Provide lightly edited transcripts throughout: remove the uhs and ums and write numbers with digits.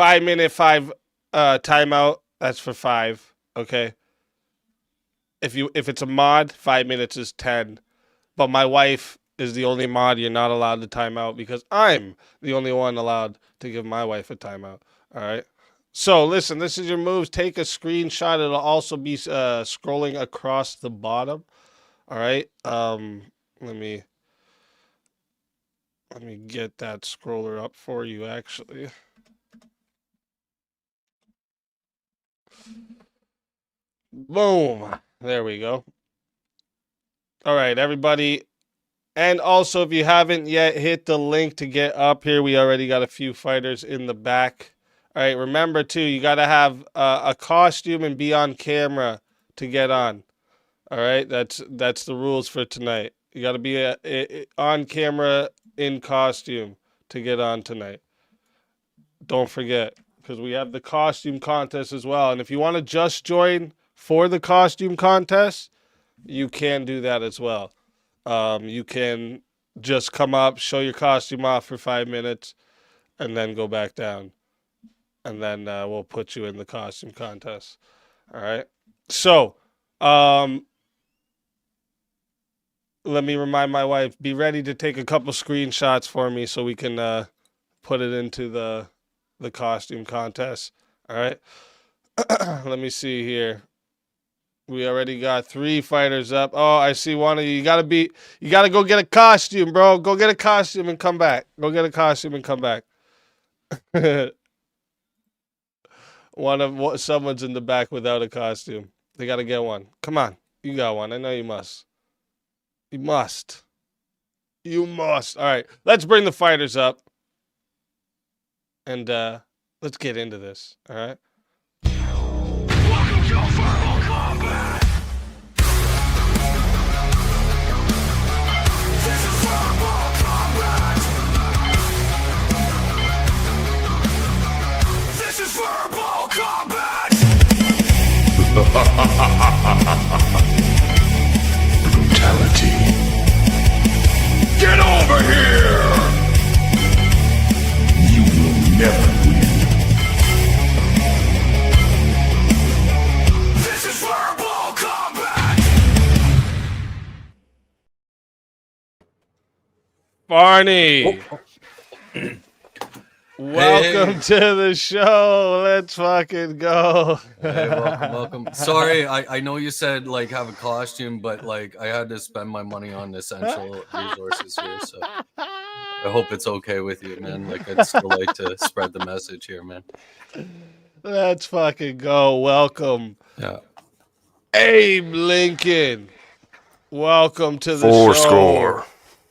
5-minute timeout. That's for 5. Okay. If it's a mod, 5 minutes is 10. But my wife is the only mod you're not allowed to time out because I'm the only one allowed to give my wife a timeout. All right. So listen, this is your moves. Take a screenshot. It'll also be scrolling across the bottom. All right. Let me get that scroller up for you. Actually. Boom. There we go. All right, everybody. And also, if you haven't yet hit the link to get up here, we already got a few fighters in the back. All right, remember, too, you got to have a costume and be on camera to get on. All right, that's the rules for tonight. You got to be on camera in costume to get on tonight. Don't forget, because we have the costume contest as well. And if you want to just join for the costume contest, you can do that as well. You can just come up, show your costume off for 5 minutes, and then go back down. And then we'll put you in the costume contest. All right. So, let me remind my wife, be ready to take a couple screenshots for me so we can put it into the costume contest. All right. Let me see here. We already got 3 fighters up. Oh, I see one of you. You gotta go get a costume, bro. Go get a costume and come back. Go get a costume and come back. Someone's in the back without a costume. They gotta get one. Come on. You got one. I know you must. You must. You must. All right. Let's bring the fighters up. And let's get into this. All right. Welcome to Verbal Combat. This is Verbal Combat. This is Verbal Combat. Brutality. Get over here. You will never win. This is Verbal Combat. Barney. Welcome to the show. Let's fucking go. Hey, welcome. Sorry, I know you said like have a costume, but like I had to spend my money on essential resources here, so I hope it's okay with you, man. Like I'd still like to spread the message here, man. Let's fucking go. Welcome. Yeah. Abe Lincoln. Welcome to the Four show. score.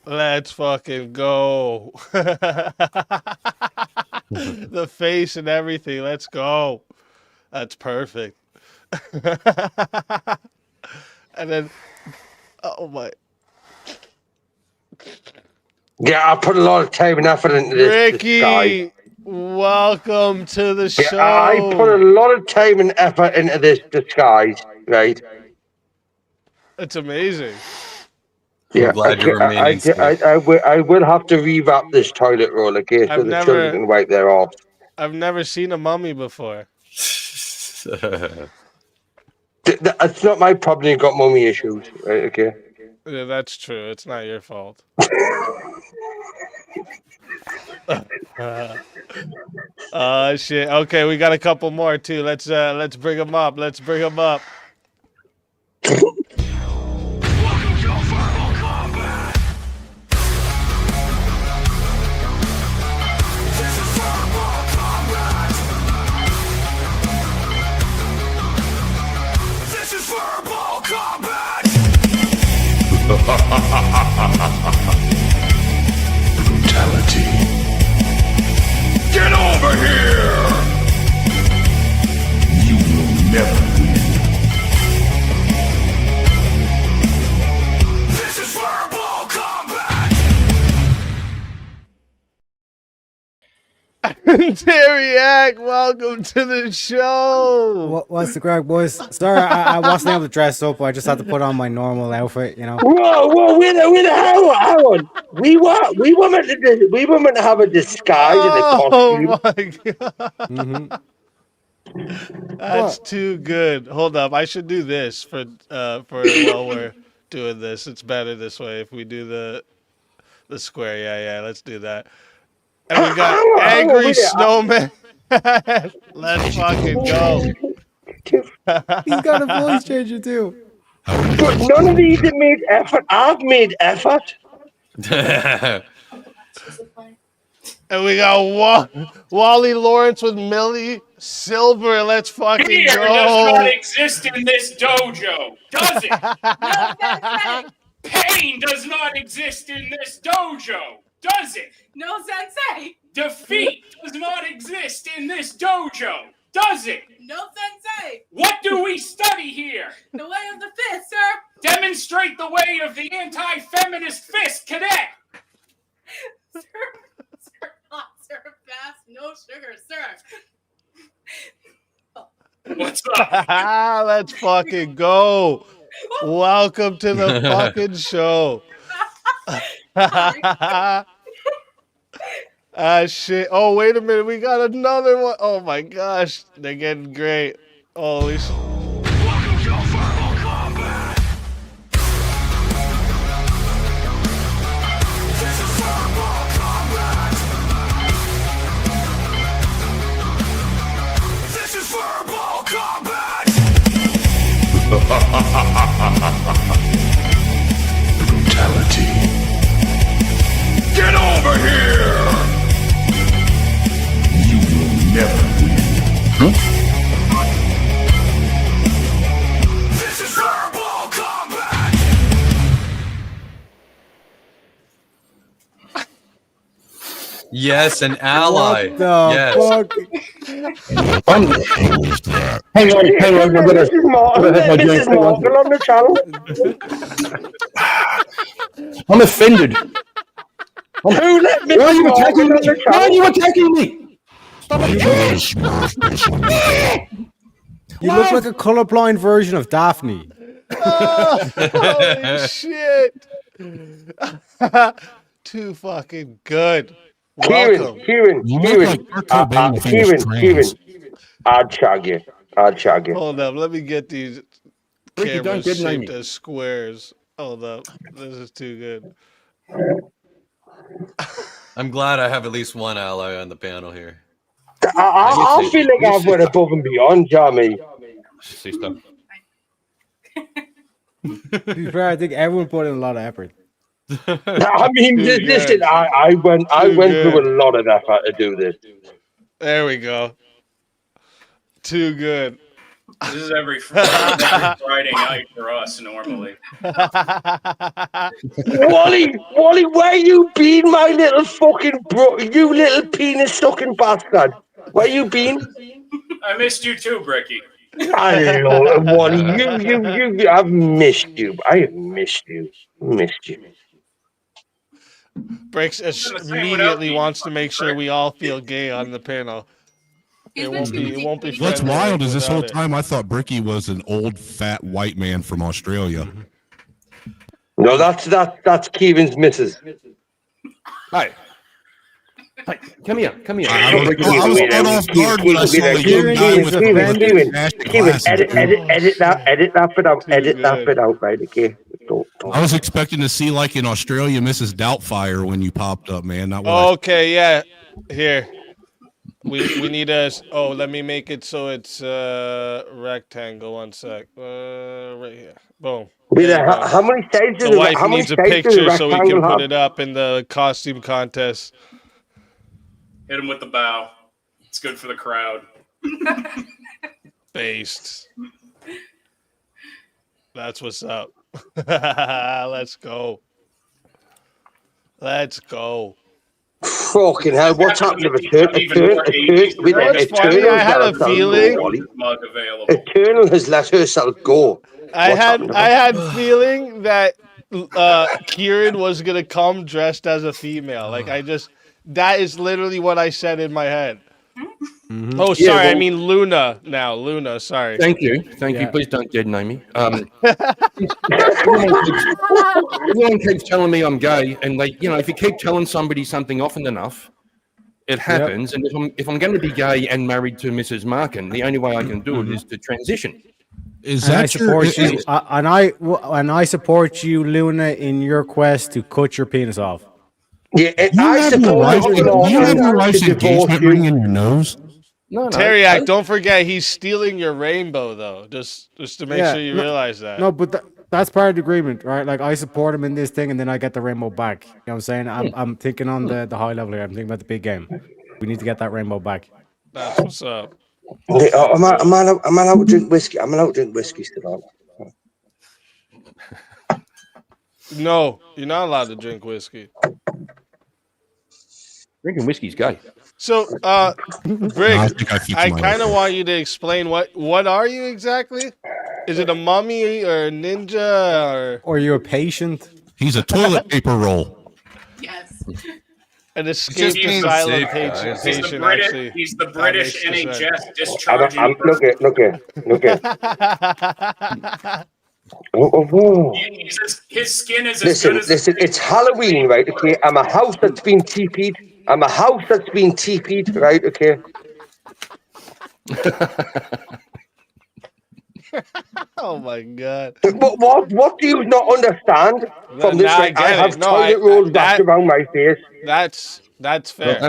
Let's fucking go. The face and everything. Let's go. That's perfect. And then, oh my. Yeah, I put a lot of time and effort into this guy. Ricky, welcome to the show. Yeah, I put a lot of time and effort into this disguise, right? It's amazing. Yeah, glad you're remaining safe. I will have to rewrap this toilet roll again so the children can wipe their off. I've never seen a mummy before. It's not my problem you got mummy issues, right? Okay. Yeah, that's true. It's not your fault. Shit. Okay, we got a couple more too. Let's bring them up. Let's bring them up. Welcome to Verbal Combat. This is Verbal Combat. This is Verbal Combat. Brutality. Get over here. You will never win. This is Verbal Combat. Teriak, welcome to the show. What's the crack, boys? Sorry, I wasn't able to dress up. I just had to put on my normal outfit, you know. Whoa, wait, hang on. We were meant to have a disguise and a costume. Oh my god. Mm-hmm. That's too good. Hold up, I should do this for while we're doing this. It's better this way if we do the square. Yeah, let's do that. And we got Hang on, angry wait, snowman. Let's fucking go. He's got a voice changer too. But none of these have made effort. I've made effort. And we got Wally Lawrence with Millie Silver. Let's fucking Fear go. does not exist in this dojo, does it? No, Sensei! Pain does not exist in this dojo, does it? No, Sensei! Defeat does not exist in this dojo, does it? No, Sensei! What do we study here? The way of the fist, sir! Demonstrate the way of the anti-feminist fist, cadet! Sir, hot, sir, fast, no sugar, sir. What's up? Let's fucking go. Welcome to the fucking show. Shit. Oh, wait a minute. We got another one. Oh my gosh. They're getting great. Holy shit. Welcome to Verbal Combat. This is Verbal Combat. This is Verbal Combat. Brutality. Get over here. You will never win. This is Verbal Combat! Yes, an ally. What the Yes. fuck? Hang on, we're gonna. Mrs. Marvel on the channel. I'm offended. Who let Why are Mrs. you attacking Marvel on me? the Why are channel? you attacking me? You look like a colorblind version of Daphne. Oh, holy shit. Too fucking good. Welcome. Kieran. I'd shag you. Hold up. Let me get these Ricky, don't cameras get near shaped me. as squares. Hold up. This is too good. I'm glad I have at least one ally on the panel here. I feel like I've went above and beyond, Jamie. To be fair, I think everyone put in a lot of effort. I mean, Too listen, good. I went Too through good. a lot of effort to do this. There we go. Too good. This is every Friday night for us normally. Wally, where you been, my little fucking you little penis sucking bastard? Where you been? I missed you too, Bricky. I know, Wally. I've missed you. I have missed you. Breaks immediately wants to make sure we all feel gay on the panel. It won't be. What's friendly wild is this whole without it. time I thought Bricky was an old fat white man from Australia. No, that's Keevan's missus. Hi. Hi. Come here. I was caught off guard when I saw the young guy with the Keevan, edit that bit out. Edit Too that good. bit out, right? Okay. Don't. I was expecting to see like in Australia Mrs. Doubtfire when you popped up, man. Not what I- Okay, yeah. Here. We need a. Oh, let me make it so it's rectangle. 1 sec. Right here. Boom. Wait, There you go. how many sides The does wife how many needs a sides does picture so we can rectangle put have? it up in the costume contest. Hit him with the bow. It's good for the crowd. Based. That's what's up. Let's go. Let's go. Fucking hell! What's happened to It's funny, I had a feeling. Mug available. Eternal has let herself go. I What's had happened to I her? had feeling that Kieran was gonna come dressed as a female. Like that is literally what I said in my head. Mhm. Oh, Yeah, sorry. I well- mean Luna now. Luna. Sorry. Thank you. Thank you. Yeah. Please don't dead name me. Everyone keeps telling me I'm gay, and they, if you keep telling somebody something often enough, it happens. And if I'm going to be gay and married to Mrs. Markin, the only way I can do it is to transition. Is And I that your? support you. And I support you, Luna, in your quest to cut your penis off. Yeah, and You I have your support wife's, you you have your wife's to divorce engagement you. ring in your nose. No, Teriak, don't forget he's stealing your rainbow though. Just to make Yeah, sure you no- realize that. No, but that's part of the agreement, right? Like I support him in this thing, and then I get the rainbow back. You know what I'm saying? I'm thinking on the high level here. I'm thinking about the big game. We need to get that rainbow back. That's what's up. Okay, am I allowed to drink whiskey? I'm allowed to drink whiskey still. No, you're not allowed to drink whiskey. Drinking whiskey's gay. So, No, I Brig, think I I kind of want you to explain what are you exactly? Is it a mummy or a ninja Or you're a patient? He's a toilet paper roll. Yes. an escaped He's asylum safe, patient? guys. He's the patient British. actually. He's the That British makes sense. NHS discharging. Look at. Oh. His skin is as good as. Listen. It's Halloween, right? Okay, I'm a house that's been TP'd. Right? Okay. Oh my god. What do you not understand from this? Nah, I Right? I get have it. No, toilet rolls wrapped around my face. That's fair. Well,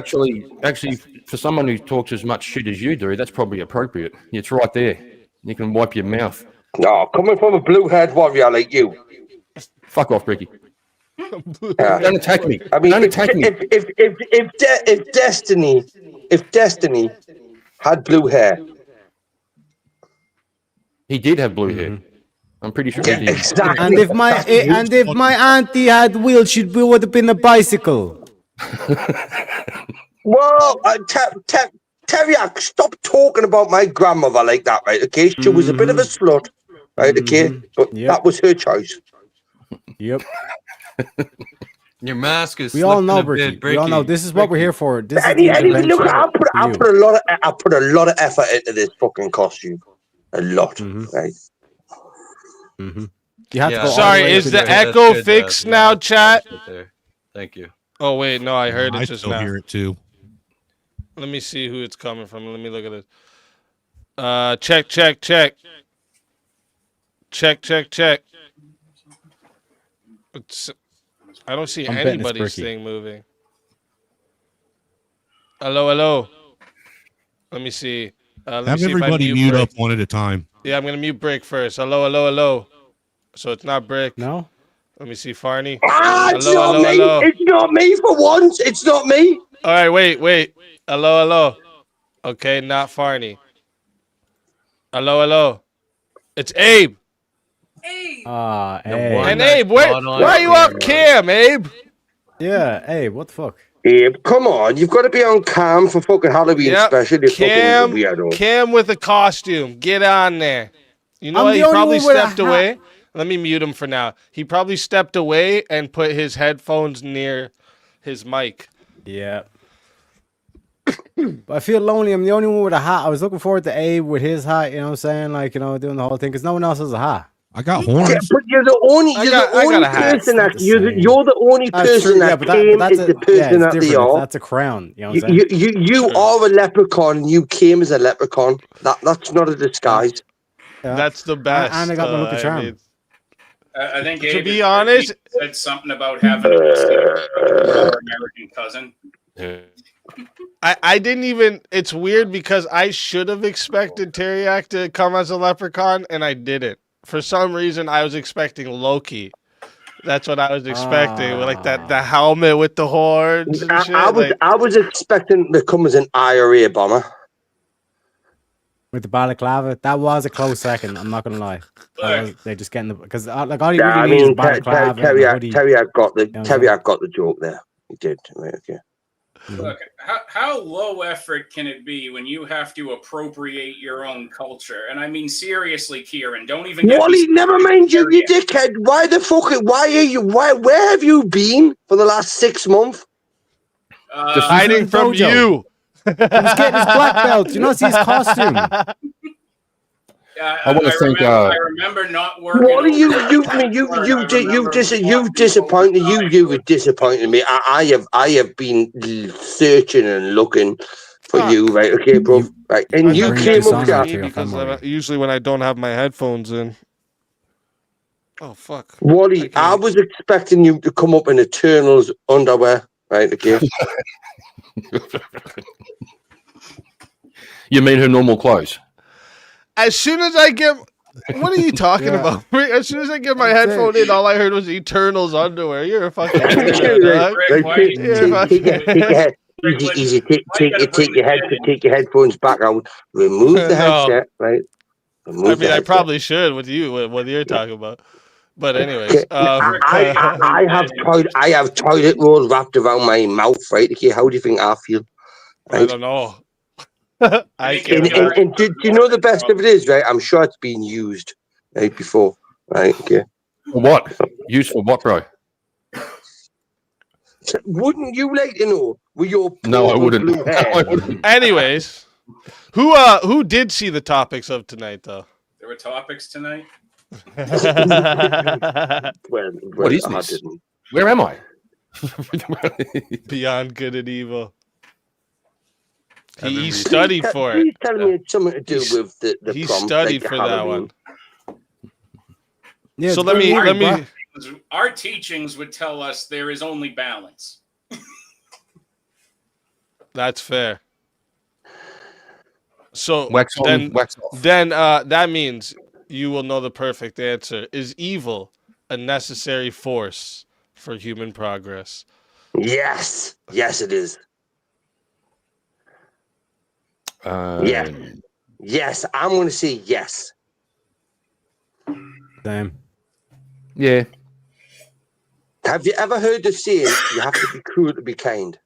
actually, for someone who talks as much shit as you do, that's probably appropriate. It's right there. You can wipe your mouth. No, coming from a blue-haired warrior like you. Fuck off, Ricky. Yeah. Don't attack me. I mean, Don't attack me. if Destiny had blue hair, He did have blue hair. I'm pretty sure he did. exactly. And if my auntie had wheels, she would have been a bicycle. Well, Teriak, stop talking about my grandmother like that, right? Okay, she was a bit of a slut, right? Okay, but Yep. that was her choice. Yep. Your mask is. We all slipping know, a bit, Bricky. We all know this is what we're here for. This is the Look, intervention I for put you. I put a lot of effort into this fucking costume, a lot, right? You have to go all the Sorry, way is to the That's echo good, fixed yeah, now, that's chat? right there. Thank you. Oh wait, no, I heard I it just still now. hear it too. Let me see who it's coming from. Let me look at it. Check. Check. It's, I don't see I'm betting it's anybody's Bricky. thing moving. Hello. Let me see. Let me Have see if I everybody mute Brick. up one at a time. Yeah, I'm gonna mute Brick first. Hello. So it's not Brick. No? Ah, Let me see Farney. It's Hello. not me. It's not me for once. It's not me. All right, wait. Hello. Okay, not Farney. Hello. It's Abe. Hey. Hey. one- And that's Abe, why not on are you camera. up cam, Abe? Yeah, hey, what the fuck? Abe, come on. You've got to be on cam for fucking Halloween Yep. special. You Cam, fucking weirdo. Cam with a costume. Get on there. You know I'm what? the He only probably one with a stepped hat. away. Let me mute him for now. He probably stepped away and put his headphones near his mic. Yeah. But I feel lonely. I'm the only one with a hat. I was looking forward to Abe with his hat, you know what I'm saying? Like, you know, doing the whole thing, because no one else has a hat. I got Yeah, horns. but you're the only, I you're got- the I only got a hat. person that It's not the you're same. the only That's person true, that but came that's is the person it's that they different. are. That's a crown, you know what I'm saying? You are a leprechaun. You came as a leprechaun. That's not a disguise. Yeah. That's the best. And I got my lucky I charm. mean, I think To Abe be is- honest- he said something about having a American cousin. I didn't even. It's weird because I should have expected Teriak to come as a leprechaun, and I didn't. For some reason, I was expecting Loki. That's what I was expecting, with like the helmet with the horns and shit. I was expecting to come as an IRA bomber. With the balaclava, that was a close second. I'm not gonna lie. They're just getting the because like all you Yeah, I really need is mean, a balaclava and a hoodie. Teriak got the Yeah, Teriak got the joke there. He did. Right, okay. Look, how low effort can it be when you have to appropriate your own culture? And I mean, seriously, Kieran, don't even get Wally, me never mind you, you started. dickhead. Why the fuck? Where have you been for the last 6 months? hiding from Dojo. you. He was getting his black belt. You know, see his costume. Yeah, I wanna thank, I remember not working. What are you? overtime You before, and I remember you've disappointed. You were disappointed me. I have been searching and looking for you, right? Okay, bro. Right, and you bring came this up on there. after your because family. usually when I don't have my headphones in. Oh fuck. Wally, I was expecting you to come up in Eternals underwear, right? Okay. You mean her normal clothes? As soon as I get, what are you talking Yeah. about? As soon as I get my That's it. headphone in, all I heard was Eternals underwear. You're a fucking Okay, weirdo, dog. Rick, why take you- your head. Easy. Take your headphones back out. Remove the No. headset, right? Remove I the mean, I headset. probably should with you, with what you're talking about. But anyways, Okay, I have toilet roll wrapped around my mouth, right? Okay, how do you think I feel? I don't know. I think can't. it- And do you know the best of it is, right? I'm sure it's been used right before, right? Okay. For what? Used for what, bro? So wouldn't you like to know with your No, I purple wouldn't. blue hair? I wouldn't. Anyways, who did see the topics of tonight though? There were topics tonight. Well, What is I this? didn't. Where am I? Beyond good and evil. He Please studied for it. Please tell me it's something to do He's- with the He prompt, studied like for the that Halloween. one. Yeah, So it's let me very let weird, me. bro. Our teachings would tell us there is only balance. That's fair. So Wax on, then, wax off. that means you will know the perfect answer. Is evil a necessary force for human progress? Yes, it is. Yeah. Yes, I'm going to say yes. Same. Yeah. Have you ever heard the saying, you have to be cruel to be kind?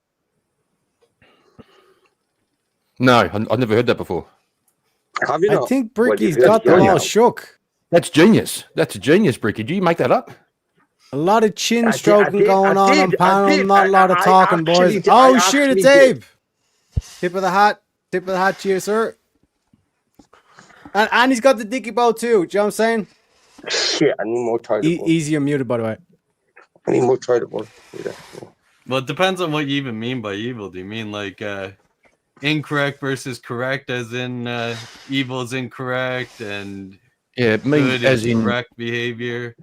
No, I've never heard that before. Have you I not? think Well, Bricky's you've got heard them it all now. shook. That's genius. That's a genius, Bricky. Do you make that up? A lot of chin I did- stroking I did- going I on did- I panel, did. not a lot of I talking, actually boys. did- Oh I shit, actually it's did. Abe. Tip of the hat to you, sir. And he's got the dicky bow too. Do you know what I'm saying? Shit, I need more toilet bowl. Easy unmuted, by the way. I need more toilet bowl. Yeah. Well, it depends on what you even mean by evil. Do you mean like incorrect versus correct, as in evil is incorrect and Yeah, me good as is in correct behavior?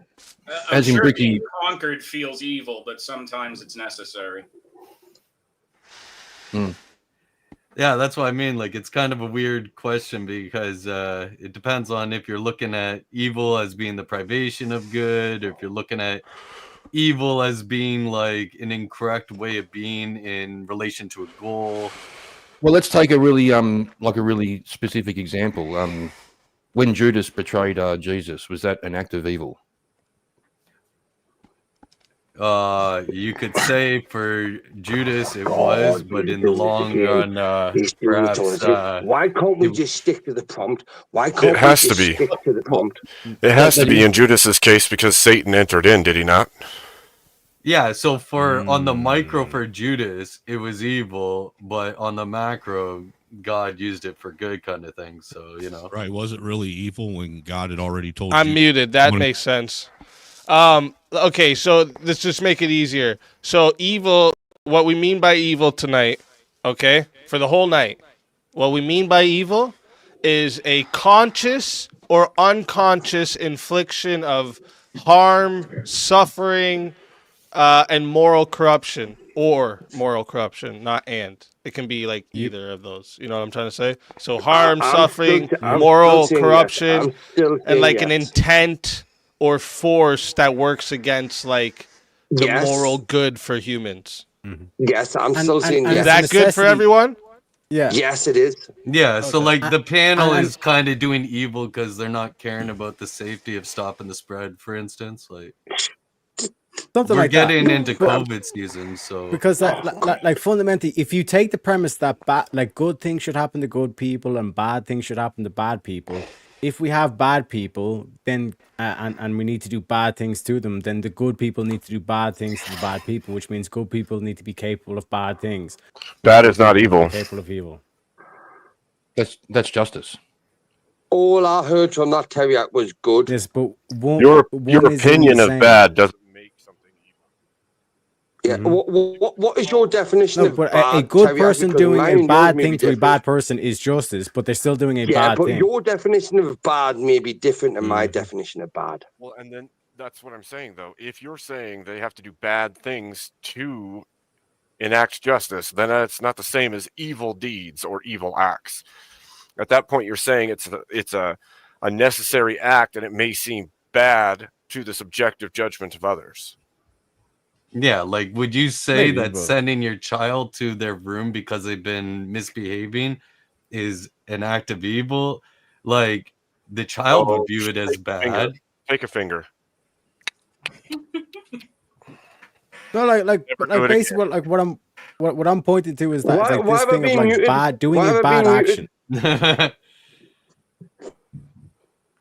I'm As in sure Ricky- being conquered feels evil, but sometimes it's necessary. Yeah, that's what I mean. Like, it's kind of a weird question because it depends on if you're looking at evil as being the privation of good, or if you're looking at evil as being like an incorrect way of being in relation to a goal. Well, let's take a really like a really specific example. When Judas betrayed Jesus, was that an act of evil? You could say for Judas it was, but in the long run, These dudes perhaps don't why can't we it- just stick to the prompt? Why can't has we to just be. stick to the prompt? It has to be in Judas's case because Satan entered in, did he not? yeah. So for on the micro for Judas, it was evil, but on the macro, God used it for good, kind of thing. So Right. Was it really evil when God had already told I'm you? muted. That When- makes sense. Okay, so let's just make it easier. So evil, what we mean by evil tonight, okay, for the whole night, what we mean by evil is a conscious or unconscious infliction of harm, suffering, and moral corruption, or moral corruption, not and. It can be like either of those. You know what I'm trying to say? So harm, I'm suffering, still- I'm moral still saying corruption, yes. I'm still and saying like an yes. intent or force that works against like the Yes. moral good for humans. Yes, I'm And- still and- saying and Is yes. that good for necessity. everyone? Yeah. Yes, it is. yeah. So like the panel and- is kind of doing evil because they're not caring about the safety of stopping the spread. For instance, like Something we're like that. getting into But- COVID season, so Because like fundamentally, if you take the premise that good things should happen to good people and bad things should happen to bad people, if we have bad people, then and we need to do bad things to them, then the good people need to do bad things to the bad people, which means good people need to be capable of bad things. Bad Good is not people need to evil. be capable of evil. That's justice. All I heard from that Terry was good. Yes, but one, Your one isn't opinion the of same. bad doesn't make something evil. Yeah. Mhm. What is your definition No, of but bad? a good Terry? person Because doing mine a and yours bad may thing be to a different. bad person is justice, but they're still doing a Yeah, bad but thing. your definition of bad may be different than my Mhm. definition of bad. Well, and then that's what I'm saying, though. If you're saying they have to do bad things to enact justice, then it's not the same as evil deeds or evil acts. At that point, you're saying it's a necessary act, and it may seem bad to the subjective judgment of others. Yeah, like would you say Maybe, that but sending your child to their room because they've been misbehaving is an act of evil? Like the child would view it as Take a finger. bad. Take a finger. no, like Never do like it basically what I'm pointing to is that it's like Why this have I thing of been like muted? bad doing Why have a I bad been action. muted?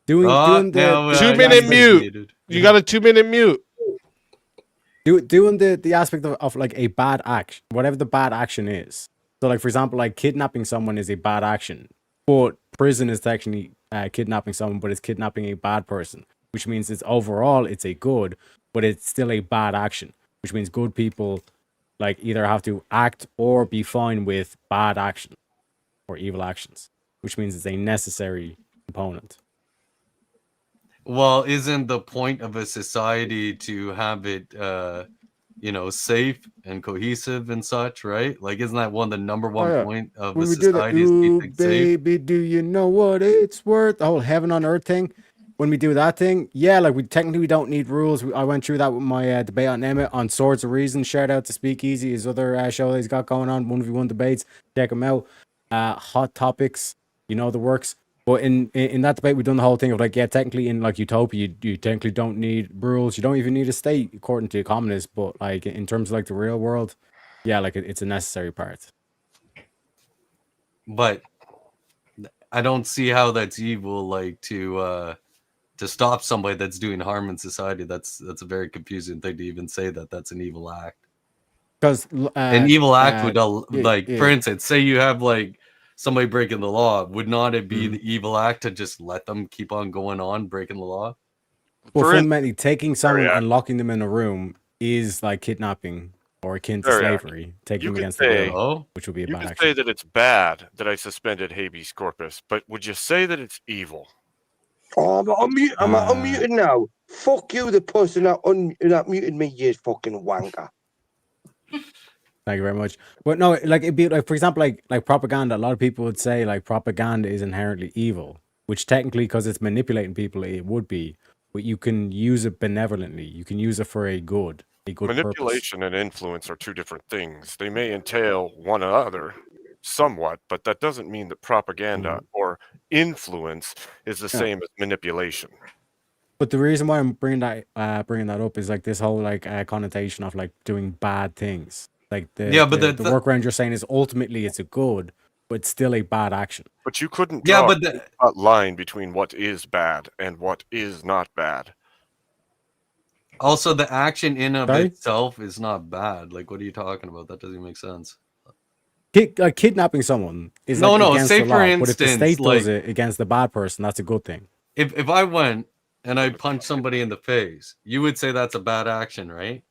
Doing now, the 2 you're minute mute. muted. You got a 2 minute mute. doing the aspect of like a bad action, whatever the bad action is. So like for example, like kidnapping someone is a bad action, but prison is actually kidnapping someone, but it's kidnapping a bad person, which means it's overall it's a good, but it's still a bad action, which means good people like either have to act or be fine with bad action or evil actions, which means it's a necessary component. Well, isn't the point of a society to have it safe and cohesive and such, right? Like isn't that one of the number one Oh, yeah. point of When a we do that, society is ooh, keeping safe? baby, do you know what it's worth? The whole heaven on earth thing. When we do that thing, yeah, like we technically don't need rules. I went through that with my debate on Emmett on Swords of Reason. Shout out to Speakeasy, his other show that he's got going on, 1v1 debates. Check him out. Hot topics, you know the works. But in that debate, we've done the whole thing of like, yeah, technically in like utopia, you technically don't need rules. You don't even need a state according to communists. But like in terms of like the real world, yeah, like it's a necessary part. But I don't see how that's evil, like to stop somebody that's doing harm in society. That's a very confusing thing to even say that that's an evil act. Because An evil act would yeah. for instance, say you have like somebody breaking the law, would not it be the evil act to just let them keep on going on breaking the law? Well, For in- fundamentally, taking someone yeah. and locking them in a room is like kidnapping or akin to Very accurate. slavery, taking You them could against say- the will, Oh, which would be a You bad can action. say that it's bad that I suspended habeas corpus, but would you say that it's evil? Oh, I'm unmuted now. Fuck you, the person that muted me, you fucking wanker. Thank you very much. But no, like it'd be like, for example, like propaganda. A lot of people would say like propaganda is inherently evil, which technically, because it's manipulating people, it would be. But you can use it benevolently. You can use it for a good purpose. Manipulation and influence are two different things. They may entail one another somewhat, but that doesn't mean that propaganda or influence is the same as manipulation. But the reason why I'm bringing that up is like this whole like connotation of like doing bad things. Like the workaround you're saying is ultimately it's a good, but it's still a bad action. But you couldn't yeah, draw but a line between what is bad and what is not bad. also the action in of Sorry? itself is not bad. Like, what are you talking about? That doesn't make sense. Like kidnapping someone is No, like no, against say the law, for but if the instance, state does like- it against the bad person, that's a good thing. If I went and I punched somebody in the face, you would say that's a bad action, right?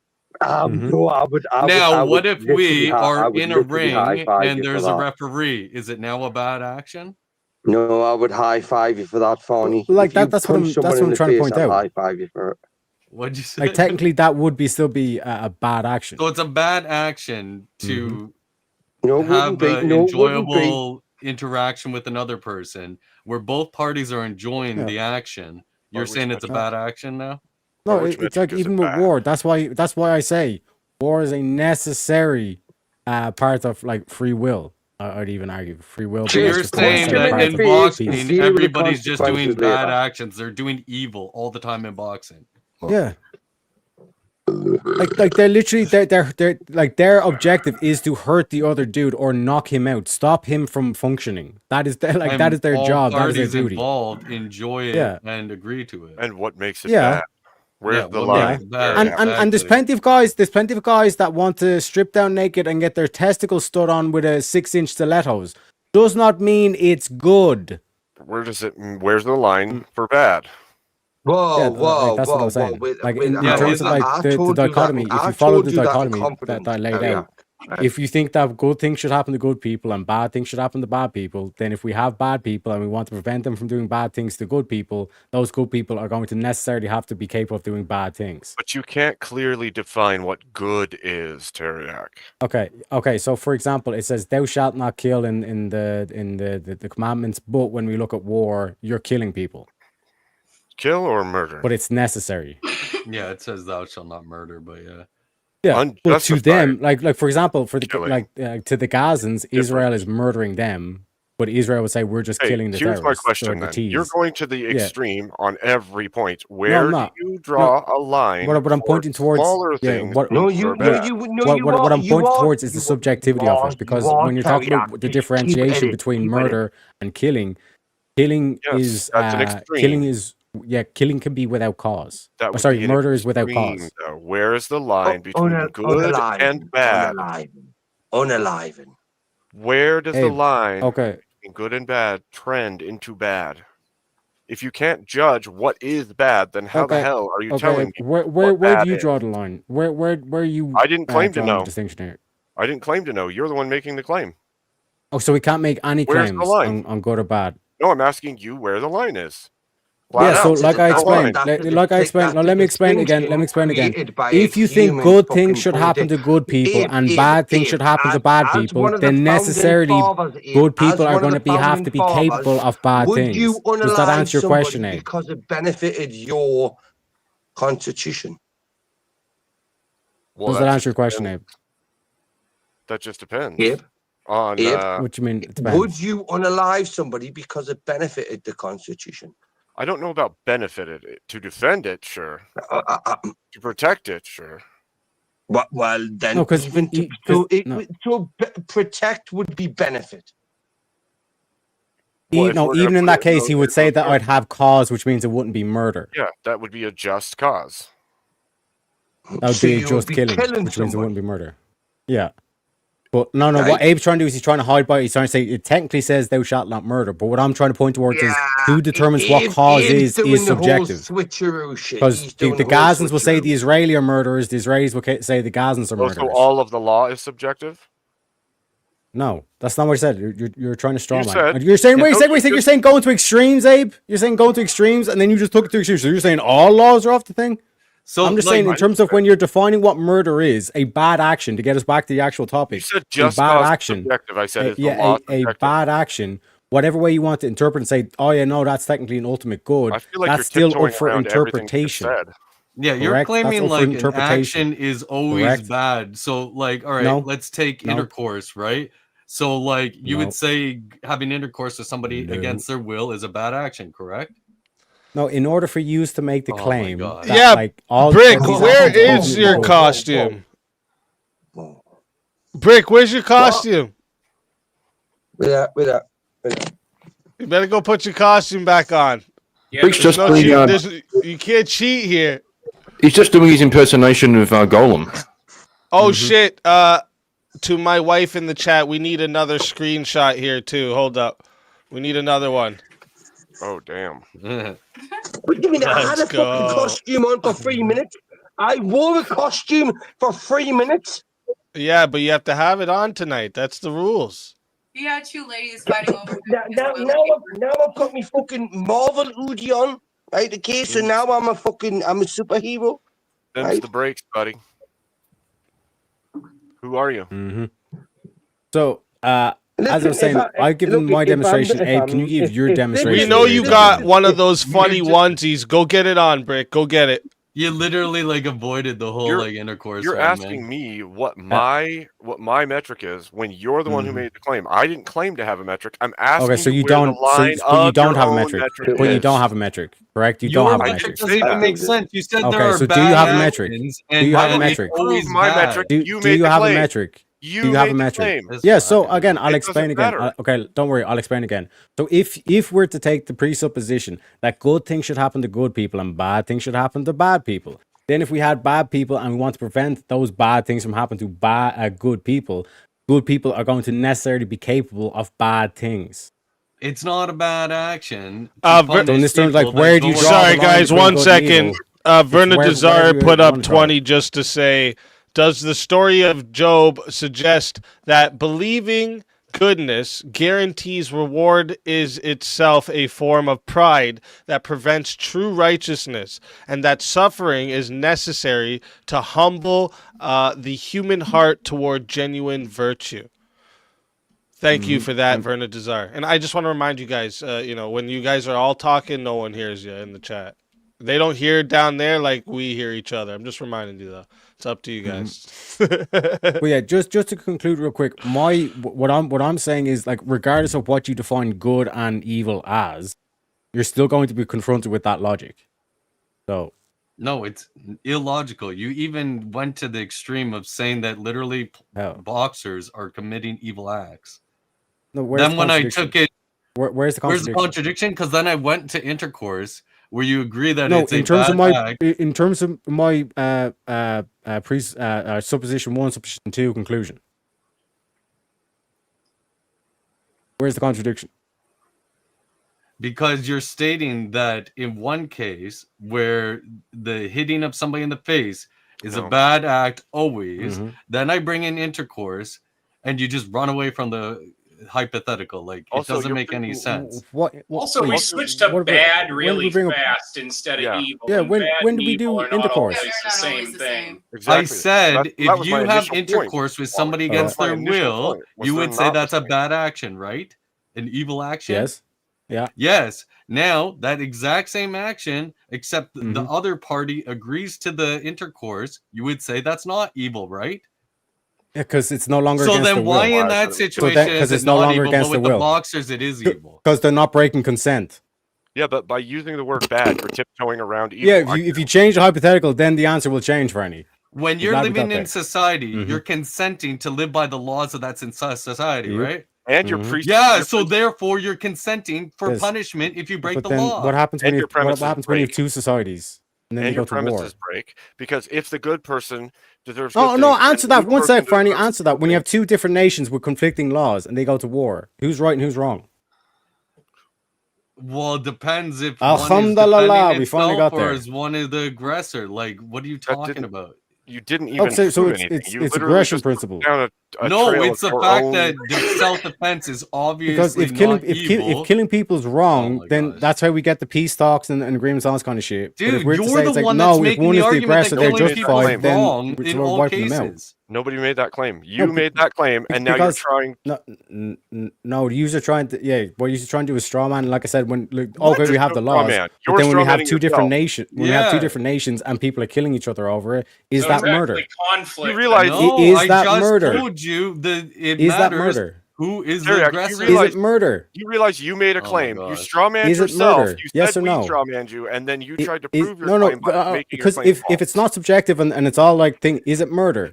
No, I would. Now, what if literally we I are would in a literally ring high-five and you for there's a that. referee? Is it now a bad action? No, I would high five you for that, Fawny. Like If you that's what punch I'm someone in the trying to face, point I'll out. high five you for it. What'd you say? Like technically, that would still be a bad action. So it's a bad action to No, it have wouldn't be. an No, it wouldn't be. enjoyable interaction with another person where both parties are enjoying Yeah. the action. You're which saying it's a metric? bad action now? No, Or which it's like metric is even it with bad? war. That's why I say war is a necessary part of like free will. I'd even argue free will. So Yes, you're of course, saying yeah. that Part in of peace, boxing, deal with the everybody's just doing consequences bad later. actions. They're doing evil all the time in boxing. Yeah. Like they're literally they're like their objective is to hurt the other dude or knock him out, stop him from functioning. That is their, like that is their all job. That is parties their duty. involved enjoy it Yeah. and agree to it. And what makes it Yeah. bad? Where's Yeah, the what line? makes it bad? And there's plenty of guys. There's plenty of guys that want to strip down naked and get their testicles stood on with a 6-inch stilettos. Does not mean it's good. Where's the line for bad? Whoa, Yeah, whoa, like, that's whoa, what I was whoa. saying. Wait, Like wait, in yeah, terms of like I the told you that- dichotomy, if I you follow told the you that in dichotomy that confidence, I laid Ariak. out, if you think that good things should happen to good people and bad things should happen to bad people, then if we have bad people and we want to prevent them from doing bad things to good people, those good people are going to necessarily have to be capable of doing bad things. But you can't clearly define what good is, Teriak. Okay. So for example, it says thou shalt not kill in the commandments, but when we look at war, you're killing people, Kill or murder? but it's necessary. Yeah, it says thou shalt not murder, but yeah. Yeah, but to them, Unjustified like for example, for the killing. to the Gazans, Israel is murdering them, but Israel would say we're just Hey, killing the here's my terrorists. question or the then. T's. You're going to the Yeah. extreme on every point. Where do not. you draw a line? What I'm for pointing towards, smaller yeah, things what, No, being you, so no, bad? you, no, what, you what, are, what I'm you pointing are, towards is the you subjectivity are, of it, because you are, when you're talking Teriak, about the keep differentiation at it, between keep at it. murder and killing Yes, is that's an extreme. killing can be without cause. That Or would sorry, be an murder is without extreme, cause. though. Where is the line between good Unalive, and bad? unalive. Where does Hey, the line Okay, between good and bad trend into bad? If you can't judge what is bad, then how the Okay, hell are you okay. telling me? Where what do bad you is? draw the line? Where you? I didn't claim to drawing the know. distinction here. I didn't claim to know. You're the one making the claim. Oh, so we can't make any Where's the claims line? on good or bad. No, I'm asking you where the line is. Yeah, so out. like I That's the line. explained, like I explained. Now let me explain again. Let me explain again. If you think good things should happen to good people and bad things should happen to bad people, then necessarily good people are going to have to be capable of bad Would things. you Does that unalive answer your somebody question, Abe? because it benefited your constitution? Well, Does that that answer your just question, depends. Abe? That just depends. Abe? On Abe? What you mean? It depends. Would you unalive somebody because it benefited the constitution? I don't know about benefited it. To defend it, sure. To protect it, sure. Well, then No, 'cause even you- to, 'cause- no. protect would be benefit. Well, if we're Even gonna in put that it case, in he those- would say that I'd have cause, which means it wouldn't be murder. Yeah, that would be a just cause. That would So be you would just be killing, killing which means it wouldn't somebody. be murder. Yeah. But no, Right. what Abe's trying to do is he's trying to hide by. He's trying to say it technically says thou shalt not murder. But what I'm trying to point towards is who determines what cause is subjective. Switcheroo shit. Because He's the doing whole Gazans will say switcheroo. the Israeli are murderers. The Israelis will say the Gazans are Oh, murderers. so all of the law is subjective? No, that's not what I said. You're trying to straw You man. said- You're saying wait a don't second, you you're just- saying going to extremes, Abe. You're saying going to extremes, and then you just took it to extremes. So you're saying all laws are off the thing. So I'm just like, saying in terms of when you're defining what murder is, a bad action. To get us back to the actual You topic, said a just bad cause is action. subjective. I said, is the Yeah, law a subjective? bad action, whatever way you want to interpret and say, oh yeah, no, that's technically an ultimate good. I feel like That's you're still tiptoeing up for around everything you just interpretation. said. Yeah, you're Correct? That's claiming up for like an interpretation. action is always Correct? bad. So like, all right, No. let's take No. intercourse, right? So like you No. would say having intercourse with somebody No. against their will is a bad action, correct? No, in order for you to make the Oh my claim, God. that, Yeah, like all Brick, all these where actions is are your good. costume? Whoa. Brick, where's your costume? With that. You better go put your costume back on. Yeah, Brick's There's just no doing, cheat, you can't cheat here. he's just doing his impersonation of Golem. Oh shit. To my wife in the chat, we need another screenshot here too. Hold up. We need another one. Oh, damn. What do you mean? I had a Let's fucking go. costume on for 3 minutes. I wore a costume for 3 minutes. Yeah, but you have to have it on tonight. That's the rules. You had two ladies fighting over Now I've got me fucking Marvel hoodie on. Right, okay, so now I'm a superhero. Them's Right. the breaks, buddy. Who are you? Mm-hmm. So, as I Listen, was saying, if I- I've given look, my if demonstration. I'm- Abe, can you give your if- demonstration? We know you here? got one of those funny just- onesies. Go get it on, Brick. Go get it. You literally like avoided the whole You're- like intercourse. You're one, asking man. me what my metric is when you're the one who Mhm. made the claim. I didn't claim to have a metric. I'm asking Okay, so you where don't. the line but you of don't your have a own metric. metric But you is. don't have a metric, correct? You Your don't have a I metric metric. didn't doesn't say even that. make sense. You said Okay, there are so do bad you have a metric? actions Do and you have a bad- metric? it proves Prove my bad. metric. Do, You do made you the have a claim. metric? You Do you have made a the metric? claim. This Yeah. So fucking- again, I'll It explain doesn't again. matter. Okay, don't worry. I'll explain again. So if we're to take the presupposition that good things should happen to good people and bad things should happen to bad people, then if we had bad people and we want to prevent those bad things from happening to good people are going to necessarily be capable of bad things. It's not a bad action. Uh, to Ver- punish So in this terms, people like, where that do you go draw Sorry, the line guys, between one good and second. evil? Verna wherever Desire you put up wanna draw it. 20 just to say, does the story of Job suggest that believing goodness guarantees reward is itself a form of pride that prevents true righteousness, and that suffering is necessary to humble the human heart toward genuine virtue? Thank you for that, Verna Desire. And I just want to remind you guys, when you guys are all talking, no one hears you in the chat. They don't hear down there like we hear each other. I'm just reminding you, though. It's up to you guys. But yeah, just to conclude real quick, what I'm saying is, like, regardless of what you define good and evil as, you're still going to be confronted with that logic. So No, it's illogical. You even went to the extreme of saying that literally How? boxers are committing evil acts. no, where's Then the when I contradiction? took it, Where's the where's the contradiction? contradiction? Because then I went to intercourse, where you agree that No, it's a in terms bad of my act. in terms of my supposition 1, supposition 2 conclusion. Where's the contradiction? Because you're stating that in one case where the hitting of somebody in the face is a No. bad act always, Mhm. then I bring in intercourse and you just run away from the hypothetical. Like, Also, it doesn't you're make any sense. What? Also, we wait, switched to what about- bad when did we really bring up- fast instead of Yeah. evil. Yeah, and when- bad when and did we do evil are not intercourse? always They're the not same always the thing. same. Exactly. I said That if was you my have initial point. intercourse with somebody That was against my their initial will, point, was you they're would say not that's a listening. bad action, right? An evil action? Yes. Yeah. Yes. Now that exact same action, except the Mhm. other party agrees to the intercourse, you would say that's not evil, right? Because it's no longer So against then the why will. in that So situation then- 'cause is it it's no not longer evil, against but with the the will. boxers it is evil? Because they're not breaking consent. Yeah, but by using the word bad, you're tiptoeing around evil. Yeah, if you change the hypothetical, then the answer will change, Franny. When You've you're got to be living that in big. society, Mhm. you're consenting to live by the laws of that society, Yep. right? and your Mhm. priest. Yeah, your so priest- therefore you're consenting for Yes. punishment if you break But the then law. what happens when And you your premises what happens when you have break. two societies and then and you go your to war? premises break because if the good person deserves. Oh good no! things, Answer then that the one person sec, Franny. deserves Answer that. good When you have things. two different nations with conflicting laws and they go to war, who's right and who's wrong? Well, it depends if one is Alhamdulillah, defending we finally itself got there. or is one is the aggressor. Like, what are you That talking didn't- about? You didn't even Okay, so prove it's anything. it's You it's literally aggression just principle. down a No, trail it's of the your fact own- that the self-defense is obviously Because if killing not evil. if killing people's wrong, my then gosh. that's how we get the peace talks and agreements, all this kind of shit. But if Dude, we're to you're say the it's like, one no, that's if making one the is the argument aggressor, that they're killing people people's justified. Then wrong we're in we're all wiping them out. cases. Nobody made that claim. You No, made that claim, and now you're because- trying. No, the user trying to what you're trying to do is straw man. Like I said, when like, What? okay, we have the There's no straw laws, man. but You're then when we straw have manning two different yourself. nations, when we have two Yeah. different nations and people are killing each other over it, is So that it's actually murder? conflict. You realize- No, Is I that just murder? told you that it Is that matters murder? who is Terry, the you aggressor. Is realize- it murder? You realize you made a Oh my claim. You gosh. strawmanned Is it yourself. murder? You Yes said or no? we strawmanned you, and then you It- tried to is- prove your no, no, claim by making your because claim if false. it's not subjective and it's all like thing, is it murder?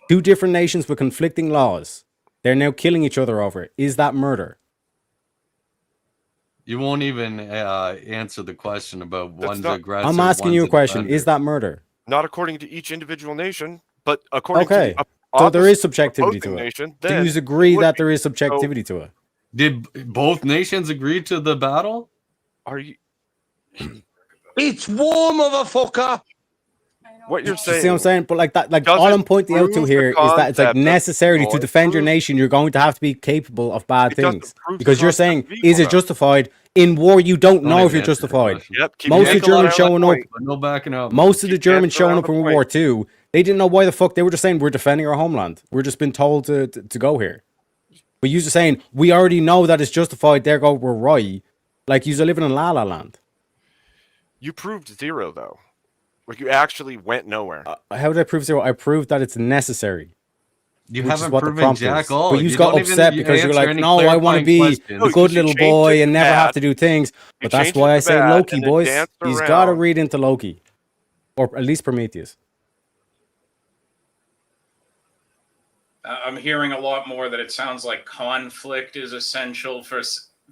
Two different nations with conflicting laws, they're now killing each other over it. Is that murder? You won't even answer the question about one's not- aggressor. I'm asking one's you a a question. defender. Is that murder? Not according to each individual nation, but according Okay. to the So there is opposite subjectivity to opposing it. nation. Do Then you agree would that be. there is subjectivity to it? Did both nations agree to the battle? Are you? It's war, motherfucker. What you're You see what I'm saying? saying? But like that, like Does all it I'm pointing out to prove the here is that it's like concept of necessarily to evil? It defend your proves- nation, you're going to have to be capable of bad It doesn't things. prove the Because you're concept saying, of evil, is it though. justified? In war, you don't Don't know even if you're answer the justified. question. Yep. Keep Most of the dancing around Germans the showing up, point. But no backing up. most of the Keep Germans dancing around showing up the in World point. War II, they didn't know why the fuck. They were just saying, we're defending our homeland. We're just been told to go here. But you're saying, we already know that it's justified, therefore we're right. Like, you're living in La La Land. You proved zero though. Like you actually went nowhere. How did I prove zero? I proved that it's necessary. You which is haven't what the proven prompt jack is. all. But you You got don't even upset because you're answer like, any no, I want to clarifying be questions. a No, good you little changed boy it and to never have bad. to do things. But that's changed it why to I say bad, Loki, and then boys. danced He's got to around. read into Loki, or at least Prometheus. I'm hearing a lot more that it sounds like conflict is essential for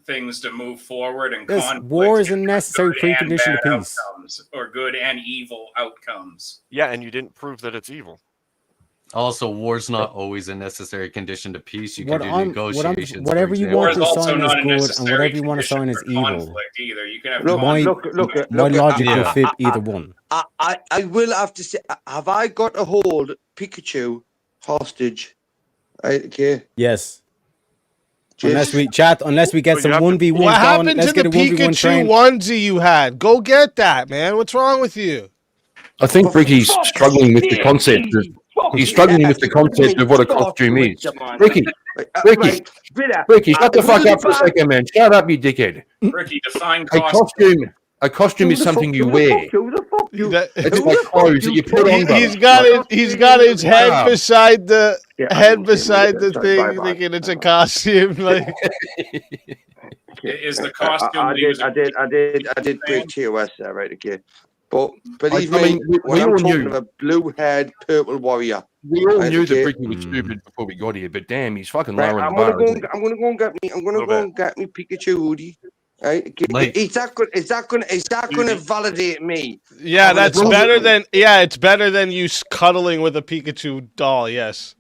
things to move forward, and Yes, conflict war is a can necessary good and precondition to bad peace. outcomes, or good and evil outcomes. Yeah, and you didn't prove that it's evil. Also, war's not always a necessary condition to peace. You can What do I'm, negotiations. whatever for you example. War want is to also assign as not a good, and necessary whatever you want to condition assign as for evil. conflict either. You can have Look, conflict. My logic will Yeah. fit either one. I will have to say, have I got to hold Pikachu hostage? Right, okay. Yes. Just- Unless we get So some you have to- 1v1s What going, happened let's to the get a 1v1 Pikachu train. onesie you had? Go get that, man. What's wrong with you? I think Ricky's struggling with the concept of he's struggling with the concept of what a costume is. Ricky, Ricky, Ricky, shut the fuck up for a second, man. Shut up, you dickhead. Ricky, define A costume. costume is something you wear. That- It's like clothes that you put on. he's brother. got his head Wow. beside the Yeah, thing, bye-bye. thinking it's a costume. Like, Is the costume I used- did break TOS there, right? Okay, but believe I me, mean, we when all I'm talking knew. of a blue-haired purple warrior, We all Right, knew that okay. Ricky was stupid before we got here, but damn, he's fucking right, lowering I'm the bar. gonna isn't he? go and get me. I'm gonna Little go bit. and get me Pikachu hoodie. Right? Okay, Mate. Is that gonna validate me? yeah, that's well, better than it's better than you cuddling with a Pikachu doll. Yes.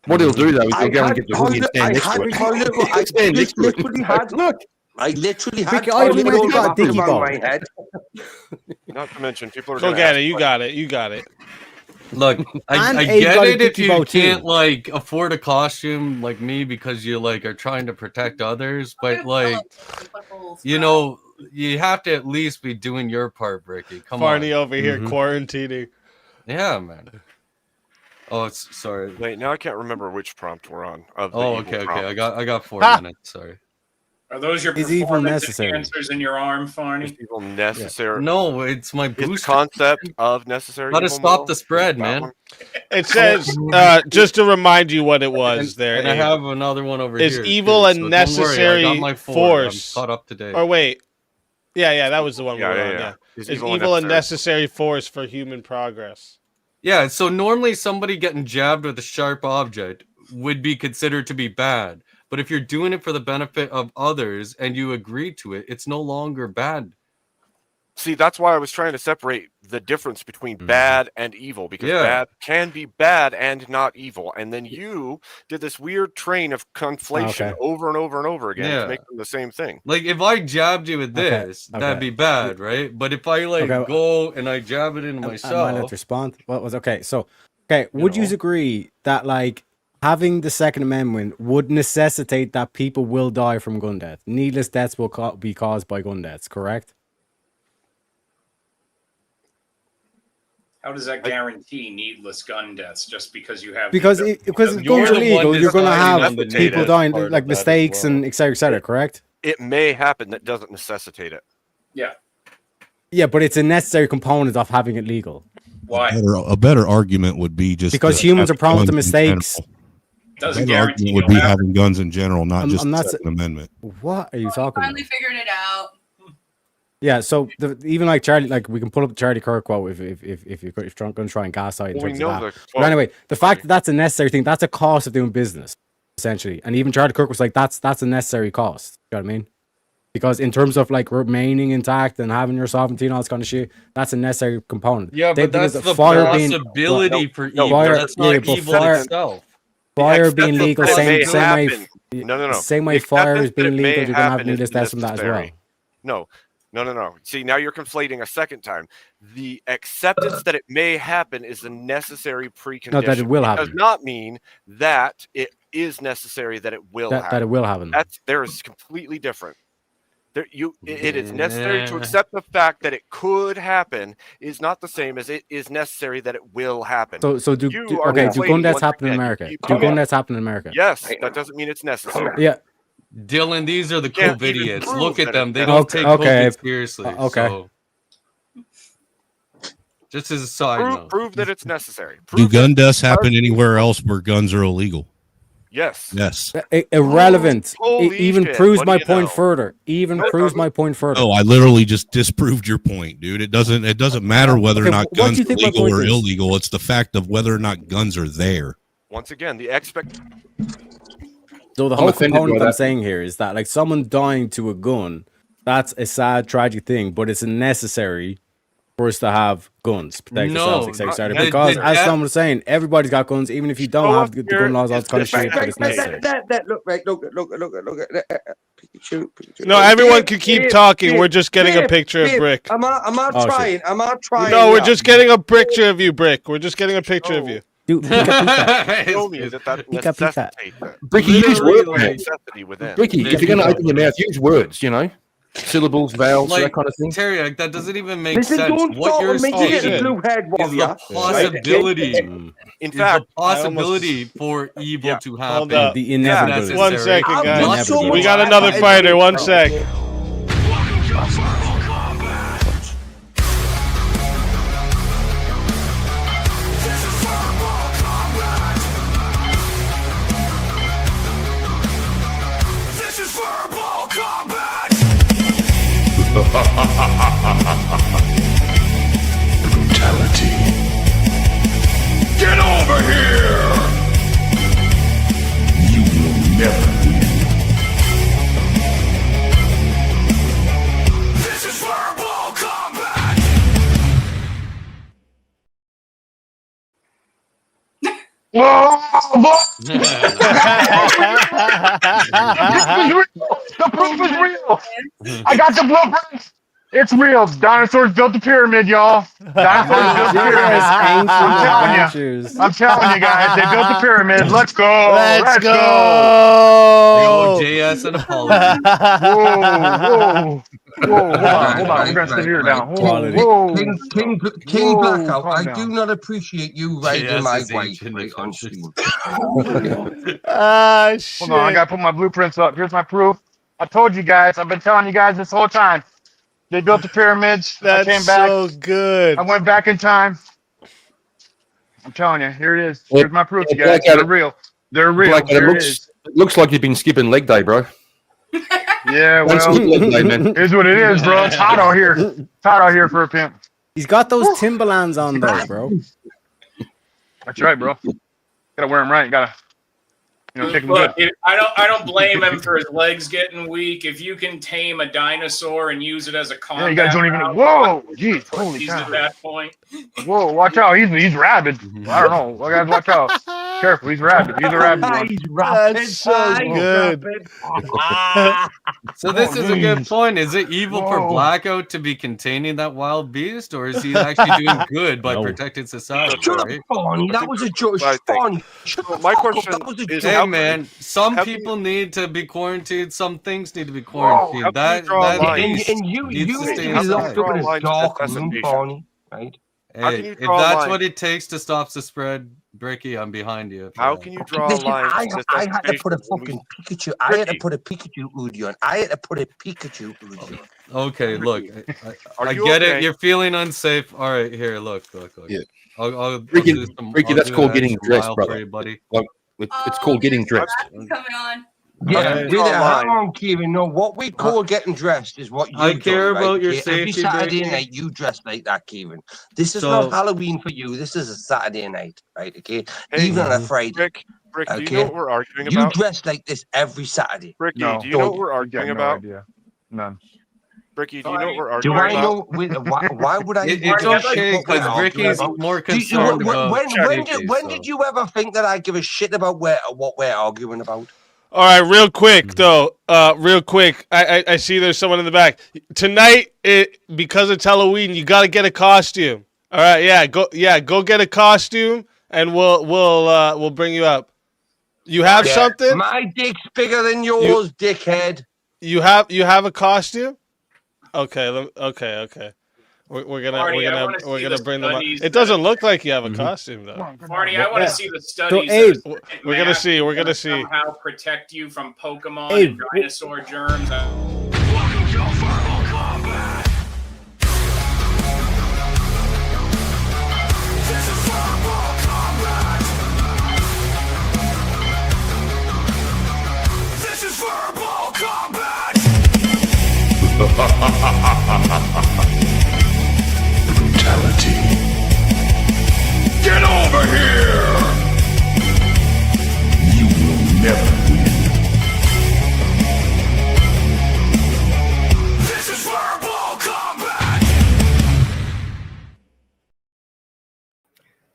What he'll do though is I he'll go and had get the hoodie and stand next to it. Stand next to it. literally had. Look, I literally had. Ricky, I toilet remember roll you got a wrapped dicky around ball. my head. Not to mention, people are Go gonna get ask it. You got it. You got it. Look, And I Abe get got a it if dicky you bow, too. can't like afford a costume like me because you like are trying to protect others, but like you know, you have to at least be doing your part, Ricky. Come Farney on. over here Mhm. quarantining. Yeah, man. Oh, it's sorry. Wait, now I can't remember which prompt we're on. Of the Oh, evil okay, okay. prompt. I got 4 Ha! minutes. Sorry. Are those your Is evil performance necessary? enhancers in your arm, Is Farney? evil necessary? No, it's my Is the boost. concept of necessary? Gotta evil stop moral? the spread, That man. one? It says, just to remind you what it was there. And I Abe. have another one over Is here. evil too, a so don't worry, necessary I got my 4. force? I'm caught up to date. Or wait. Yeah, that was the one we Yeah, were yeah, on. yeah. Yeah. Is Is evil evil a necessary? necessary force for human progress? Yeah, so normally somebody getting jabbed with a sharp object would be considered to be bad. But if you're doing it for the benefit of others and you agree to it, it's no longer bad. See, that's why I was trying to separate the difference between bad and evil, because Yeah. bad can be bad and not evil. And then you did this weird train of conflation Okay. over and over and over again Yeah. to make them the same thing. Like if I jabbed you with Okay, this, that'd okay. be bad, right? But if I like Okay. go and I jab it into I might myself, have to respond. What was okay? So, okay, would you know. agree that like having the Second Amendment would necessitate that people will die from gun death? Needless deaths will be caused by gun deaths. Correct? How does that guarantee needless gun deaths just because you have? Because the- because You're guns are the one legal, you're going to deciding have on the people needless dying part like of that as mistakes well. and et cetera, correct? It may happen, that doesn't necessitate it. Yeah. Yeah, but it's a necessary component of having it legal. Why? A better argument would be just Because to humans have are prone to guns in mistakes. general. A Doesn't better guarantee argument would you'll be have. having guns in general, not I'm just not the s- Second Amendment. What are you talking about? Finally figured it out. Yeah, so even like Charlie, like we can pull up the Charlie Kirk quote if you're going to try and gaslight in Well, we terms know of that. the But quote. anyway, the fact that that's a necessary thing, that's a cost of doing business, essentially. And even Charlie Kirk was like, that's a necessary cost. You know what I mean? Because in terms of like remaining intact and having your sovereignty and all this kind of shit, that's a necessary component. yeah, Same but thing as that's the fire being possibility for no, evil. fire- That's yeah, not but evil fire- itself. fire acceptance being legal, that it may same way. happen. No. Same way The fire is acceptance that being it may legal, you're gonna have happen is needless deaths from that as well. necessary. No. See, now you're conflating a second time. The acceptance that it may happen is a necessary precondition. No, that it will It happen. does not mean that it is necessary that it will That happen. it will happen. There is completely different. It is necessary to Yeah. accept the fact that it could happen is not the same as it is necessary that it will happen. So do You are gun conflating deaths once happen in again. You America? keep Do coming gun up. deaths happen in America? Yes, that doesn't mean it's necessary. Yeah. Dylan, these are the Can't COVID even idiots. prove Look at that them. it's They don't Okay, take okay. COVID seriously. Okay. So. Just as a side note. Prove that it's necessary. Do Prove gun that- deaths happen anywhere else where guns are illegal? Yes. Yes. Irrelevant. Holy It even shit, proves what do my you point know? further. Even proves my point further. Oh, I literally just disproved your point, dude. It doesn't matter whether or Okay, not what do guns you are think my legal point or is? illegal. It's the fact of whether or not guns are there. Once again, the So the I'm whole offended component by I'm that. saying here is that like someone dying to a gun, that's a sad, tragic thing, but it's necessary for us to have guns, protect No, ourselves, etc. not- etc. the- Because the as death- someone was saying, everybody's got guns, even if you don't Show have up the here gun laws, all is this kind of just shit, but it's necessary. Pikachu. No, everyone can keep talking. We're just getting a picture of Brick. Am I Oh, shit. trying? Am I trying? No, we're now? just getting a picture of you, Brick. We're just getting a picture of you. Dude, pika, show me that Pika, pika. necessitates that. Bricky, use Literally, words. like- Necessity within. Bricky, if you're going to open your mouth, use words. You know, syllables, vowels, that kind of thing. Terry, like, that doesn't even make Listen, sense. don't What start you're with me saying getting shit. blue head is warrior. the possibility. In Is fact, the possibility for evil Yeah. to Hold happen. up. The inevitability. Necessary. One second, I'm guys. not so We got much- another fighter. One sec. This is verbal combat. Brutality. Get over here. You will never win. This is verbal combat. The proof is real. I got the blueprints. It's real. Dinosaurs built the pyramid, y'all. Dinosaurs built the pyramid. I'm telling you. I'm telling you guys, they built the pyramid. Let's go. Let's Yo, go. JS and apology. Whoa. Hold on. We're gonna sit here down. Whoa. King Whoa, Blackout, calm I down. do not appreciate you riding JS my is way ancient right on defenses. stream. Ah, shit. Hold on, I gotta put my blueprints up. Here's my proof. I told you guys. I've been telling you guys this whole time. They built the pyramids. I That's came back. so good. I went back in time. I'm telling you, here it is. Yeah, Here's my proof, you yeah, guys. Blackout, They're real. They're real. Like, There it it looks like you've been skipping leg day, bro. Yeah, Don't skip well, leg day, man. here's what it is, bro. It's hot out here. It's hot out here for a pimp. He's got those Timberlands on though, bro. That's right, bro. Gotta wear them right. You gotta, take them Look, good. I don't blame him for his legs getting weak. If you can tame a dinosaur and use it as a Yeah, combat, you guys don't even. route, Whoa, jeez, what holy he's at cow. that point. Whoa, watch out. He's rabid. I don't know. Well, guys, watch out. Careful, he's rabid. He's a rabid one. That's so good. So this is a good point. Is it evil for Whoa. Blackout to be containing that wild beast, or is he actually doing good by No. protecting society? Shut up, Right? Bonnie. That was a joke. I think- Bonnie, shut Well, the my fuck up. question That was a is joke. Hey how- man, some how can people need to be quarantined. Some things need to be how quarantined. can you That draw a that line? beast And you needs to need stay to be inside. locked up in Draw a lines of dark room, necessitation. Bonnie, right? How can Hey, you if draw a that's line? what it takes to stop the spread, Bricky, I'm behind you. for How that. can you draw a Listen, line? I had to put a fucking Pikachu. I had to Ricky. put a Pikachu hoodie on. I had to put a Pikachu hoodie on. Okay, look, Are I you get okay? it. You're feeling unsafe. All right, here, look. Yeah. I'll Ricky, do some, Ricky, I'll that's do called an getting extra dressed, mile brother. for you, buddy. It's called getting dressed. Coming on. Yeah, Okay. with Draw a it, line. hang on, Kieran. No, what we call getting dressed is what you I do, care right? about your Okay, Every safety, Saturday Bricky. night, you dress like that, Kieran. This is So- not Halloween for you. This is a Saturday night, right? Okay, Hey, even on a Friday, Brick, do you Okay. know what we're arguing you about? dress like this every Saturday. Bricky, No. do you know what we're You got arguing no about? idea. None. Bricky, do you know what we're Do arguing I about? know? Why would I? It's Marty, I'd like okay to- because What we're Bricky's arguing more about? Do you- concerned when, about when, safety, when so. did you ever think that I give a shit about what we're arguing about? All right, real quick though. Real quick. I see there's someone in the back tonight. Because it's Halloween, you got to get a costume. All right, go get a costume, and we'll bring you up. You have Yeah, something? My dick's bigger than yours, dickhead. You have a costume? Okay, okay. We're gonna Marty, I wanna we're see gonna the bring them up. studies It doesn't that- look like you have a costume though. Marty, I want Yeah. to see the studies. Abe, that we're gonna mask see. We're gonna that see. somehow protect you from Pokemon Abe, and dinosaur germs. Welcome to verbal combat. Brutality. Get over here! You will never win. This is verbal combat.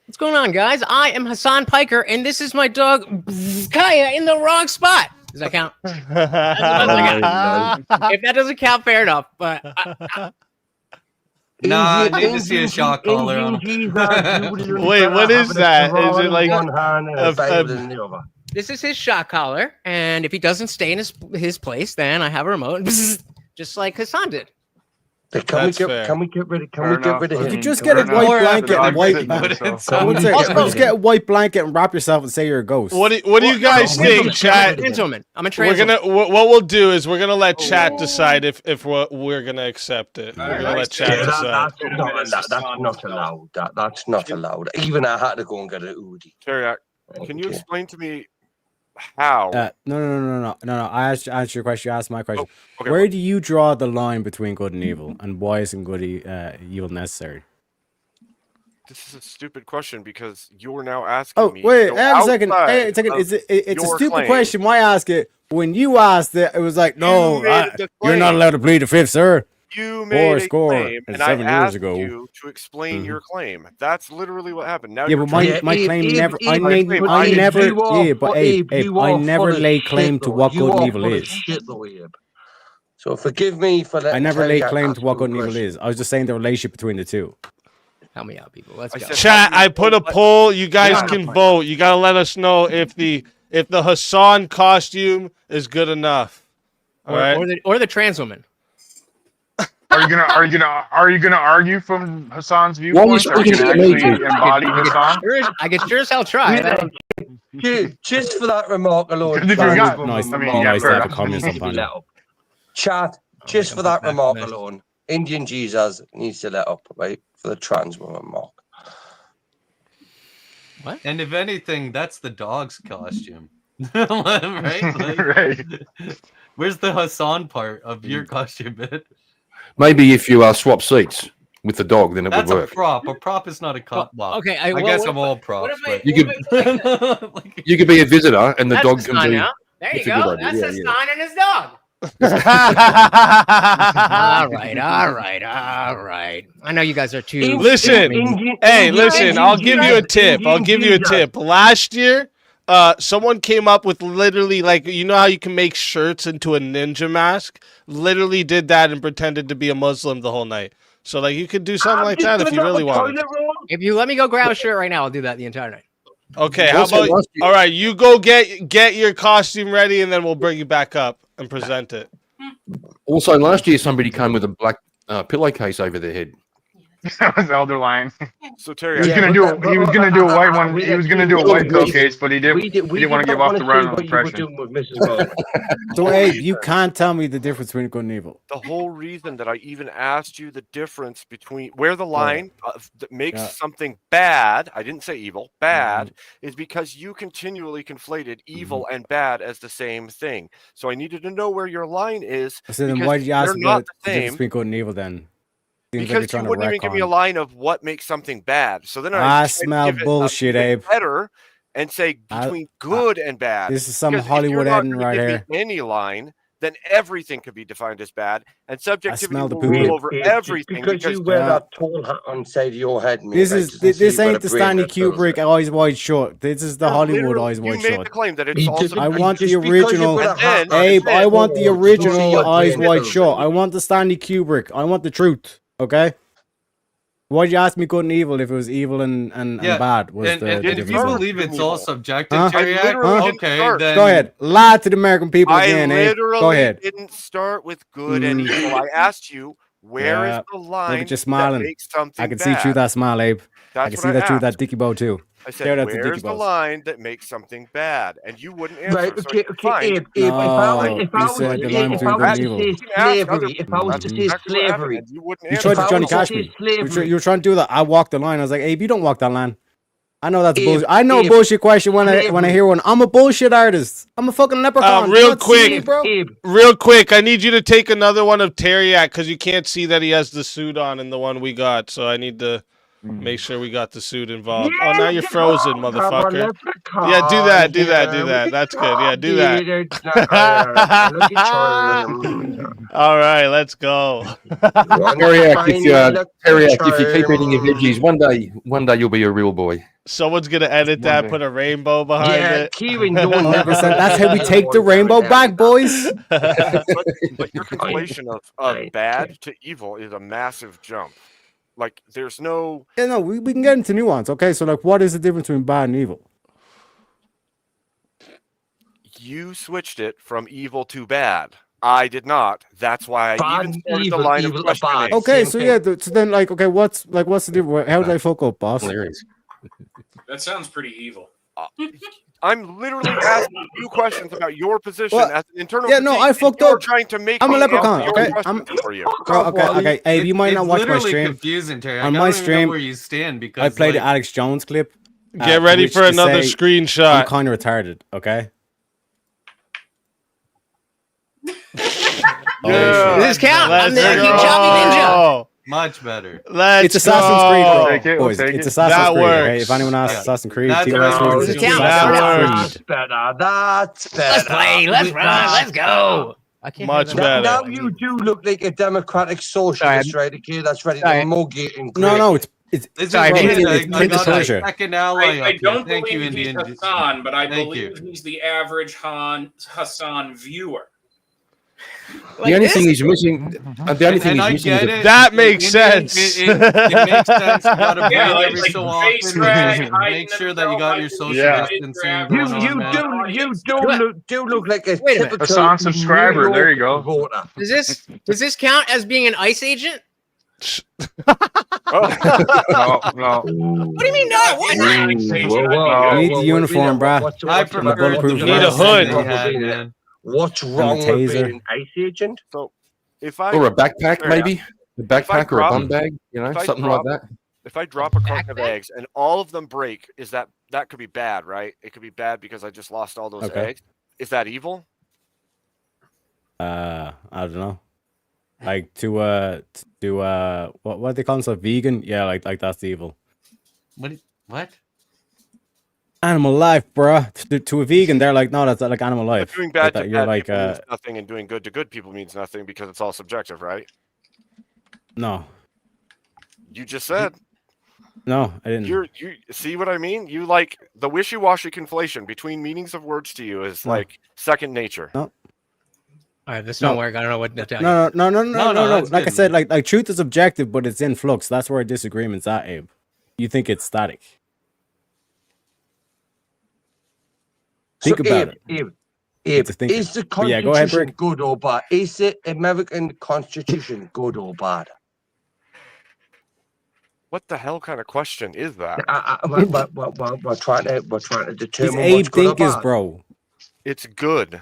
What's going on, guys? I am Hassan Piker, and this is my dog Kaya in the wrong spot. Does that count? If that doesn't count, fair enough. But Nah, I need to see a shot caller on him. Wait, what is that? Is it like this is his shot collar, and if he doesn't stay in his place, then I have a remote, just like Hassan did. Can we get rid of him? You could just get a white blanket and just get a white blanket and wrap yourself and say you're a ghost. What do you guys think, chat? I'm a transwoman. What we'll do is we're gonna let chat decide if we're gonna accept it. We're gonna let chat decide. That's not allowed. That's not allowed. Even I had to go and get an Udi. Teriak, can you explain to me how? No. I asked your question. You asked my question. Oh, okay. Where do you draw the line between good and evil, and why isn't good evil necessary? This is a stupid question because you're now asking me. Oh wait, to hang on a second. outside Hey, a second. of It's a your stupid claim. question. Why ask it? When you asked it, it was like, no, made the you're not claim. allowed to plead the fifth, sir. You made a score. claim, It's and I 7 years asked ago. you to explain your claim. That's literally what happened. Now Yeah, you're but trying my to- claim never. I Abe, never. you are- Yeah, but Abe, Abe, you I are never full of lay shit, claim to though. what You good and are evil full of is. shit, though, Abe. So forgive me for letting I never laid Teriak claim ask to what you good a and evil question. is. I was just saying the relationship between the two. Help me out, people. Let's go. Chat, I put a poll. You guys can vote. You gotta let us know if the Hassan costume is good enough. All right. Or the trans woman. Are you gonna argue from Hassan's Why are you viewpoint? Are you speaking gonna to me, actually too? embody Hassan? I can sure as hell try. Just for that remark alone. If you Trans got- woman Nice- I mean, remark yeah, nice fair to have a enough. communist on needs to be panel. let up. Chat, just for that remark alone, Indian Jesus needs to let up, right? For the trans woman mark. What? And if anything, that's the dog's costume. Right? Like, Right. Where's the Hassan part of your costume, man? Maybe if you swap seats with the dog, then it That's would a work. prop. A prop is not a cop. Well, okay, I well, guess what I'm if- all what props, if I- but You could Like, you could be a visitor, and the that's dog can Hassan be. now. There you That's a good go. idea, That's yeah, Hassan and his dog. all right. I know you guys are too. Listen, I'll give you a tip. Last year, someone came up with literally, like, you know how you can make shirts into a ninja mask? Literally did that and pretended to be a Muslim the whole night. So, like, you could do something like that if you really wanted. If you let me go grab a shirt right now, I'll do that the entire night. Okay, how Also, about, last year- all right, you go get your costume ready, and then we'll bring you back up and present it. Also, last year somebody came with a black pillowcase over their head. That was Elder Line. So He Terry, was gonna do a white one. He was gonna do a white pillowcase, but he didn't want to give off the wrong impression. So, Abe, you can't tell me the difference between good and evil. the whole reason that I even asked you the difference between where the line that makes Yeah. something bad, I didn't say evil, bad, is because you continually conflated evil and bad as the same thing. So I needed to know where your line is. So then because why did you ask they're about not the the difference same. between good and evil then? Seems like Because you're trying you to wouldn't even give me a retcon. line of what makes something bad. So then I tried to smell give it a bullshit, bit Abe. better and say between good and bad. This is some Because if Hollywood you're not editing gonna right give me here. Any line, then everything could be defined as bad, and subjectivity smell the will poo-poo. rule over everything. Because you wear Yeah. that tall hat on the side of your head, mate. This right, is doesn't this say you've got ain't a the brain Stanley that fills Kubrick it. Eyes Wide Shut. This is the Yeah, Hollywood literally, Eyes Wide you made Shut. the claim that it's He also. doesn't- I he- want the just because you original. put a And hat then- on Abe, his I head, want the oh, original see your Eyes brain Wide fills it. Shut. I want the Stanley Kubrick. I want the truth. Okay. Why'd you ask me good and evil if it was evil and bad? Was and the if you difference? believe it's all subjective, Huh? Terry, I literally didn't okay, start. then Go ahead. Lie to the American people I again, Abe. literally Go ahead. didn't start with good and evil. I asked you where is Yeah. the Look line at you that smiling. makes something I can see bad. through that smile, Abe. That's I can what see that through that asked. dicky bow too. I Stare said, at the where's dicky the bows. line that makes something bad? And you wouldn't answer. Right, so okay, it's fine. Abe, if I No, was, you said the line if between I good was and to evil. say You can ask other slavery, if I was That's to say exactly what happened, slavery, and you wouldn't You answer. tried to If I Johnny was to Cash say me. slavery- You were trying to do that. I walked the line. I was like, Abe, you don't walk that line. I know that's If- bullshit. I know a if- bullshit question when I hear one. I'm a bullshit artist. I'm a fucking leprechaun. Real You don't see me, quick, bro. real quick, I need you to take another one of Teriak because you can't see that he has the suit on in the one we got. So I need to make sure we got the suit involved. Oh, now you're frozen, motherfucker. Yeah, do that, do that, do that. That's good. Yeah, do that. All right, let's go. Teriak, if you keep eating your veggies, one day you'll be a real boy. Someone's gonna edit that, put a rainbow behind it. Kieran, don't 100%. That's how we take the rainbow back, boys. But your conflation of bad to evil is a massive jump. Like, there's no. Yeah, no, we can get into nuance. Okay, so like, what is the difference between bad and evil? You switched it from evil to bad. I did not. That's why I Bad, even started evil, the line evil of to bad. questioning. Okay, Same so thing. yeah, so then like, okay, what's the difference? How did I fuck up, boss? Hilarious. That sounds pretty evil. I'm literally asking you questions about your position Well, as an internal. yeah, no, critique, I and fucked you're up. Trying to make I'm a me leprechaun, answer your okay? questions I'm- for you. Bro, okay. Abe, you might not watch my literally stream. confusing, Terry. On I my don't even know stream, where you stand because I played the like, Alex Jones clip. Get ready which for to another say I'm screenshot. kind of retarded. Okay. Yeah. Does this count? I'm the Let's King Choppy Ninja. go. much better. Let's It's Assassin's Creed, go. bro. Take it, we'll Boys, take it's it. Assassin's That Creed. Okay? works. If anyone asks Yeah. Assassin's Creed, That's TOS how words, it it's counts. Assassin's That Creed. better. That's better. Let's play. Let's run. Let's go. I can't Much have better. that. Now you do look like a democratic socialist, right? Okay, that's ready to Sorry. mug it and No, great. it's This Sorry, is bro, Indian. it's I Prince got of a Persia. second ally I up here. don't Thank you, believe he's Indian. Hassan, but I Thank believe he's the average Hassan viewer. The only thing he's missing, the only thing I he's missing get is it. That makes Indian, sense. It makes sense. You gotta breathe Yeah, every like so face often. drag, Make sure that you got your social Yeah. distancing You going on, man. do look like a Wait a minute. typical Hassan subscriber, New there you York go. voter. Does this count as being an ICE agent? No, no. What do you mean no? What? You need the uniform, bruh. I And the prefer bulletproof You need a vest. hood. They had, man. What's wrong with taser. being an ICE agent? So, if I or a backpack, Yeah. maybe a backpack or a drop- bum bag, you know, if I something drop- like that. if I drop a carton of Backpack? eggs and all of them break, is that could be bad, right? It could be bad because I just lost all those Okay. eggs. Is that evil? I don't know. Like to what they call themselves, vegan? Yeah, like that's evil. What? Animal life, bruh. To a vegan, they're like, no, that's not like animal But life. doing bad That to you're bad like, people means nothing, and doing good to good people means nothing because it's all subjective, right? no, You just said no, I didn't. you see what I mean? You like the wishy-washy conflation between meanings of words to you is No. like second nature. No. All right, this No. don't work. I don't know what to tell you. No. that's Like I good, said, man. like truth is objective, but it's in flux. That's where disagreement's at, Abe. You think it's static. Think about it. Abe, It's a thinker. is the But yeah, go ahead, Constitution Brick. good or bad? Is the American Constitution good or bad? What the hell kind of question is that? We're trying to He's determine Abe what's good or Thinkers, bad. bro. It's good.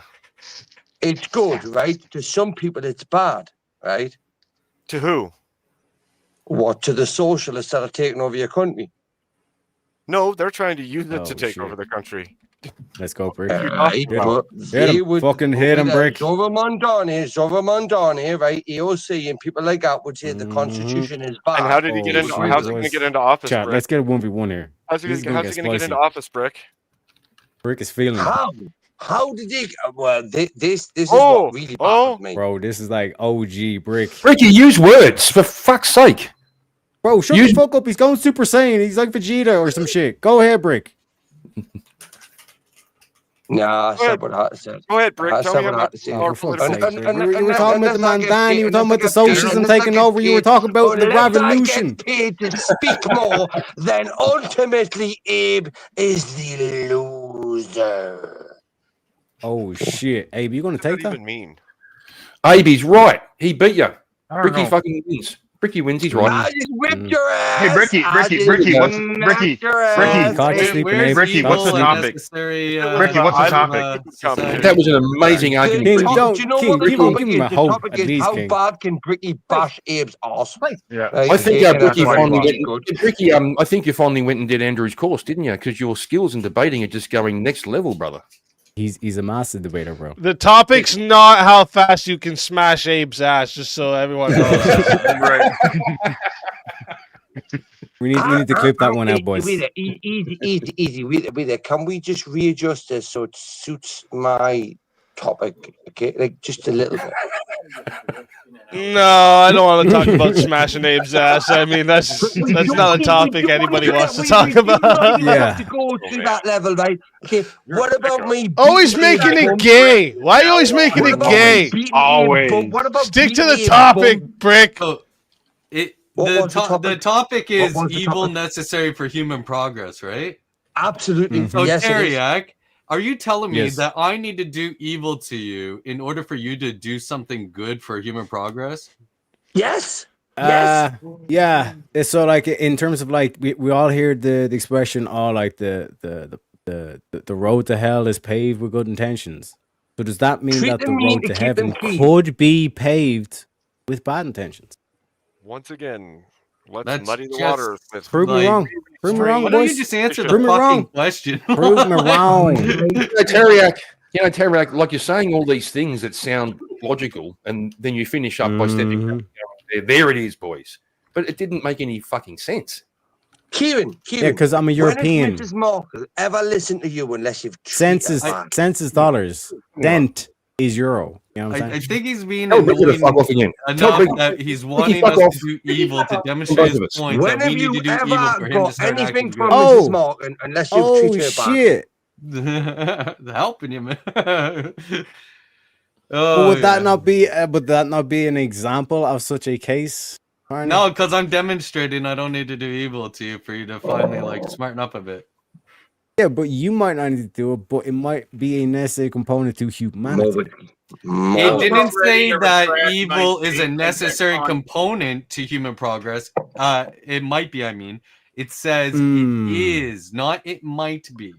It's good, right? To some people, it's bad, right? To who? What, to the socialists that are taking over your country? No, they're trying to use it Oh, to take shit. over the country. Let's go, Brick. Right, Hit him. but Hit they him. would Fucking hit him, Brick. Zora Mondani, right? EOC and people like that would say the Mhm. Constitution is bad. And how did he Oh, get into? shit, How's he going to boys. get into office, Chat, Brick? let's get a 1v1 here. How's he This is going gonna to get get into spicy. office, Brick? Brick is feeling it. How did they? Well, this is Oh, what really oh. baffled me. Bro, this is like OG Brick. Ricky, use words for fuck's sake. Bro, shut Use- the fuck up. He's going Super Saiyan. He's like Vegeta or some shit. Go ahead, Brick. Nah, I Go ahead. said what I said. Go ahead, Brick. I Tell said me what I about had to say. Oh, more for fuck's political. sake, Brick. You were talking about the Mandan, you were talking about the socialism taking over, you were talking about the Unless I revolution. get paid to speak more, then ultimately Abe is the loser. Oh shit. Abe, you gonna What does take that that? even mean? Abe's right. He beat you. I don't Ricky know. fucking wins. Bricky wins. He's right. I just whipped your ass. Hey, Bricky, I Bricky, just Bricky, what's knocked Bricky, your ass. Bricky? Caught you sleeping, Where's Abe. Bricky, what's the evil topic? unnecessary, Ricky, what's the out of, topic? That was an amazing argument. King, Bricky. don't- Do you know King, what the give him- topic give him is? a The hope, topic at is least, how King. bad can Bricky bash Abe's arse? Yeah. Right, I think okay, Bricky that's finally why went. it's good. Bricky, I think you finally went and did Andrew's course, didn't you? Because your skills in debating are just going next level, brother. He's a master debater, bro. The topic's not how fast you can smash Abe's ass, just so everyone knows. Right. We need to clip that one out, boys. Wait, easy. Wait, can we just readjust this so it suits my topic? Okay, like just a little bit. No, I don't want to talk about smashing Abe's ass. I mean, that's not a topic anybody wants to talk about. Yeah. Have to go to that level, right? Okay, what about me? Always beating making Abe it bum? gay. Why are you always making What it about gay? me beating Abe Always. bum? What about Stick to beating the Abe topic, bum? Brick. So, What was the topic? the topic is was the evil topic? necessary for human progress, right? Absolutely. So, Yes, it is. Teriak, are you telling me Yes. that I need to do evil to you in order for you to do something good for human progress? Yes. Yes. Yeah. So like in terms of like we all hear the expression, oh, like the road to hell is paved with good intentions. So does that mean Treat that the them mean road to to keep heaven them clean. could be paved with bad intentions? Once again, let's That's muddy the just waters with Prove me Like, wrong. Prove me wrong, Why don't you boys. just answer the Prove me fucking wrong. question? Prove me wrong. Teriak, like you're saying all these things that sound logical, and then you finish up by stepping Mhm. down there it is, boys. But it didn't make any fucking sense. Kieran, Yeah, because I'm a European. When has Mrs. Markle ever listen to you unless you've Cents is dollars. Dent is euro. You know what I'm I saying? think he's being Tell Bricky to annoying fuck off again. Tell enough Bricky- that he's Bricky, wanting fuck us off. to do evil to Both demonstrate of his us. point When that we have need you to do ever evil for him to got start anything acting from good. Mrs. Markle unless you've Oh treated her bad? shit. Helping you, man. But Oh, would that yeah. not be? Would that not be an example of such a case? Arnie? No, because I'm demonstrating I don't need to do evil to you for you to finally like smarten up a bit. Yeah, but you might not need to do it, but it might be a necessary component to humanity. It didn't say to that retract my evil is a statement that necessary con- component to human progress. It might be, I mean. It says Mm. it is, not it might be.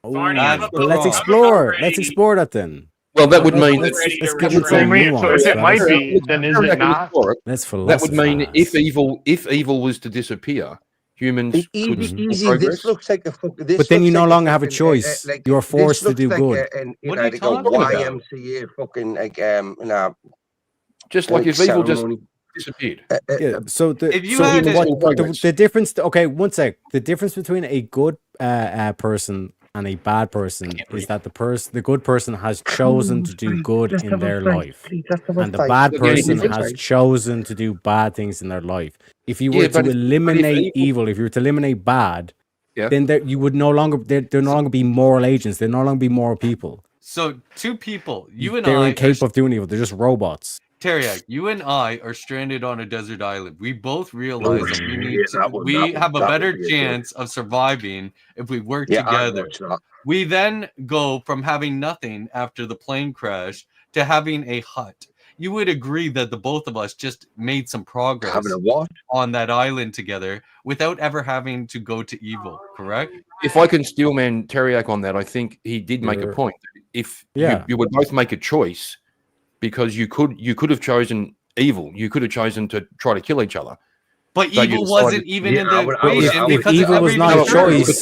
Oh, Barney, I'm That's but let's wrong. explore. I'm Let's ready. explore that then. Well, that would Let's- mean let's, ready let's to give it retract. some Wait, so nuance. if it might guys. be, then is it not? Let's That would mean philosophize. if evil was to disappear, humans could Easy. progress. This looks like a fucking. This But then you looks no like longer have a fucking, choice. You are this forced to looks do like good. What are you like a talking about? YMCA fucking Just like if evil just ceremony. disappeared. Yeah. So the If you so had what, to- the difference. Okay, one sec. The difference between a good person and a bad person is that the good person has chosen to do good in their life, and the bad The only person difference, has chosen to do bad things in their life. If you Yeah, were to but if eliminate evil, if you were to eliminate bad, Yeah. then you would no longer there no longer be moral agents. There no longer be moral people. So two people, you and They're I, incapable of doing evil. They're just robots. Teriak, you and I are stranded on a desert island. We both realize that we need to, that would have a be better good. chance of surviving if we work Yeah, I together. watch that. We then go from having nothing after the plane crash to having a hut. You would agree that the both of us just made some progress Having a what? on that island together without ever having to go to evil, correct? If I can steelman Teriak on that, I think he did make a Sure. point. If Yeah. you would both make a choice, because you could have chosen evil, you could have chosen to try to kill each other. But So you evil decided- wasn't even Yeah, in I the would- I would- equation I would- because If evil of was not a everything else.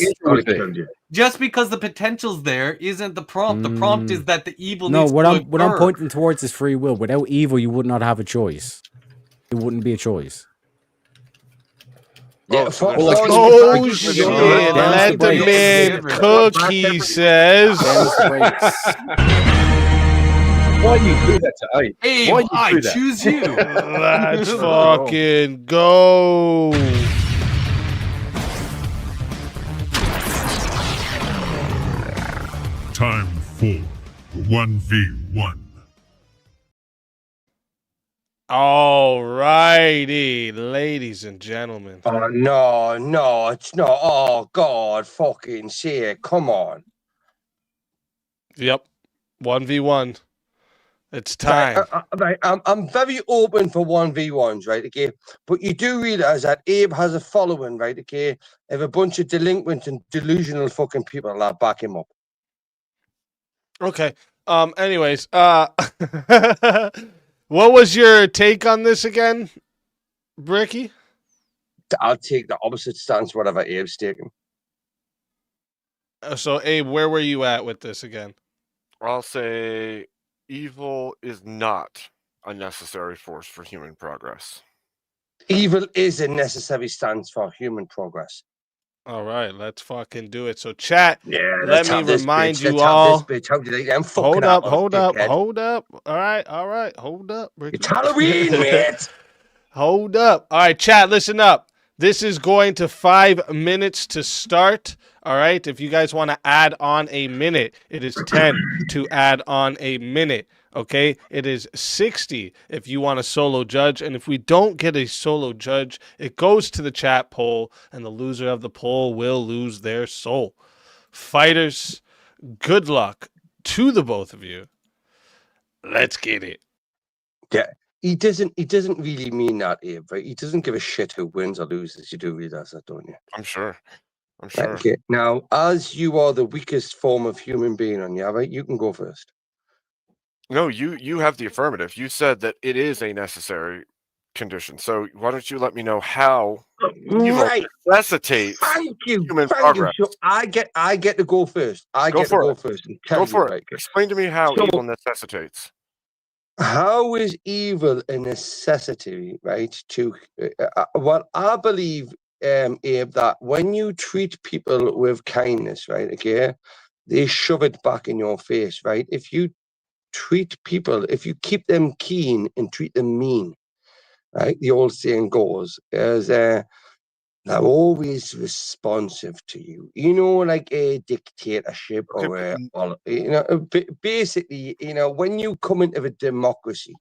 choice- Just because the potential's there isn't the prompt. The prompt is that the evil No, needs what to I'm occur. pointing towards is free will. Without evil, you would not have a choice. It wouldn't be a choice. Yeah, Oh shit! Down Let the the brakes. man cook. He says. Why do you do that to Abe? Abe, Why do you I do that? choose you. Let's fucking go. Time for 1v1. All righty, ladies and gentlemen. Oh no, it's not. Oh God, fucking say it. Come on. Yep, 1v1. It's time. Right, I'm very open for 1v1s, right? Okay, but you do realize that Abe has a following, right? Okay, of a bunch of delinquent and delusional fucking people that back him up. Okay. Anyways, what was your take on this again, Bricky? I'll take the opposite stance, whatever Abe's taking. So, Abe, where were you at with this again? I'll say evil is not a necessary force for human progress. Evil is a necessary stance for human progress. All right, let's fucking do it. So, chat, Yeah, let me remind you all. How do they? I'm fucking Hold up, apples, hold up, dickhead. hold up. All right, hold up. Bricky. It's Halloween, mate. Hold up. All right, chat, listen up. This is going to 5 minutes to start. All right, if you guys want to add on a minute, it is 10 to add on a minute. Okay, it is 60 if you want a solo judge. And if we don't get a solo judge, it goes to the chat poll, and the loser of the poll will lose their soul. Fighters, good luck to the both of you. Let's get it. Yeah, he doesn't really mean that, Abe, right? He doesn't give a shit who wins or loses. You do realize that, don't you? I'm sure. Right, okay. Now, as you are the weakest form of human being on you, right? You can go first. No, you have the affirmative. You said that it is a necessary condition. So why don't you let me know how evil necessitates human progress? So I get to go first. I get to go first. And tell Go you, for it. right? Explain to me how evil necessitates. How is evil a necessity, right? To what I believe, Abe, that when you treat people with kindness, right? Okay, they shove it back in your face, right? If you treat people, if you keep them keen and treat them mean, right? The old saying goes, is they're always responsive to you. You know, like a dictatorship or you know, basically, you know, when you come into a democracy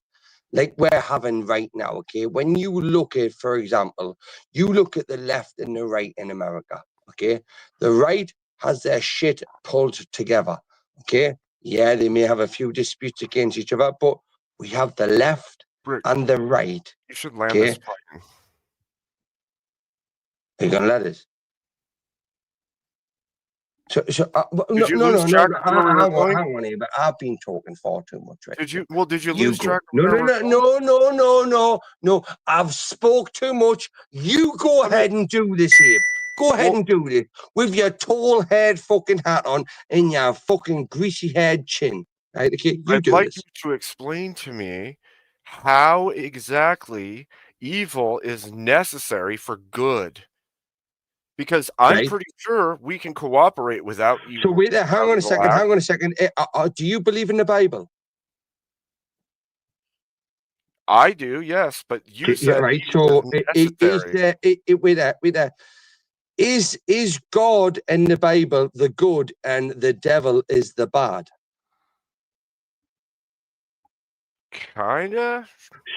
like we're having right now, okay, when you look at, for example, you look at the left and the right in America, okay, the right has their shit pulled together, okay. Yeah, they may have a few disputes against each other, but we have the left and the right. You should land okay? this plane. Are you gonna let us? No, hang on here, but I've been talking far too much. Right? Did you lose track? No. I've spoke too much. You go ahead and do this here. Go ahead and do this with your tall haired fucking hat on and your fucking greasy haired chin. Right? Okay, I'd like you to explain to me how exactly evil is necessary for good. Because I'm pretty sure we can cooperate without evil. So wait there, hang on a second. Do you believe in the Bible? I do, yes, but you said right. So is God in the Bible the good and the devil is the bad? Kinda.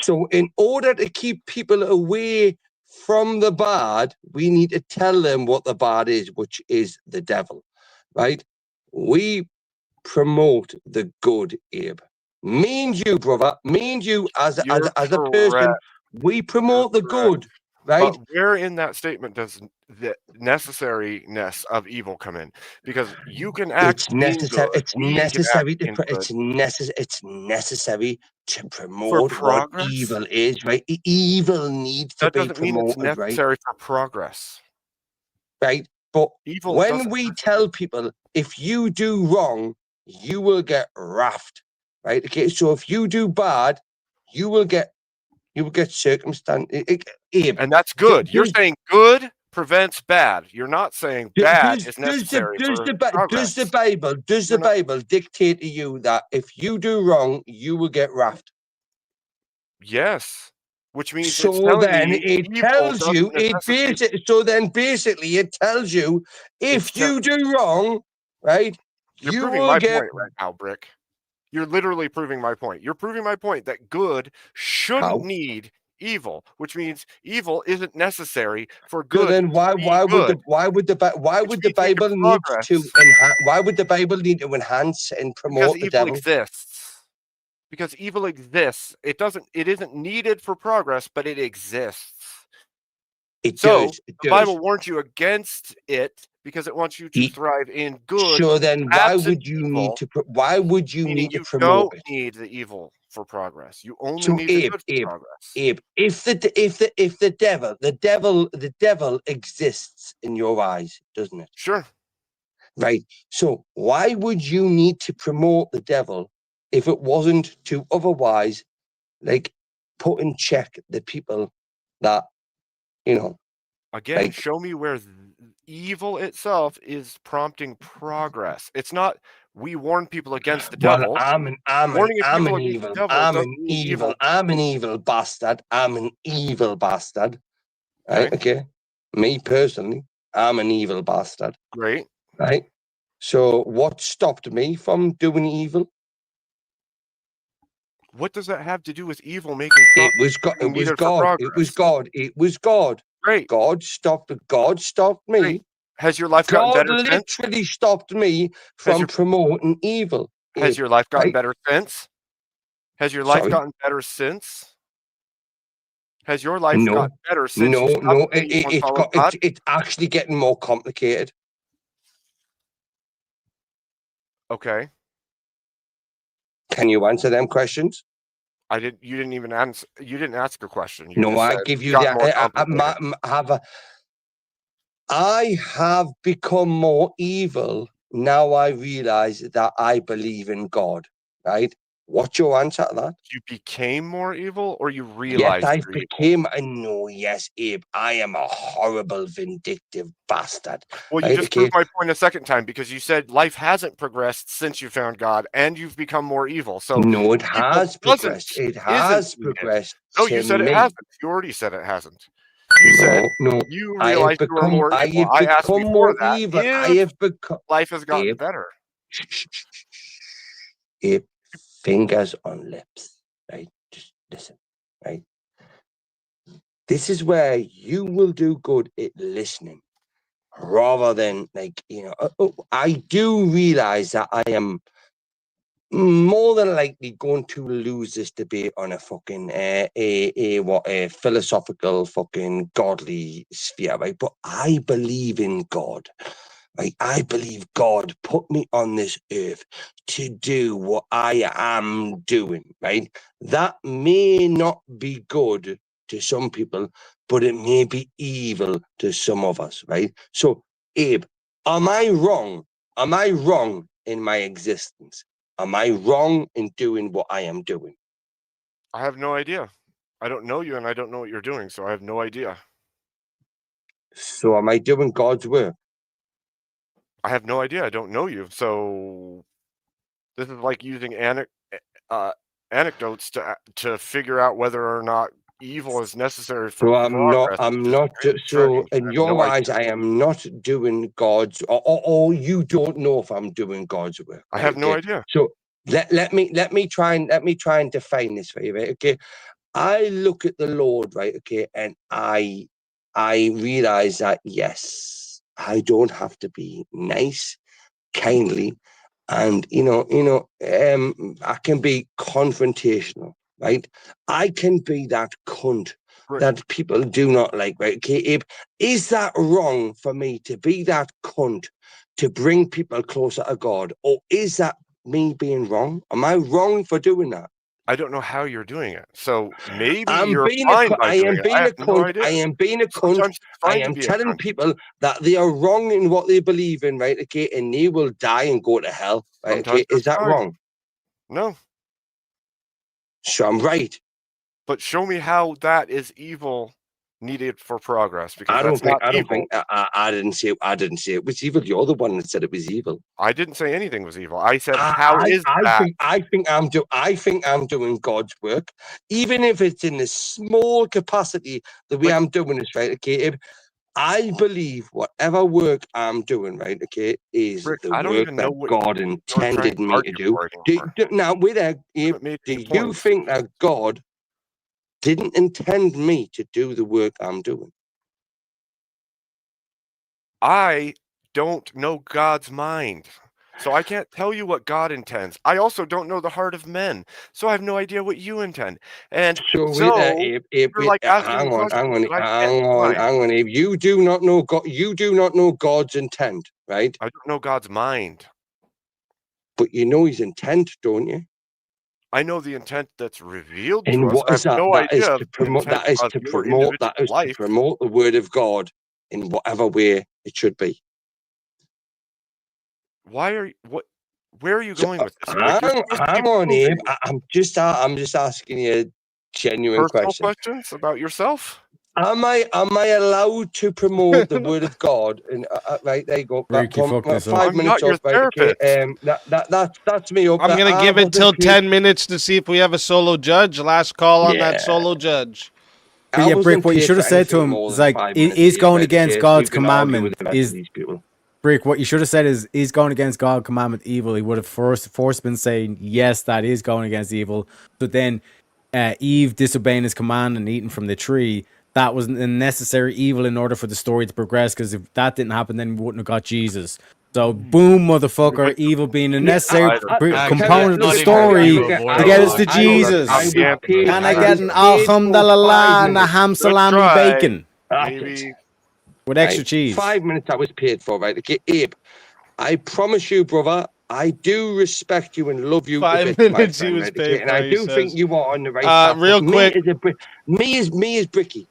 So in order to keep people away from the bad, we need to tell them what the bad is, which is the devil, right? We promote the good, Abe. Me and you, brother, me and you as a person, we promote the good, right? But where in that statement does the necessariness of evil come in? Because you can act. It's necessary. It's necessary to promote what evil is, right? Evil needs to be promoted, mean it's necessary for progress, right? But evil when we tell people if you do wrong, you will get wrapped, right? Okay, so if you do bad, you will get circumstance, and that's good. You're saying good prevents bad. You're not saying bad is necessary. Does the Bible dictate to you that if you do wrong, you will get wrapped? Yes, which means so then it tells you basically it tells you if you do wrong, right? You're proving my point right now, Brick. You're literally proving my point. You're proving my point that good shouldn't need evil, which means evil isn't necessary for good. So then why would the Bible need to enhance and promote the devil? Because evil exists. Because evil exists. It isn't needed for progress, but it exists. It So does. It the does. Bible warns you against it because it wants you to thrive in good. So then, why absent would you evil, need to? Why would you meaning need to you promote don't it? need the evil for progress. You only So need the Abe, good for progress. Abe, if the devil exists in your eyes, doesn't it? Sure. Right. So why would you need to promote the devil if it wasn't to otherwise, like, put in check the people that, you know, Again, like, show me where evil itself is prompting progress. It's not we warn people against the devil. I'm an evil bastard. I'm an evil bastard. Right? Okay. Me personally, I'm an evil bastard. Great. Right. So what stopped me from doing evil? What does that have to do with evil making? It was God. It was God. It was God. It was God. Great. God stopped me. Great. Has your life gotten better since? God literally stopped me from promoting evil. Has your life gotten right? better since? Has your life Sorry? gotten better since? Has your life No. gotten better since? No, you stopped no. saying you want to follow God? It's actually getting more complicated. Okay. Can you answer them questions? You didn't even answer. You didn't ask a question. You No, just I said give it you got that. more complicated. I have become more evil now. I realize that I believe in God. Right? What's your answer to that? You became more evil, or you realized? Yes, I became. No, yes, Abe. I am a horrible, vindictive bastard. Well, you right? just proved my point a second time because you said life hasn't progressed since you found God, and you've become more evil. So no, it has progressed. It has progressed. No, you said it hasn't. You already said it hasn't. You said you realized you were more evil. I asked before that evil. if I have become. life has gotten better. Abe, fingers on lips. Right? Just listen. Right? This is where you will do good at listening, rather than I do realize that I am more than likely going to lose this debate on a fucking a philosophical fucking godly sphere, right? But I believe in God. Right? I believe God put me on this earth to do what I am doing, right? That may not be good to some people, but it may be evil to some of us, right? So, Abe, am I wrong? Am I wrong in my existence? Am I wrong in doing what I am doing? I have no idea. I don't know you, and I don't know what you're doing, so I have no idea. So am I doing God's work? I have no idea. I don't know you. So this is like using anecdotes to figure out whether or not evil is necessary for progress. I'm not. So in your eyes, I am not doing God's, or you don't know if I'm doing God's work. I have no idea. So let me try and define this for you, right? Okay. I look at the Lord, right? Okay, and I realize that yes, I don't have to be nice, kindly, and I can be confrontational, right? I can be that cunt that people do not like, right? Okay, Abe, is that wrong for me to be that cunt to bring people closer to God, or is that me being wrong? Am I wrong for doing that? I don't know how you're doing it. So maybe I am you're being fine a by doing it. I have no idea. I am being a cunt. Sometimes it's I fine to am be a telling cunt. people that they are wrong in what they believe in, right? Okay, and they will die and go to hell, right? Sometimes Okay, is that fine. wrong? No. So I'm right. But show me how that is evil needed for progress, because I don't that's not evil. think I didn't say it was evil. You're the one that said it was evil. I didn't say anything was evil. I said, how is that? I think I'm doing God's work, even if it's in a small capacity the way I'm doing this, right? Okay, I believe whatever work I'm doing, right? Okay, is Rick, the I don't work even know that what God you're intended trying to me to argue do. for anymore. Now, with that, do you think that God didn't intend me to do the work I'm doing? I don't know God's mind. So I can't tell you what God intends. I also don't know the heart of men, so I have no idea what you intend. And So, so Abe, you're like asking hang me on, questions that I can't find. hang on, Abe. You do not know God. You do not know God's intent, right? I don't know God's mind. But you know His intent, don't you? I know the intent that's revealed to And us. what I is have that? no That is idea to of the promote. intent That is of to your promote. That individual is to life. promote the word of God in whatever way it should be. Why are you, what? Where are you So, going with this? Like, you're hang supposed to be on, Abe. proving I'm just asking you a genuine personal question. questions about yourself. Am I allowed to promote the word of God? And right there you go. Rick, you fucked this up. 5 I'm minutes not your up. Right, okay. therapist. That's me up. I'm gonna I give it till wasn't paid- 10 minutes to see if we have a solo judge. Last call on that Yeah. solo judge. But I yeah, Brick, wasn't what you paid should have for said to anything him more is than like, 5 he minutes, is Abe, going right, against okay? God's You can argue commandment. with the rest of Is these people. Brick, what you should have said is, he's going against God's commandment evil. He would have first been saying, yes, that is going against evil. But then Eve disobeying his command and eating from the tree, that was a necessary evil in order for the story to progress. Because if that didn't happen, then we wouldn't have got Jesus. So, boom, motherfucker, evil being a necessary component of the story to get us to Jesus. Can I get an alhamdulillah and a ham salami bacon? Maybe. With extra Right, cheese. 5 minutes I was paid for, right? Okay, Abe, I promise you, brother, I do respect you and love you. 5 a bit, minutes my he friend, was right? paid Okay? And for, I he do think says. you are on the right path. Real but quick. Me is Bricky.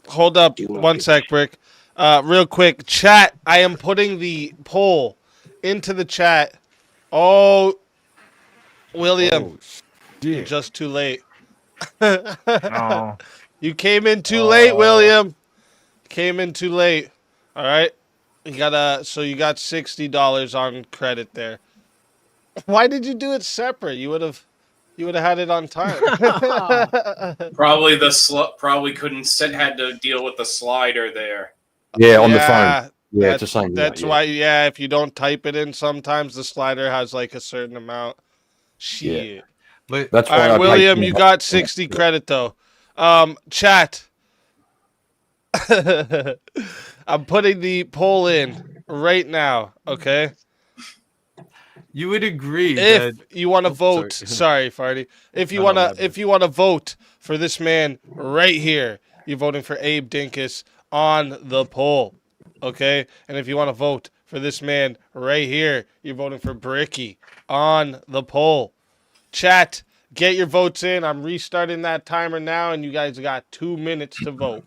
Hold up one sec, Brick. Real quick, chat. I am putting the poll into the chat. Oh, William, you're just too late. No. You came in too late, William. Came in too late. All right. You got you got $60 on credit there. Why did you do it separate? You would have had it on time. Probably probably had to deal with the slider there. Yeah, on the phone. Yeah, it's the same. That's why. Yeah, if you don't type it in, sometimes the slider has like a certain amount. Shit. Yeah. But That's all why right, I William, paid you for it. got 60 credit though. Chat. I'm putting the poll in right now. Okay. you would agree If that you want to vote, sorry, Farty. If you want to vote for this man right here, you're voting for Abe Dinkus on the poll, okay? And if you want to vote for this man right here, you're voting for Bricky on the poll. Chat, get your votes in. I'm restarting that timer now, and you guys got 2 minutes to vote.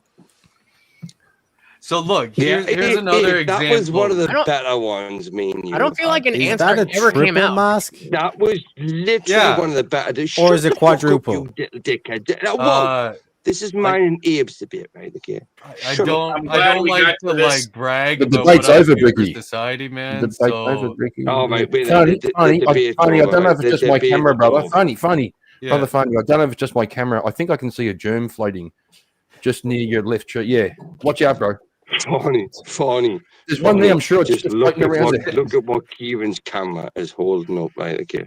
So look, here's another example. That was one of the better ones, me and you. I don't feel like an Is answer that a ever came triple out. mask? That was literally one of the better. Or is it Shut the fuck up, quadruple? you little dickhead. Whoa. This is mine and Abe's debate, right? Okay. I Shut up. don't like to like brag The about debate's what I over, do for Bricky. society, man. The debate's So over, Bricky. Oh, right, wait, Funny, the funny, debate's I over, don't know if right? it's just The my debate camera, is brother. over. Funny. Yeah. Brother, funny. I don't know if it's just my camera. I think I can see a germ floating just near your left shirt. Yeah. Watch out, bro. Funny. There's one there, I'm sure. It's Just just look floating at around there. look at what Kieran's camera is holding up, right? Okay.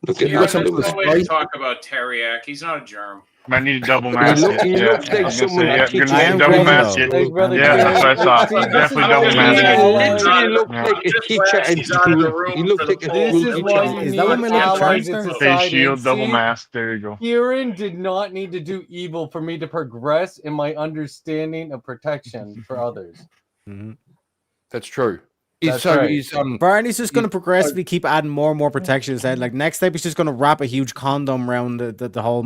Look at Yeah, that. there's little no way to talk about Teriak. He's not a germ. Might need to double mask it. He Yeah, looks like I was gonna someone say, that yeah, teaches gonna you double how to mask do it. it. Yeah, that's what I thought. Definitely double mask He it. literally looks Yeah. like a teacher in school. He looks like a school teacher. Is that what my left Face shirt? shield, double mask. There you go. Kieran did not need to do evil for me to progress in my understanding of protection for others. That's true. That's right. Barney's just going to progressively keep adding more and more protection to his head. Like next step, he's just going to wrap a huge condom around the whole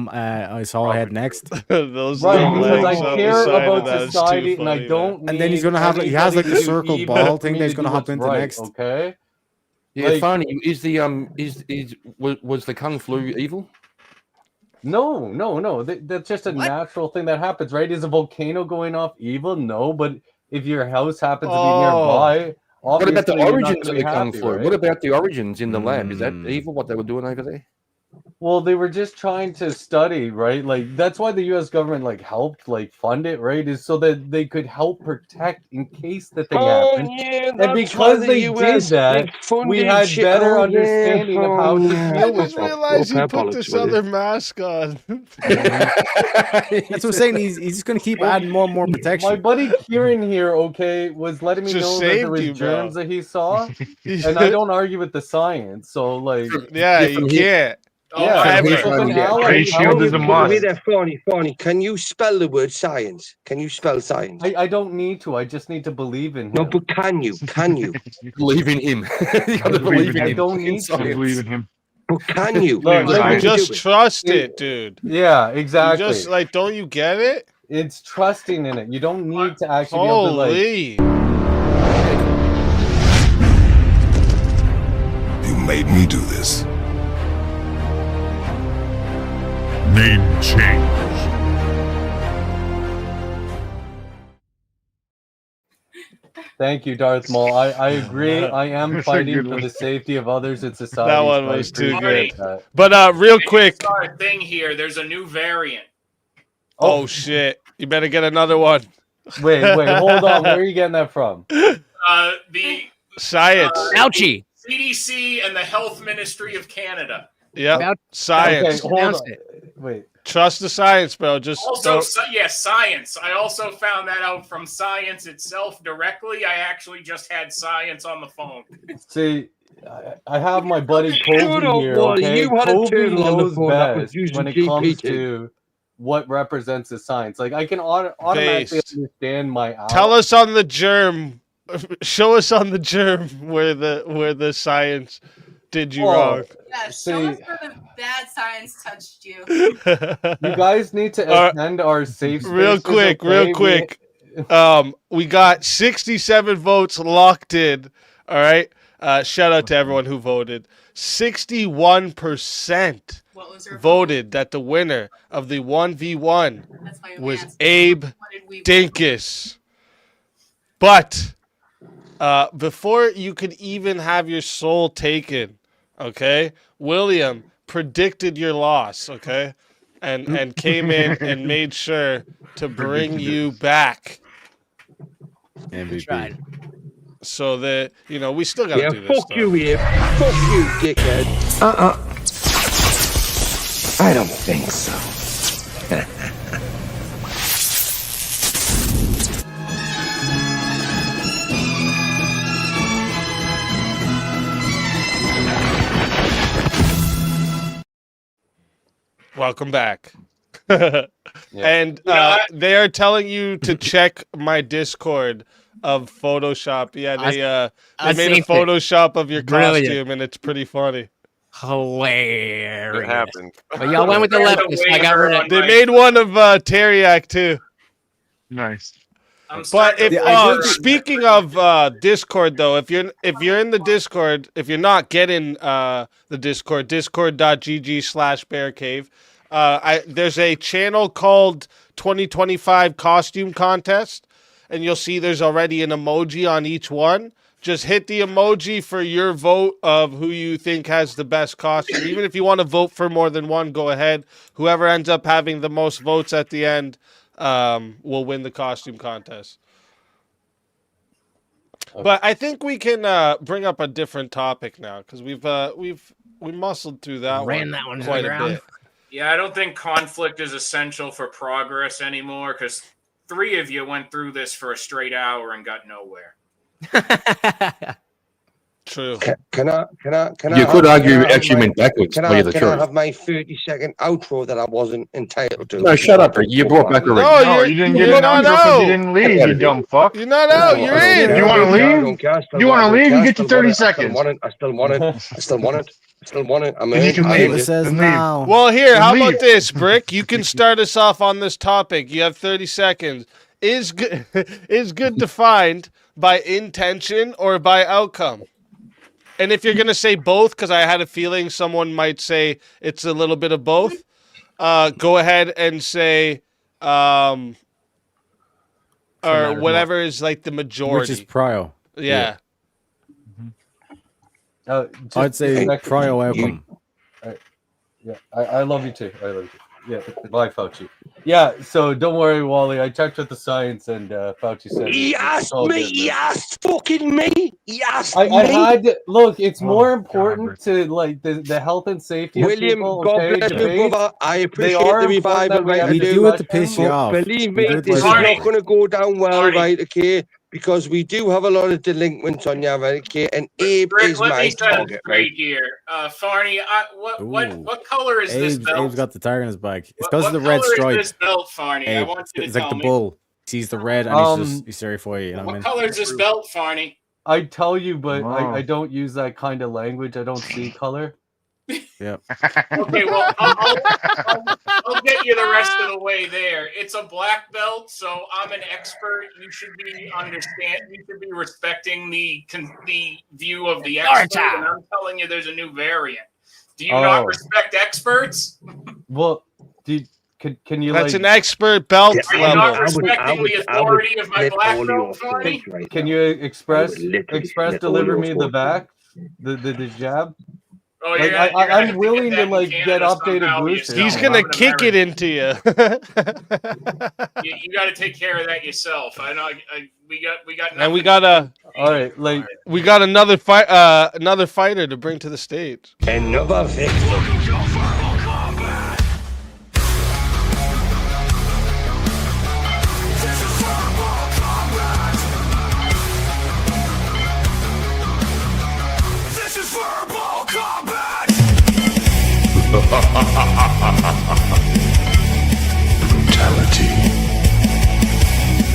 his whole head next. Those Right, long because legs I on care the side of about that is too society, and I funny, don't. man. And then he's going to have like he has like the circle ball thing that he's going to hop into next. Okay. Yeah, Like- funny. Is the was the kung flu evil? No. That's just a natural thing that happens, right? Is a volcano going off evil? No, but if your house happens to be nearby, What about the obviously you're not origins gonna of be the kung happy, flu? right? What about the origins in the lab? Is that evil? What they were doing over there? Well, they were just trying to study, right? Like that's why the U.S. government like helped like fund it, right? Is so that they could help protect in case the thing happened. yeah, And that's because why the they did US that, big funded we had shit. better Oh, yeah. understanding of how to yeah. deal I with just them. realized he Okay, put bollocks, this will you? other mask on. That's what I'm saying. He's just gonna keep adding more and more My protection. buddy Kieran here, okay, was letting me Just know that there saved was you, bro. germs that he saw, and I don't argue with the science. So like, Yeah, Yeah, you from here- can't. yeah, Ever. if an Yeah, ally Face shield tells is a you must. Wait that- there, Fawny. Can you spell the word science? Can you spell science? I don't need to. I just need to believe in him. No, but can you? Can you? Believe in him. You gotta believe in I him. don't need Inside. to. Believe in him. But can you? Look, Look, Can you Just do it? trust it, dude. Yeah, You exactly. just like, don't you get it? It's trusting in it. You don't need to actually be able to like. Holy. You made me do this. Name change. Thank you, Darth Maul. I agree. I am That's a fighting good for one. the safety of others in society. That one so I was too appreciate good. that. But real quick. Our thing here. There's a new variant. Oh shit. You better get another one. Wait, hold on. Where are you getting that from? The Science. Ouchie. CDC and the Health Ministry of Canada. Yep. About- Science. Okay, hold Announced on. it. Wait. Trust the science, bro. Just Also, don't. yes, science. I also found that out from science itself directly. I actually just had science on the phone. See, I have my buddy Shut Kobe up, here. Wally. Okay, You had a Kobe turtle on the knows phone that was best using when it comes GPT. to what represents the science. Like I can automatically Based. understand my. Tell us on the germ. Show us on the germ where the science did you wrong. Yeah, show See- us where the bad science touched you. You guys need to attend our safe spaces. Real quick, okay? real quick. We got 67 votes locked in. All right. Shout out to everyone who voted. 61% What was your voted that the winner of the 1v1 That's why we was asked, Abe what did we vote? Dinkus. But before you could even have your soul taken, okay, William predicted your loss, okay, and came in and made sure to bring you back. MVP. So that we still gotta Yeah, do this. fuck you, Abe. Fuck you, dickhead. I don't think so. Welcome back. And they are telling you to check my Discord of Photoshop. Yeah, they made a Photoshop of your Brilliant. costume, and it's pretty funny. Hilarious. It happened. But y'all went with the leftist. I got rid of They it. made one of Teriak too. Nice. But if I think- speaking of Discord though, if you're in the Discord, if you're not getting the Discord, discord.gg/bearcave, there's a channel called 2025 Costume Contest, and you'll see there's already an emoji on each one. Just hit the emoji for your vote of who you think has the best costume. Even if you want to vote for more than one, go ahead. Whoever ends up having the most votes at the end will win the costume contest. But I think we can bring up a different topic now because we muscled through that Ran one that one to quite the a ground. bit. Yeah, I don't think conflict is essential for progress anymore because 3 of you went through this for a straight hour and got nowhere. True. Can I You could argue can I it actually have went backwards. Can Tell I you the can I truth. have my 30-second outro that I wasn't entitled to? No, shut up, Rick. You brought back already. No, No, you didn't get you're an not outro because out. you didn't leave, you dumb fuck. You're not out. You're in. You want to leave? You want to leave? You get your 30 seconds. I still want it. I still want it. I still want it. I'm Then you in. can I'm leave. in. It says Leave. now. Well, here, Then how leave. about this, Brick? You can start us off on this topic. You have 30 seconds. Is good is good defined by intention or by outcome? And if you're gonna say both, because I had a feeling someone might say it's a little bit of both, go ahead and say or whatever is like the majority. Which is prio. Yeah. I'd say prio outcome. Yeah, I love you too. I love you too. Yeah, bye, Fauci. Yeah, so don't worry, Wally. I checked with the science, and Fauci said He it's asked all me. good, He man. asked fucking me. He asked I me. had to, look. It's more Oh, important to like the health and safety of William, people. God Okay, bless me, debates. brother. I They appreciate are the important revival, that we right? have I We to do. do it to piss discussion. you But off. believe We me, do it to this piss is you Barney. not off. going to go down well, Barney. right? Okay, because we do have a lot of delinquents on you, right? Okay, and Abe Rick, is let my me set it target, right? straight here. Farney, what Ooh. color is this Abe's belt? got the target on his back. It's What, because of what the red color stripe. is this belt, Farney? I Abe, want you to it's like tell the me. bull. He sees the red and he's sorry for you. You know what I What mean? color is this belt, Farney? I tell you, but Oh. I don't use that kind of language. I don't see color. Yeah. Okay, well, I'll get you the rest of the way there. It's a black belt, so I'm an expert. You should be respecting the view of the expert. And I'm telling you, there's a new variant. Do you not respect experts? Well, can you That's like? an expert belt Are you level. not respecting the authority of my black belt, Farney? Can you express slit all deliver your me the throats. back, the jab? Oh, Like, you're gonna have I'm willing to that in like get Canada updated somehow boosters. He's yourself. gonna I'm an kick it American. into you. You got to take care of that yourself. I know. We got. And we nothing. got a All right, like we got another fighter to bring to the stage. Another victim. Brutality.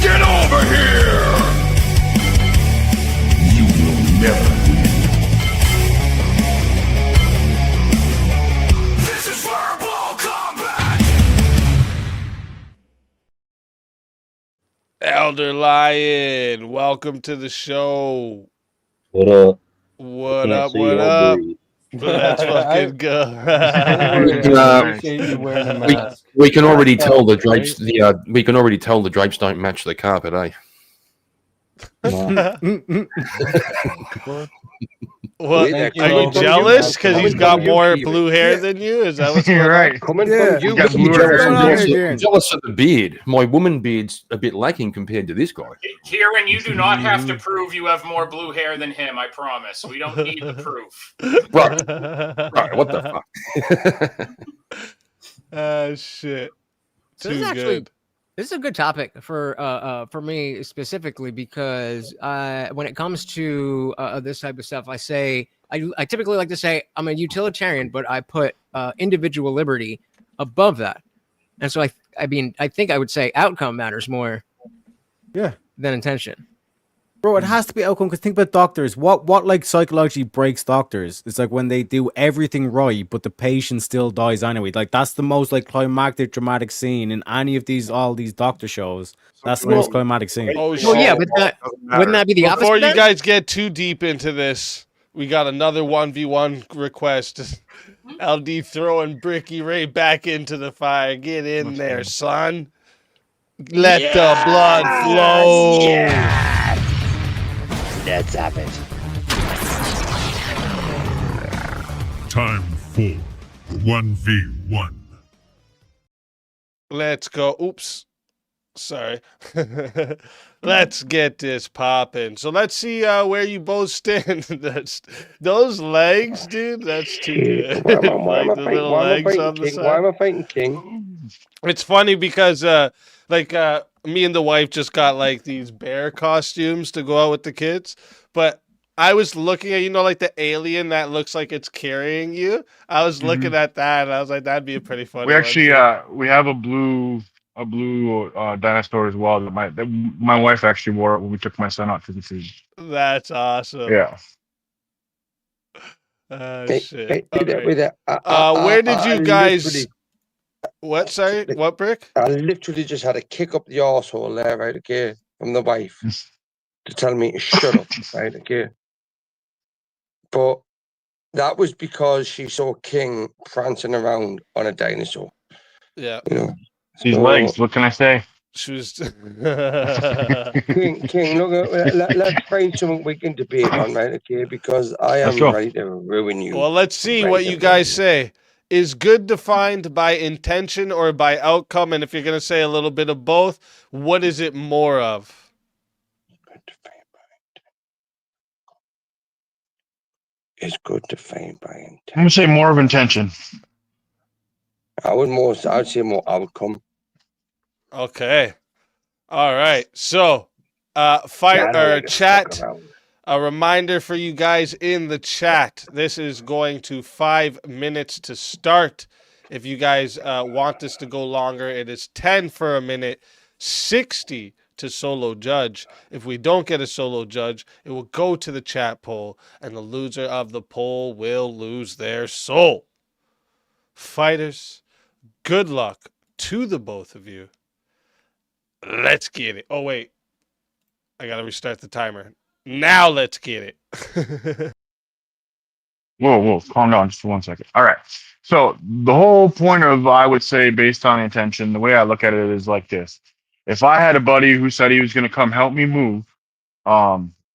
Get over here! You will never win. This is verbal combat! Elder Lion, welcome to the show. What up? What Can't up? see What or up? breathe. Let's fucking go. appreciate you wearing a mask. We can already That's tell the right. drapes. We can already tell the drapes don't match the carpet, eh? What? Wait, Are you coming jealous because from he's you, got coming from more you. blue hair than you? Is that what's going You're on? right. Coming Yeah. from you, got you blue jealous hair. of on this. here, Darren? I'm jealous of the beard. My woman beard's a bit lacking compared to this guy. Kieran, you do not have to prove you have more blue hair than him. I promise. We don't need the proof. Right. Right. What the fuck? Ah, shit. This is Too actually good. this is a good topic for me specifically because when it comes to this type of stuff, I typically like to say I'm a utilitarian, but I put individual liberty above that, and so I think I would say outcome matters more, Yeah. than intention. Bro, it has to be outcome because think about doctors. What like psychologically breaks doctors? It's like when they do everything right, but the patient still dies anyway. Like that's the most like climactic, dramatic scene in any of all these doctor shows. That's the most climatic scene. Oh, Well, yeah, shit. but wouldn't that be the Before opposite? you then? guys get too deep into this, we got another 1v1 request. LD throwing Bricky Ray back into the fire. Get in there, son. Let the blood flow. Let's have it. Time for 1v1. Let's go. Oops. Sorry. Let's get this popping. So let's see where you both stand. Those legs, dude. That's too good. Why am Like I the fighting? little Why am I legs fighting on the King? side. Why am I fighting King? It's funny because me and the wife just got like these bear costumes to go out with the kids, but I was looking at like the alien that looks like it's carrying you. I was looking at that and I was like, that'd be a pretty funny We one, actually too. we have a blue dinosaur as well that my wife actually wore it when we took my son out to the zoo. That's awesome. Yeah. Shit. With that, with that, Where did you guys? literally- What? Sorry, what, Brick? I literally just had to kick up the arsehole there, right? Okay, from the wife to tell me to shut up, right? Okay. But that was because she saw King prancing around on a dinosaur. Yeah. You know. These So, legs. What can I say? She was. King, look, let's find something we can debate on, right? Okay, because I Let's am go. ready to ruin you. Well, let's see Ready what to you ruin guys say. Is good defined by intention or by outcome? And if you're going to say a little bit of both, what is it more of? Is good defined by intent. I'm gonna say more of intention. I'd say more outcome. Okay. All right. So, chat. A reminder for you guys in the chat. This is going to 5 minutes to start. If you guys want this to go longer, it is 10 for a minute, 60 to solo judge. If we don't get a solo judge, it will go to the chat poll, and the loser of the poll will lose their soul. Fighters, good luck to the both of you. Let's get it. Oh, wait. I got to restart the timer. Now let's get it. Whoa, calm down just for 1 second. All right. So the whole point of, I would say, based on intention, the way I look at it is like this. If I had a buddy who said he was going to come help me move,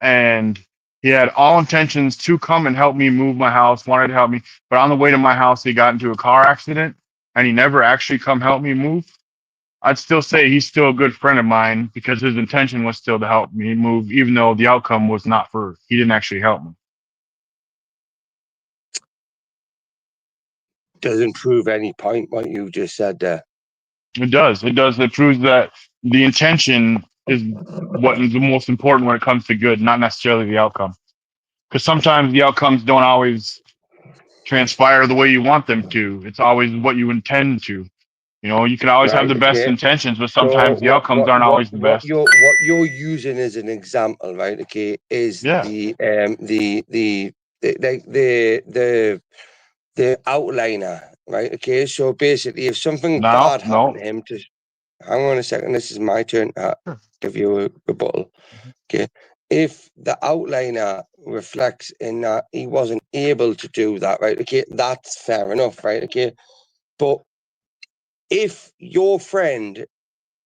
and he had all intentions to come and help me move my house, wanted to help me, but on the way to my house, he got into a car accident, and he never actually come help me move, I'd still say he's still a good friend of mine because his intention was still to help me move, even though the outcome was not for, he didn't actually help me. Doesn't prove any point what you just said there. It does. It proves that the intention is what is the most important when it comes to good, not necessarily the outcome. Because sometimes the outcomes don't always transpire the way you want them to. It's always what you intend to. You know, you can always have the best intentions, but sometimes the outcomes aren't always the best. What you're using as an example, right? Okay, is the outliner, right? Okay, so basically, if something bad happened to him, hang on a second, this is my turn to give you a rebuttal. Okay, if the outliner reflects in that he wasn't able to do that, right? Okay, that's fair enough, right? Okay, but if your friend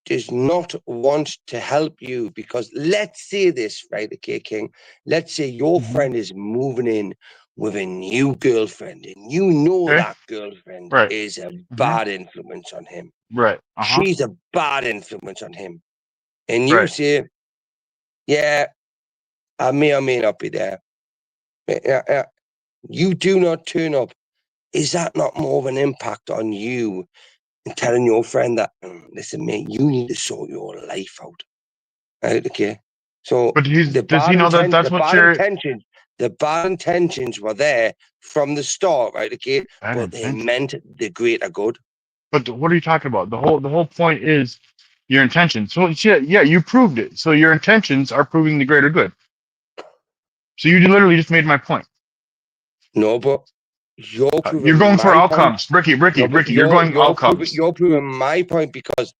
does not want to help you, because let's say this, right? Okay, King, let's say your friend is moving in with a new girlfriend, and you know that girlfriend is a bad influence on him. Right. She's a bad influence on him. And you say, yeah, I may or may not be there. You do not turn up. Is that not more of an impact on you and telling your friend that, listen, mate, you need to sort your life out? Right? Okay. So, but does he know that that's what your intentions? The bad intentions were there from the start, right? Okay, but they meant the greater good. But what are you talking about? The whole point is your intentions. So yeah, you proved it. So your intentions are proving the greater good. So you literally just made my point. No, but you're going for outcomes, Ricky. You're going outcomes. You're proving my point because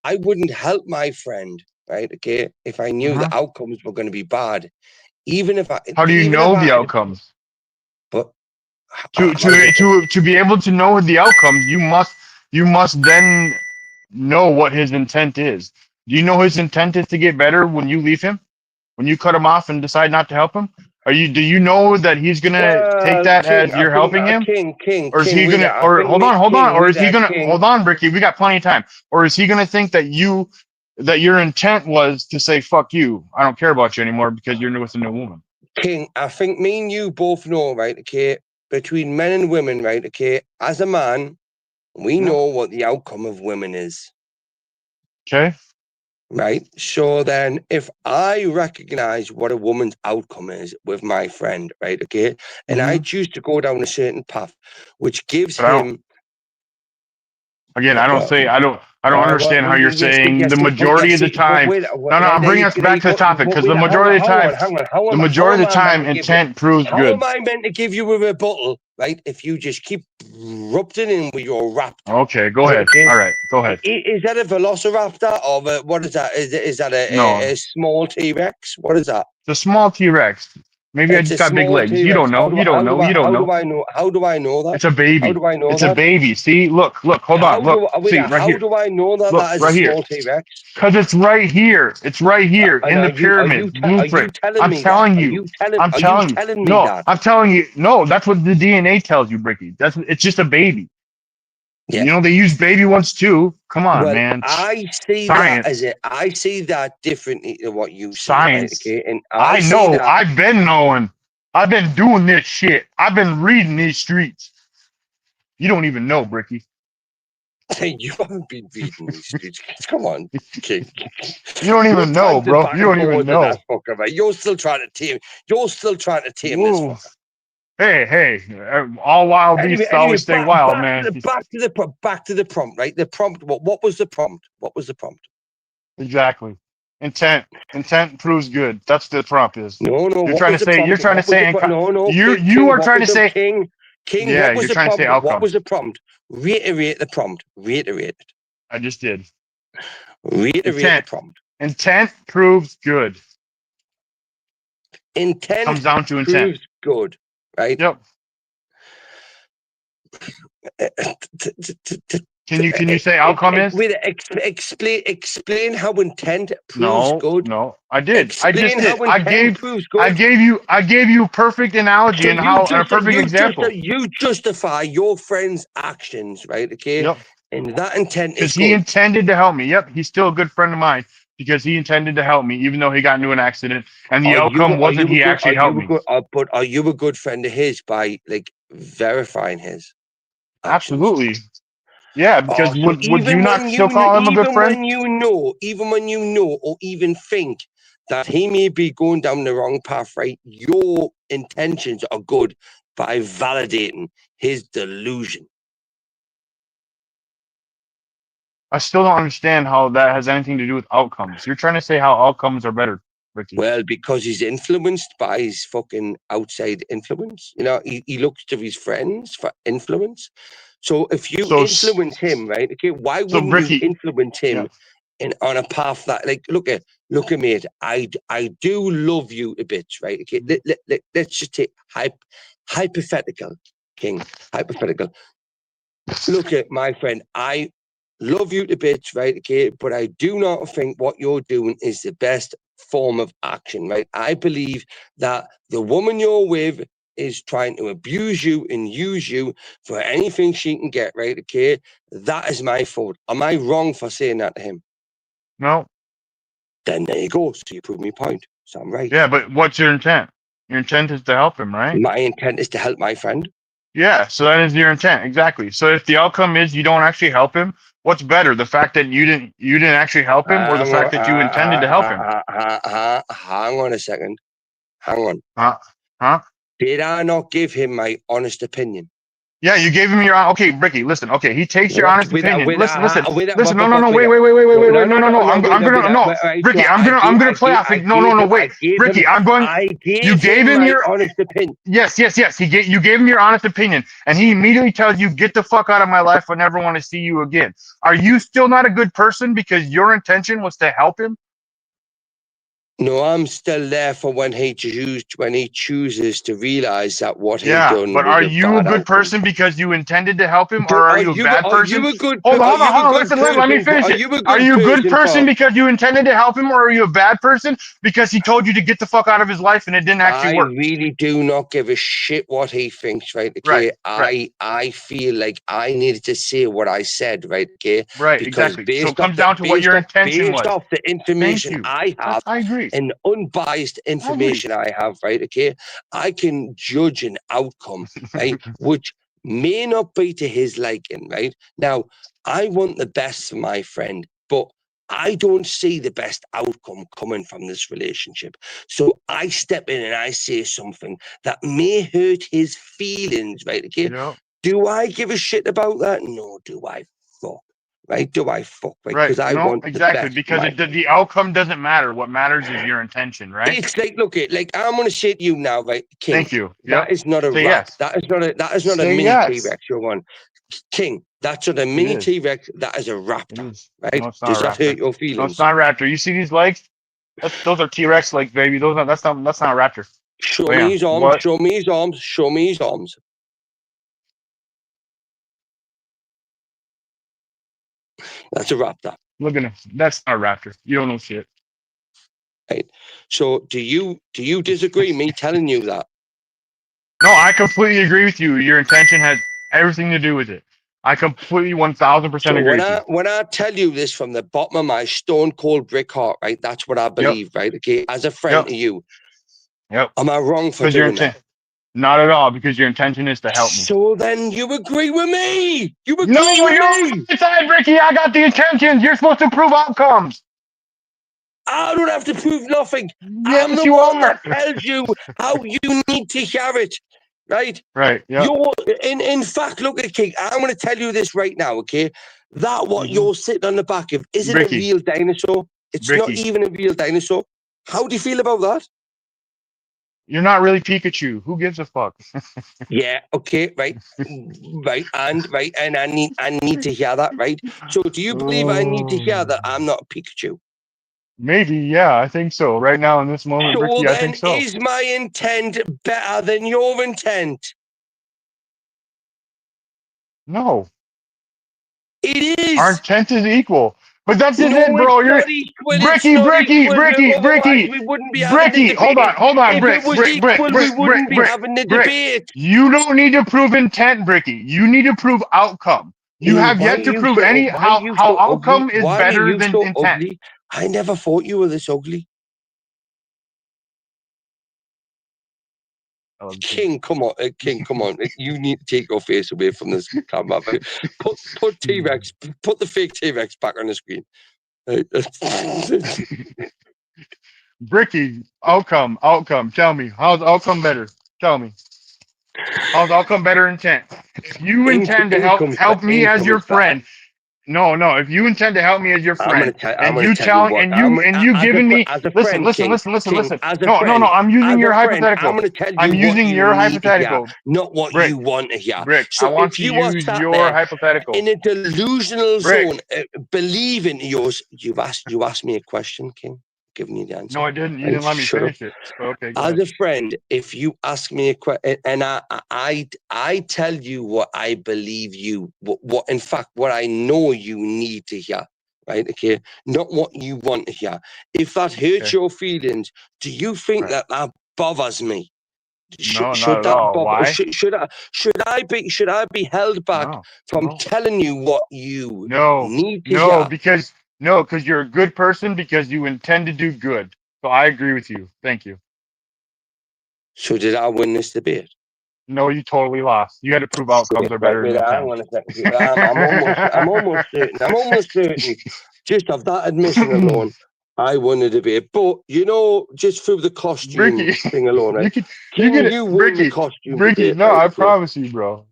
I wouldn't help my friend, right? Okay, if I knew the outcomes were going to be bad. Even if I, how do you know the outcomes? But to be able to know the outcomes, you must then know what his intent is. Do you know his intent is to get better when you leave him, when you cut him off and decide not to help him? Do you know that he's gonna take that as you're helping him? Or is he gonna? Or hold on. Or is he gonna? Hold on, Ricky. We got plenty of time. Or is he gonna think that your intent was to say, fuck you, I don't care about you anymore because you're with a new woman? King, I think me and you both know, right, okay, between men and women, right, okay, as a man, we know what the outcome of women is. Okay. Right? So then if I recognize what a woman's outcome is with my friend, right, okay, and I choose to go down a certain path, which gives him... Again, I don't understand how you're saying the majority of the time. No, I'm bringing us back to the topic because the majority of the time, intent proves good. How am I meant to give you a rebuttal, right? If you just keep erupting in with your raptor. Okay, go ahead. All right, go ahead. Is that a velociraptor or what is that? Is that a small T-Rex? What is that? The small T-Rex. Maybe I It's just a got big small legs. You T-Rex. don't know. You don't know. You don't know. How do I know that? It's a baby. How do I know It's that? a baby. See, look, hold on, look. See, right how here. do I know that Look, that is right a here. small T-Rex? Because it's right here. It's right here And in the are you pyramid blueprint. telling I'm me telling that? you. Are I'm you telling you. telling me No, that? I'm telling you. No, that's what the DNA tells you, Bricky. It's just a baby. Yeah. You know, they use baby ones too. Come on, Well, man. I see Science. I see that differently than what you see. Science. Right? Okay? And I see know. that. I've been knowing. I've been doing this shit. I've been reading these streets. You don't even know, Bricky. You haven't been reading these streets. Come on, King. You don't even know, bro. You don't even know. That fucker, right? You're still trying to tame. You're still trying to tame this Whoa. fucker. Hey, all wild beasts always stay wild, man. Back to the prompt, right? The prompt. What was the prompt? What was the prompt? Exactly. Intent proves good. That's the prompt is. No. You're trying to say. You're trying to say. You are trying to say. King. Yeah, what was you're the trying prompt? to say outcome. What was the prompt? Reiterate the prompt. Reiterate it. I just did. Reiterate the prompt. Intent proves good. Intent comes down to intent. proves good, right? Yep. Can you say outcome is? Wait, explain how intent proves good. No, I did. Explain I just did. how intent proves good. I gave you a perfect analogy and a perfect example. You justify your friend's actions, right? Okay. Yep. And that intent is because he intended to help me. Yep, he's still a good friend of mine because he intended to help me, even though he got into an accident, and the outcome wasn't he actually helped me. But are you a good friend of his by like verifying his actions? Absolutely. Yeah, because would you not still call him a good friend? Even when you know, or even think that he may be going down the wrong path, right? Your intentions are good by validating his delusion. I still don't understand how that has anything to do with outcomes. You're trying to say how outcomes are better, Ricky. Well, because he's influenced by his fucking outside influence. You know, he looks to his friends for influence. So if you influence him, right? Okay, why wouldn't you influence him on a path that, like, look at mate, I do love you a bit, right? Okay, let's just take hypothetical, King, hypothetical. Look at my friend, I love you to bits, right? Okay, but I do not think what you're doing is the best form of action, right? I believe that the woman you're with is trying to abuse you and use you for anything she can get, right? Okay, that is my fault. Am I wrong for saying that to him? No. Then there you go. So you prove me point. So I'm right. Yeah, but what's your intent? Your intent is to help him, right? My intent is to help my friend. Yeah, so that is your intent, exactly. So if the outcome is you don't actually help him, what's better, the fact that you didn't actually help him, or the fact that you intended to help him? Hang on a second. Hang on. Did I not give him my honest opinion? Yeah, you gave him your okay, Ricky. Listen, okay, he takes your honest opinion. Listen. No, wait. No, Ricky, I'm gonna play off. No, wait, Ricky, You gave him your honest opinion. Yes. You gave him your honest opinion, and he immediately tells you, "Get the fuck out of my life. I never want to see you again." Are you still not a good person because your intention was to help him? No, I'm still there for when he chooses to realize that what he done. But are you a good person because you intended to help him, or are you a bad person? Hold on. Listen, let me finish it. Are you a good person because you intended to help him, or are you a bad person because he told you to get the fuck out of his life and it didn't actually work? I really do not give a shit what he thinks, right? Okay, I feel like I needed to say what I said, right? Okay, right, exactly. So it comes down to what your intention was. Based off the information I have, I agree. And unbiased information I have, right? Okay, I can judge an outcome, right, which may not be to his liking, right? Now, I want the best for my friend, but I don't see the best outcome coming from this relationship. So I step in and I say something that may hurt his feelings, right? Okay, do I give a shit about that? No, do I? Fuck. Right? Do I fuck? Right? Because I want exactly because the outcome doesn't matter. What matters is your intention, right? It's like, look, I'm going to say to you now, right, King. Thank you. That is not a rat. That is not a mini T-Rex. You're one, King. That's not a mini T-Rex. That is a raptor, right? No, does that hurt your feelings? No, it's not a raptor. You see these legs? Those are T-Rex legs, baby. That's not a raptor. Show Bam. me his arms. What? Show me his arms. Show me his arms. That's a raptor. Look at him. That's not a raptor. You don't know shit. Right. So do you disagree me telling you that? No, I completely agree with you. Your intention has everything to do with it. I completely 1000% So agree with you. when I tell you this from the bottom of my stone cold brick heart, right? That's what I believe, right? Okay, as a friend to you. Yep. Am I wrong for Because your doing that? intent, not at all, because your intention is to help me. So then you agree with me. You agree No, with you're me. on my side, Ricky. I got the intentions. You're supposed to prove outcomes. I don't have to prove nothing. Yes, I'm the you one are. that tells you how you need to hear it, right? Right. Yeah. You're in fact, look at King. I'm going to tell you this right now, okay? That what you're sitting on the back of isn't Ricky. a real dinosaur. It's not Ricky. even a real dinosaur. How do you feel about that? You're not really Pikachu. Who gives a fuck? Yeah. Okay. Right. Right. And I need to hear that. Right. So, do you believe I need to hear that I'm not a Pikachu? Maybe. Yeah, I think so. Right now in this moment, So Ricky, I then, think so. is my intent better than your intent? No. It is. Our intent is equal. But that's No, it, bro. it's You're not equal, it's Bricky, not Bricky, equal, Bricky, otherwise Bricky, we wouldn't be having the Bricky. Hold debate. on, If Brick, it was Brick, equal, Brick, we Brick, wouldn't be Brick, having the Brick. debate. You don't need to prove intent, Bricky. You need to prove outcome. You Hey, have why yet are to you prove so- any why are how you how so outcome ugly? is Why are better you than so intent. ugly? I never thought you were this ugly. King, come on, King, come on. You need to take your face away from this camera. Put T-Rex, put the fake T-Rex back on the screen. Bricky, outcome. Tell me, how's outcome better? Tell me. How's outcome better intent? If you intend to help me as your friend. No. If you intend to help me as your friend, and you telling and you giving me listen. King, Listen. as a No. friend, I'm using as your a friend, hypothetical. I'm going to tell you I'm what using you your need to hear, hypothetical. not what Brick, you want to hear. Brick, So I want if to you are use sat your there hypothetical. in a delusional Brick. zone, believing yours, you asked me a question, King. Giving you the answer. No, I didn't. You Right, didn't let me shut up. finish it. Okay. Go As ahead. a friend, if you ask me a question and I tell you what I believe you, what in fact what I know you need to hear, right? Okay, not what you want to hear. If that hurts your feelings, do you think that bothers me? No, not at all. Why? Should I be held back from telling you what you need to hear? because you're a good person because you intend to do good. So I agree with you. Thank you. So did I win this debate? No, you totally lost. You had to prove outcomes are better than Hang intent. on a second. I'm almost certain. Just of that admission alone, I won the debate. But just through the costume Ricky, thing alone, right? you won the costume Ricky, debate. no, right? I promise you, bro.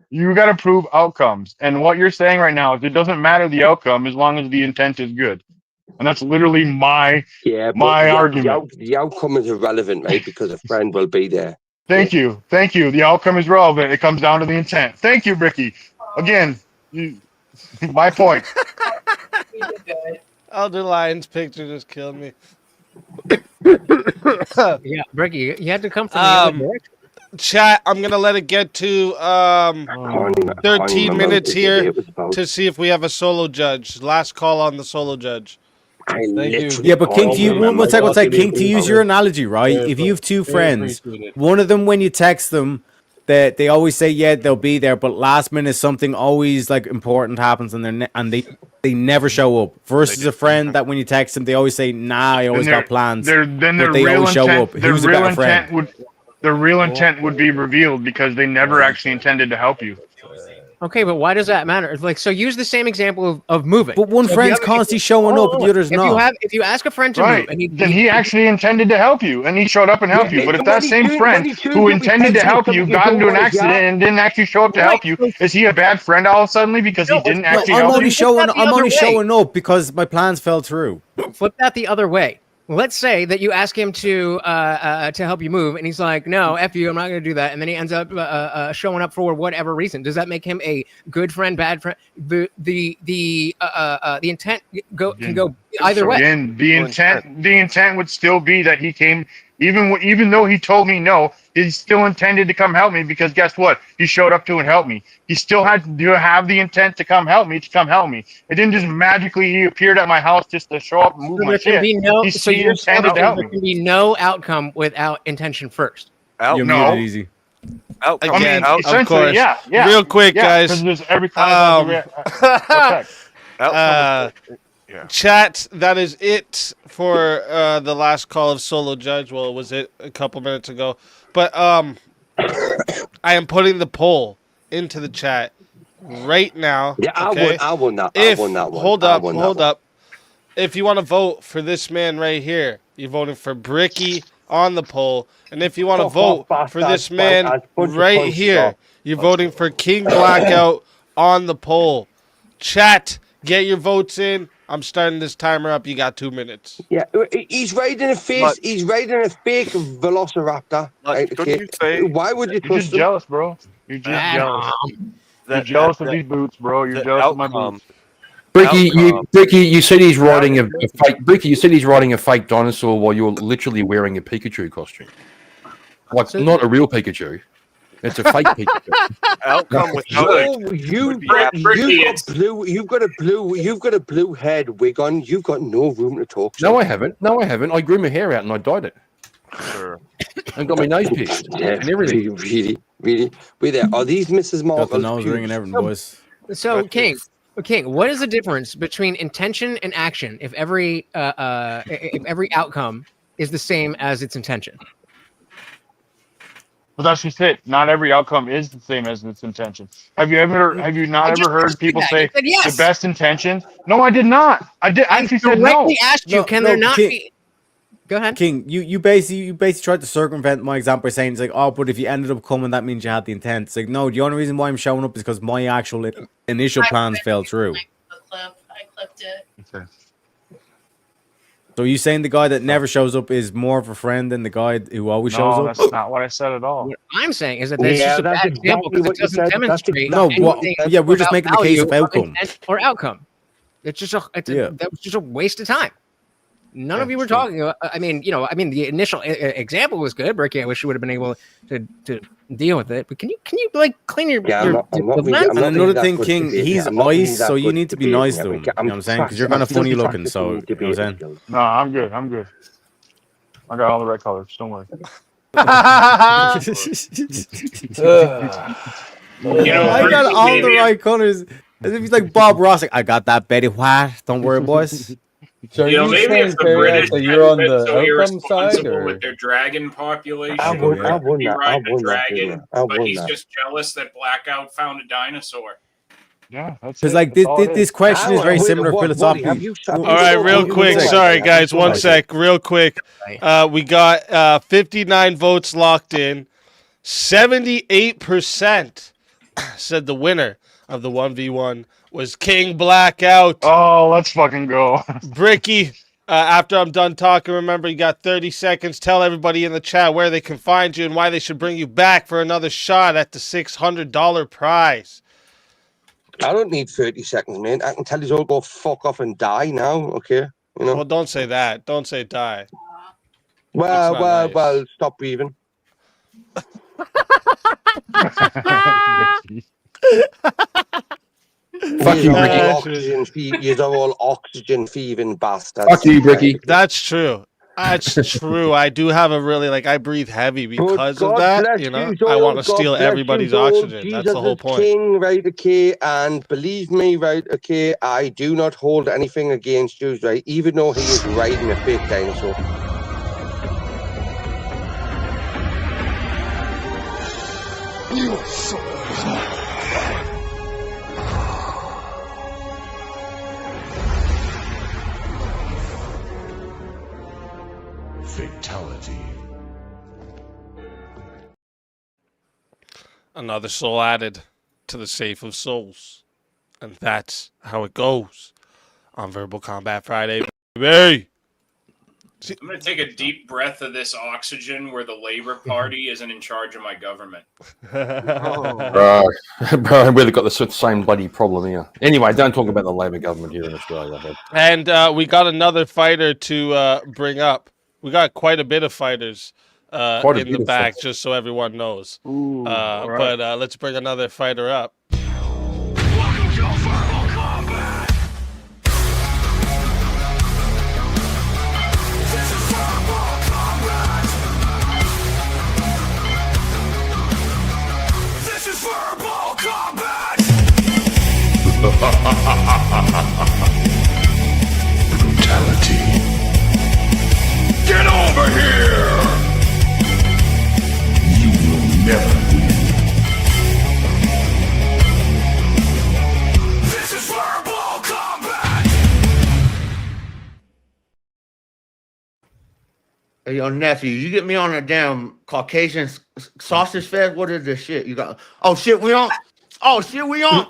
You got to prove outcomes. And what you're saying right now is it doesn't matter the outcome as long as the intent is good. And that's literally my argument. The outcome is irrelevant, right? Because a friend will be there. Thank you. The outcome is relevant. It comes down to the intent. Thank you, Ricky. Again, my point. Oh, the lion's picture just killed me. Yeah, Bricky, you had to come from the other direction. Chat, I'm gonna let it get to 13 minutes here to see if we have a solo judge. Last call on the solo judge. Thank you. Yeah, but King, to you, one second, King, to use your analogy, right? If you have two friends, one of them, when you text them, that they always say, yeah, they'll be there, but last minute something always like important happens and they never show up. Versus a friend that when you text them, they always say, nah, I always got plans. Then but their they real always show intent, up. Who's a better friend? their real intent would be revealed because they never actually intended to help you. Okay, but why does that matter? Like, so use the same example of moving. But one friend's constantly showing up, and the other's not. If you ask a friend to move, and then he actually intended to help you, and he showed up and helped you. But if that same friend who intended to help you got into an accident and didn't actually show up to help you, is he a bad friend all of a sudden because he didn't actually help you? I'm only showing up because my plans fell through. Flip that the other way. Let's say that you ask him to help you move, and he's like, "No, f you, I'm not going to do that." And then he ends up showing up for whatever reason. Does that make him a good friend, bad friend? The intent can go either way. Again, the intent would still be that he came, even though he told me no, he still intended to come help me because guess what? He showed up to and helped me. He still had to have the intent to come help me. It didn't just magically he appeared at my house just to show up and move So my there can shit. be no. He So still you're saying intended to help there me. can be no outcome without intention first. Out, You're no. muted easy. Outcome, Again, I mean, of essentially, course. yeah. Real quick, Yeah, guys. because there's every kind of effect. Chat, that is it for the last call of Solo Judge. Well, it was it a couple minutes ago. But I am putting the poll into the chat right now. Yeah, okay? I won that. If, I won that one. Hold I up, won that hold one. up. If you want to vote for this man right here, you're voting for Bricky on the poll. And if you want to Fuck off, vote for bastard. this man I'll punch your right punches here, off. you're voting for King Blackout on the poll. Chat, get your votes in. I'm starting this timer up. You got 2 minutes. Yeah, he's riding a face. He's riding a fake Velociraptor. Right, okay. you say Why would you You're trust just him? jealous, bro. You're just jealous. You're jealous of these boots, bro. You're jealous of my boots. Bricky, you said he's riding a fake. Bricky, you said he's riding a fake dinosaur while you're literally wearing a Pikachu costume. Like not a real Pikachu. It's a fake Pikachu. Outcome with You've got a blue head wig on. You've got no room to talk. No, I haven't. No, I haven't. I grew my hair out and I dyed it. Sure. And got my nose pierced and everything. Really. Wait there. Are these Mrs. Marvel? Got the nose ring and everything, boys. So, King, what is the difference between intention and action if every outcome is the same as its intention? But that's just it. Not every outcome is the same as its intention. Have you not ever heard people say the best intentions? No, I did not. I actually said no. Directly asked you, can there not King, be? Go ahead. King, you basically tried to circumvent my example by saying it's like, oh, but if you ended up coming, that means you had the intent. It's like, no, the only reason why I'm showing up is because my actual initial plans fell through. I clipped it. Okay. So you saying the guy that never shows up is more of a friend than the guy who always shows No, up? that's not what I said at all. What I'm saying is that that's just a bad example because it doesn't demonstrate. No, anything we're just about making the case of value outcome. intent or outcome. It's just that was just a waste of time. None of you were talking about. I mean, the initial example was good, Bricky. I wish you would have been able to deal with it. But can you like clean your? I'm not And another thing, King, he's ice, so you need to be nice to him. You know what I'm saying? Because you're kind of funny looking. So you know what I'm saying? No, I'm good. I got all the right colors. Don't worry. I got all the right colors. As if he's like Bob Ross. Like, I got that Betty White. Don't worry, boys. So maybe if the British you're on the so outcome side, irresponsible or with their dragon population, I won he that. ride the I dragon, won but he's that. just jealous that Blackout found a dinosaur. Yeah, that's Because like this question is very similar philosophically. All right, real quick. Sorry, guys. 1 sec. Real quick. We got 59 votes locked in. 78% said the winner of the 1v1 was King Blackout. Oh, let's fucking go. Bricky, after I'm done talking, remember you got 30 seconds. Tell everybody in the chat where they can find you and why they should bring you back for another shot at the $600 prize. I don't need 30 seconds, man. I can tell you all go fuck off and die now, okay? You know. Well, don't say that. Don't say die. Well, stop breathing. Fuck you, Bricky. You're all oxygen thieving bastards. Fuck you, Bricky. That's true. That's true. I do have a really I breathe heavy because of that. You know, I want to steal everybody's oxygen. That's the whole point. King, right? Okay, and believe me, right? Okay, I do not hold anything against you, right? Even though he is riding a fake dinosaur. You so fatality. Another soul added to the Safe of Souls. And that's how it goes on Verbal Combat Friday, baby. I'm going to take a deep breath of this oxygen where the Labor Party isn't in charge of my government. Bro, bro, we've got the same bloody problem here. Anyway, don't talk about the Labor government here in Australia. But... And we got another fighter to bring up. We got quite a bit of fighters in the back, just so everyone knows. But let's bring another fighter up. Brutality. Get over here! You will never win. This is verbal combat! Hey, yo, nephew, you get me on a damn Caucasian sausage fest? What is this shit? You got? Oh shit, we on? Oh shit, we on?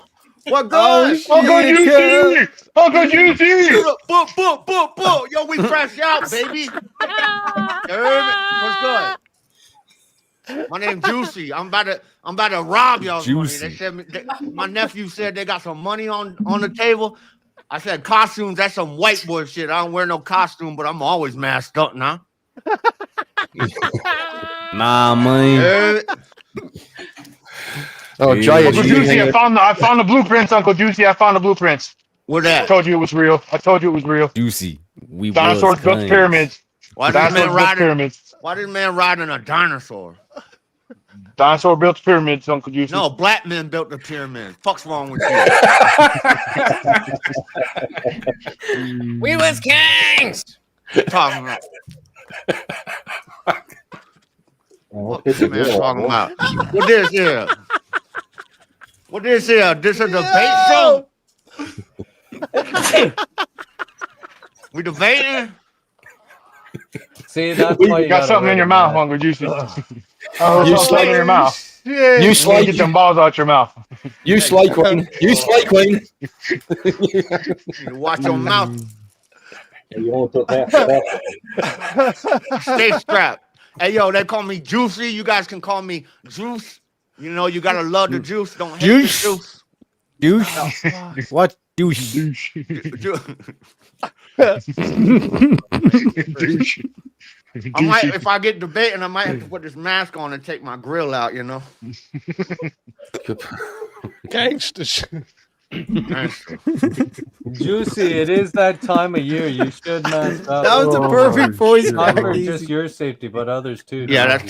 What good? Uncle Juicy! Uncle Juicy! Boop. Yo, we fresh out, baby. You heard me? What's good? My name Juicy. I'm about to rob y'all. They said my nephew said they got some money on the table. I said costumes. That's some white boy shit. I don't wear no costume, but I'm always masked up now. Nah, man. Oh, Jay, Uncle Juicy, I found the blueprints, Uncle Juicy. I found the blueprints. What that? I told you it was real. Juicy. We dinosaurs built the pyramids. Why did man riding a dinosaur? Dinosaur built the pyramids, Uncle Juicy. No, black men built the pyramids. Fuck's wrong with you? We was kings. Talking about. What this man talking about? What this here? What this here? This a debate show? We debating? See, that's you why you got something in your mouth, Uncle Juicy. You something in your mouth. You slay, get them balls out your mouth. You slay queen. You slay queen. Watch your mouth. You only took that. Stay strapped. Hey, yo, they call me Juicy. You guys can call me Juice. You know, you gotta love the juice. Don't hate Juice. the Douche. What douche? I might, if I get debating, I might have to put this mask on and take my grill out. You know. Gangster shit. Juicy, it is that time of year. You should mask up. That was a perfect voice Not crack, for Easy. just your safety, but others too. Yeah, that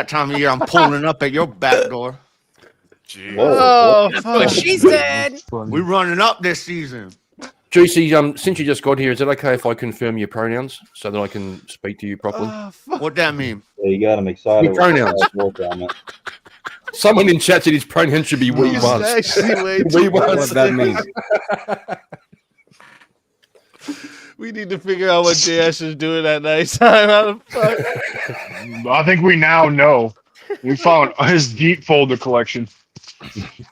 time of year, I'm pulling up at your back door. Oh, That's what she said. We running up this season. Juicy, since you just got here, is it okay if I confirm your pronouns so that I can speak to you properly? What that mean? Yeah, you got him excited. Your pronouns. Someone in chat said his pronouns should be we was. We was. What that means? We need to figure out what JS is doing at night time. How the fuck? I think we now know. We found his deep folder collection.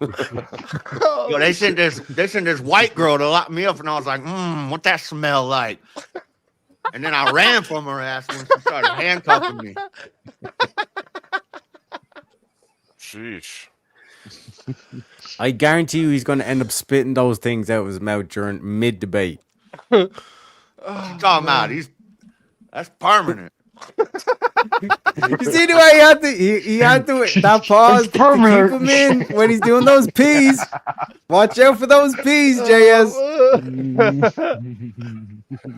Yo, they sent this white girl to lock me up, and I was like, what that smell like? And then I ran from her ass when she started handcuffing me. Sheesh. I guarantee you he's going to end up spitting those things out of his mouth during mid-debate. What you talking about? That's permanent. You see the way he had to that pause to keep him in when he's doing those P's. Watch out for those P's, JS.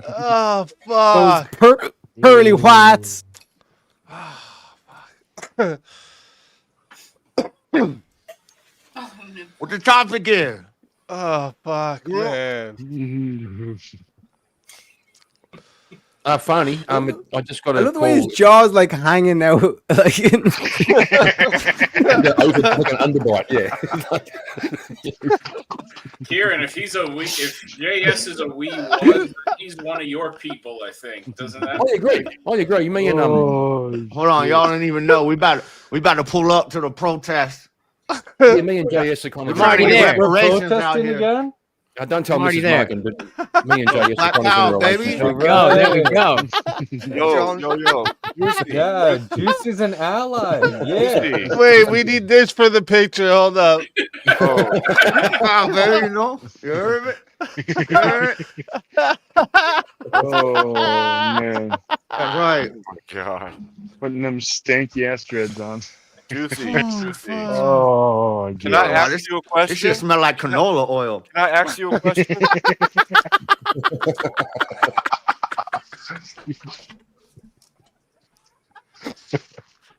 Oh fuck! Those pearly whites. What the topic is? Oh fuck, man! Funny. I just got I a love the way his call. jaw's like hanging out, like in... Like an underbite. Yeah. Kieran, if JS is a wee one, he's one of your people, I think. Doesn't that? I agree. You mean Hold on, y'all don't even know. We about to pull up to the protest. yeah, me and JS are kind of I'm already there. Reparations out Protesting here. again? Don't tell I'm already Mrs. there. Markin, but me and Jay used to Black kind of cow, in a baby. relationship. There we go. Yo. Juicy. Yeah, Juice is an ally. Yeah. Juicy. Wait, we need this for the picture. Hold up. Oh, Cow, baby, you know? You heard me? You heard me? Oh man, That's right. oh my God. putting them stanky ass dreads on. Juicy. Oh, Juicy. fuck. Oh, Can I Yeah, ask you a This question? shit smell like canola oil. Can I ask you a question?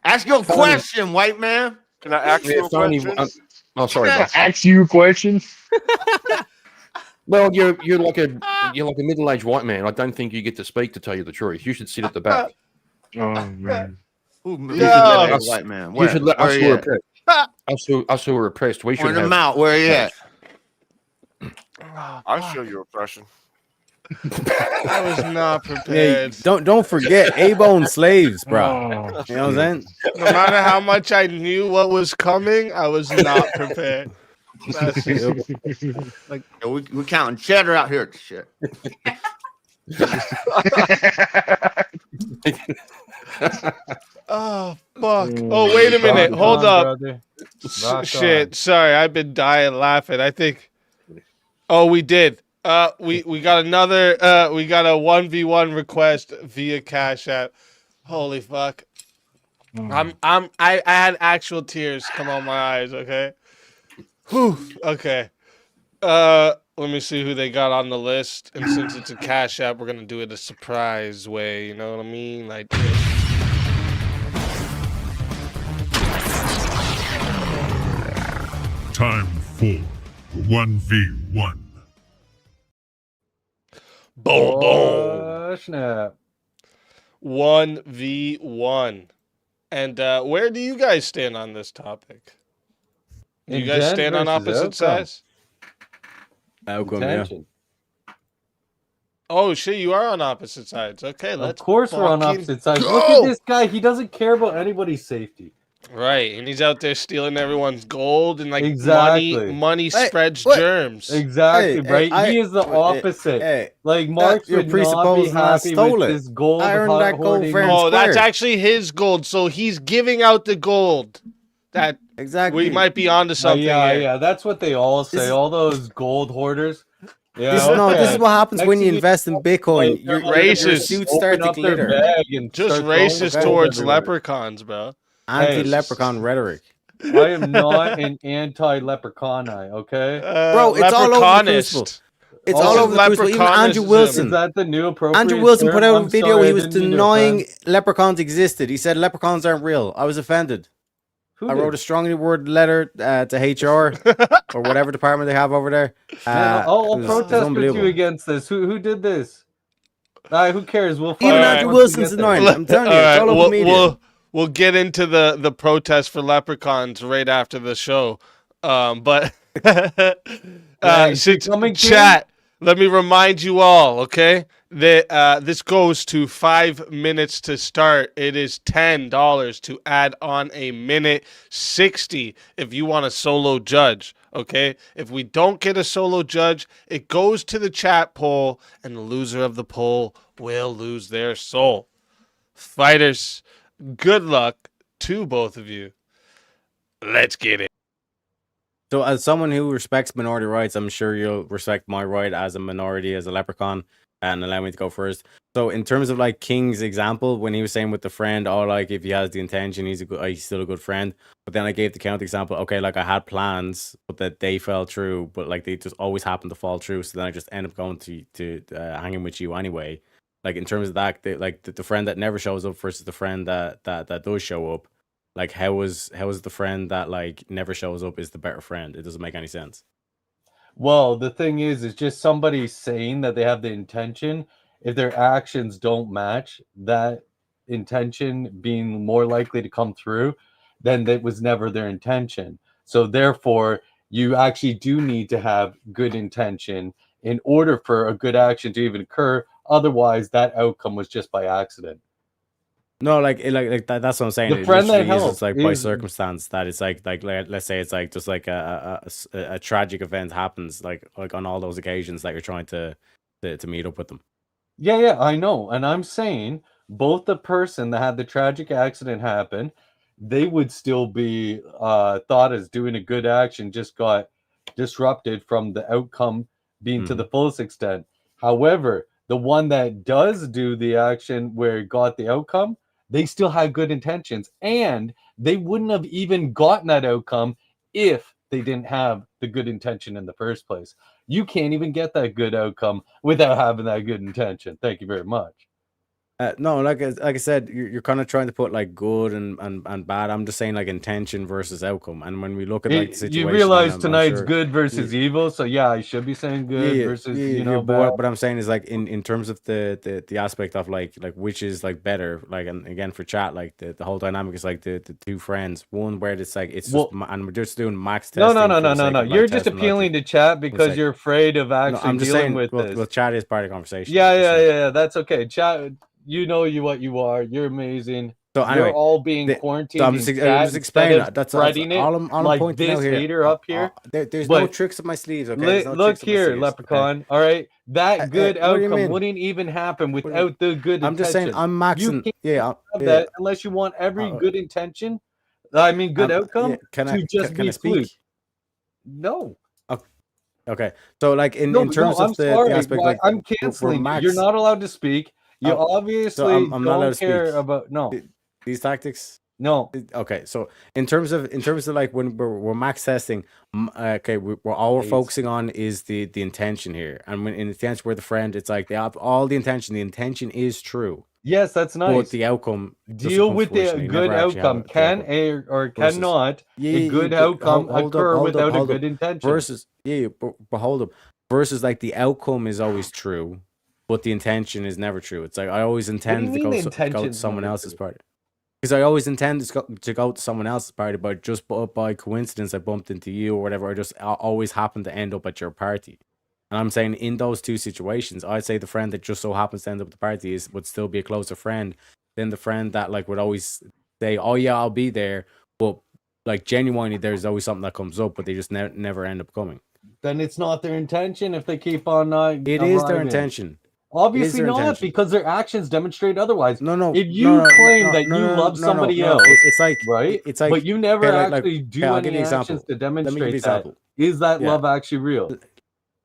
Ask your question, white man. Can I ask you a question? Oh, sorry. Yeah. boss. Ask you a question. Well, you're like a middle-aged white man. I don't think you get to speak. To tell you the truth, you should sit at the back. Oh man. Who Yo. let us, white man? You Where? should let Where us he who are at? oppressed. Us who are oppressed. We Point should him have. out. Where he at? I'll show you oppression. I was not Yeah, prepared. don't forget A-bone slaves, bro. Oh, You know what I'm saying? No matter how much I knew what was coming, I was not prepared. That's just, Yeah, we counting cheddar out here. Shit. oh fuck! Oh wait a minute, hold up. Shit, sorry, I've been dying laughing. I think. Oh, we did. We got another. We got a 1v1 request via Cash App. Holy fuck! I had actual tears come on my eyes. Okay. Whew. Okay. Let me see who they got on the list. And since it's a Cash App, we're gonna do it a surprise way. You know what I mean? Like this. Time for 1v1. Boom, boom. Oh, snap. 1v1. And where do you guys stand on this topic? Do you guys Intent stand on versus opposite outcome. sides? Outcome, yeah. Intention. Oh shit, you are on opposite sides. Okay, Of let's course we're on fucking opposite sides. go! Look at this guy. He doesn't care about anybody's safety. Right, and he's out there stealing everyone's gold and like Exactly. money Hey, spreads what? germs. Exactly, Hey, right? hey, he is the hey, opposite. hey, like Marx you're would not be presupposing I happy stole with it. this gold. I earned that gold hoarding. fair and Oh, that's square. actually his gold. So he's giving out the gold. That Exactly. we might be onto something. yeah, here. yeah, that's what they all say. This is- All those gold hoarders. Yeah, This is what happens Next when you thing invest in Bitcoin. they're Your like, racist. suits open start to up their glitter. bag and Just start throwing racist gold towards everywhere. leprechauns, bro. Anti-leprechaun rhetoric. I am not an anti-leprechaun, okay? Bro, it's all over the crucible. Leprechaunist. It's Also all over the crucible. Even Andrew leprechaunism. Wilson. Is that the new appropriate Andrew Wilson put term? out a I'm video. sorry, He I was didn't mean to denying offend. leprechauns existed. He said leprechauns aren't real. I was offended. Who I did? wrote a strongly worded letter to HR or whatever department they have over there. Man, I'll it was protest with unbelievable. you against this. Who did this? Who cares? We'll Even find out Andrew once we Wilson's get annoying. there. I'm telling you, All it's right, all over we'll, media. we'll get into the protest for leprechauns right after the show. But Right, since coming to- chat, let me remind you all, okay, that this goes to 5 minutes to start. It is $10 to add on a minute 60 if you want a solo judge. Okay, if we don't get a solo judge, it goes to the chat poll, and the loser of the poll will lose their soul. Fighters, good luck to both of you. Let's get it. So, as someone who respects minority rights, I'm sure you'll respect my right as a minority, as a leprechaun, and allow me to go first. So, in terms of like King's example, when he was saying with the friend, oh, like if he has the intention, he's still a good friend. But then I gave the counter example. Okay, like I had plans, but that they fell through, but like they just always happen to fall through. So then I just end up going to hanging with you anyway. Like in terms of that, the friend that never shows up versus the friend that does show up. Like how is the friend that like never shows up is the better friend? It doesn't make any sense. Well, the thing is, it's just somebody saying that they have the intention. If their actions don't match that intention being more likely to come through, then that was never their intention. So therefore, you actually do need to have good intention in order for a good action to even occur. Otherwise, that outcome was just by accident. No, like that, that's what I'm saying. The It friend that literally is helped just like by is circumstance that it's like let's say it's like just like a tragic event happens like on all those occasions that you're trying to meet up with them. yeah, I know. And I'm saying both the person that had the tragic accident happen, they would still be thought as doing a good action, just got disrupted from the outcome being to the fullest extent. However, the one that does do the action where it got the outcome, they still had good intentions, and they wouldn't have even gotten that outcome if they didn't have the good intention in the first place. You can't even get that good outcome without having that good intention. Thank you very much. No, like I said, you're kind of trying to put like good and bad. I'm just saying like intention versus outcome. And when we look at like the situation, You realize I'm tonight's sure, good versus evil, so yeah, I should be saying good versus but bad. what I'm saying is like in terms of the aspect of like which is like better, like, and again for chat, like the whole dynamic is like the two friends, one where it's like it's just and we're just doing max testing. No. You're just appealing to chat because you're afraid of actually I'm just dealing saying, with well, this. well, chat is part of the conversation. Yeah, that's okay. Chat, you know what you are. You're amazing. So anyway, you're all being quarantined. So I'm just explaining that. That's all I'm like pointing this out here. hater up here. There's But no tricks up my sleeves. Okay, There's no look tricks up my here, sleeves, Leprechaun. okay? All right, that good what do you outcome mean? wouldn't even happen without the good. I'm just saying intention. I'm You maxing. can't Yeah, have that unless you want every good intention. I mean, good outcome Can to I just can be I speak? fluke. No. Okay, so like in No, terms I'm of the sorry. aspect, like I'm we're canceling you. max. You're not allowed to speak. You obviously so I'm not allowed don't to care speak. about These tactics. No. Okay, so in terms of like when we're max testing, okay, we're all we're focusing on is the intention here, and when in the intention where the friend, it's like they have all the intention. The intention is true. Yes, that's nice. But the outcome doesn't deal come with to fruition. the You good never actually have outcome. the Can outcome. a or Versus- cannot a good outcome occur without a good intention? Versus but hold up. Versus like the outcome is always true, but the intention is never true. It's like I always intend to go to someone else's party. Because I always intend to go to someone else's party, but just by coincidence I bumped into you or whatever. I just always happen to end up at your party. And I'm saying in those two situations, I'd say the friend that just so happens to end up at the party would still be a closer friend than the friend that like would always say, "Oh yeah, I'll be there," but like genuinely, there's always something that comes up, but they just never end up coming. Then it's not their intention if they keep on not. It is their intention. Obviously not, because their actions demonstrate otherwise. No. If you claim that you love somebody else, it's like right? It's like, but you never okay, actually do I'll give any you an actions example. to demonstrate Let me give you an that. example. Is that Yeah. love actually real?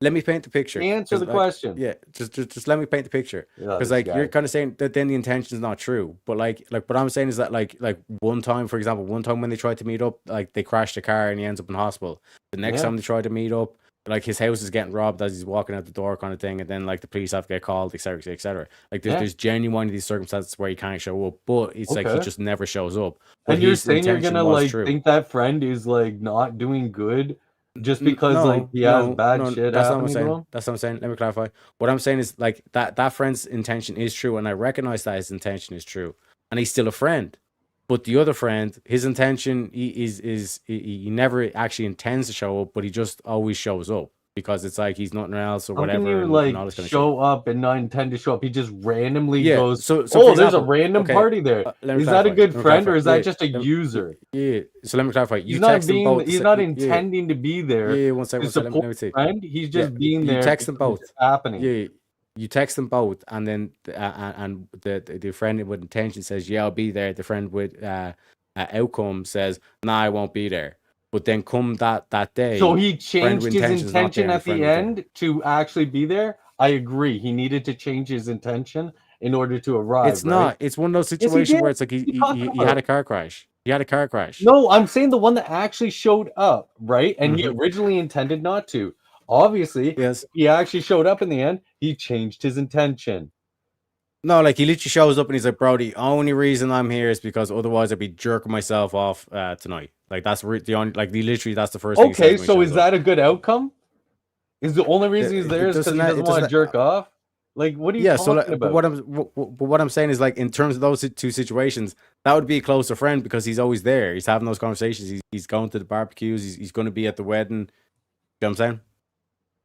Let me paint the picture. Answer the Like, question. Yeah, just let me paint the picture. Yeah, Because this like guy. you're kind of saying that then the intention is not true, but like what I'm saying is that like one time, for example, one time when they tried to meet up, like they crashed a car and he ends up in hospital. The next Yeah. time they tried to meet up, like his house is getting robbed as he's walking out the door, kind of thing, and then like the police have to get called, etc., etc. Like Yeah. there's genuinely these circumstances where he can't show up, but it's like he Okay. just never shows up. But And you're his saying you're intention gonna was like true. think that friend is like not doing good just because like he has bad shit that's not what I'm happening to saying. him? That's what I'm saying. Let me clarify. What I'm saying is like that friend's intention is true, and I recognize that his intention is true, and he's still a friend. But the other friend, his intention he never actually intends to show up, but he just always shows up because it's like he's nothing else or How whatever. can you and like all this kind of shit. show up and not intend to show up? He just randomly Yeah, goes. so for Oh, there's a example, random okay, party there. let me Is that a clarify, good let me friend or clarify. is that Yeah, just a user? Yeah. So let me clarify. He's You not text them being. both. He's not intending to be there. Yeah, one second. to One second. Let support me see. a friend. He's just Yeah, being there. You text them because both. it's happening. Yeah, you text them both, and then and the friend with intention says, "Yeah, I'll be there." The friend with outcome says, "Nah, I won't be there." But then come that day, So he friend changed with his intention's not there intention and at friend the with there. end to actually be there. I agree. He needed to change his intention in order to arrive. It's not. It's one of those Yes, he situations did. where it's like What are you talking he had about? a car crash. He had a car crash. No, I'm saying the one that actually showed up, right? And he Mhm. originally intended not to. Obviously, Yes. he actually showed up in the end. He changed his intention. No, like he literally shows up and he's like, "Bro, the only reason I'm here is because otherwise I'd be jerking myself off tonight." Like that's the only like literally that's the first thing. He says Okay, when he so shows is up. that a good outcome? Is the only reason he's It there is because doesn't he ha- doesn't it want to doesn't- jerk off? Like, what are you Yeah, talking so like, about? but what I'm saying is like in terms of those two situations, that would be a closer friend because he's always there. He's having those conversations. He's going to the barbecues. He's going to be at the wedding. You know what I'm saying?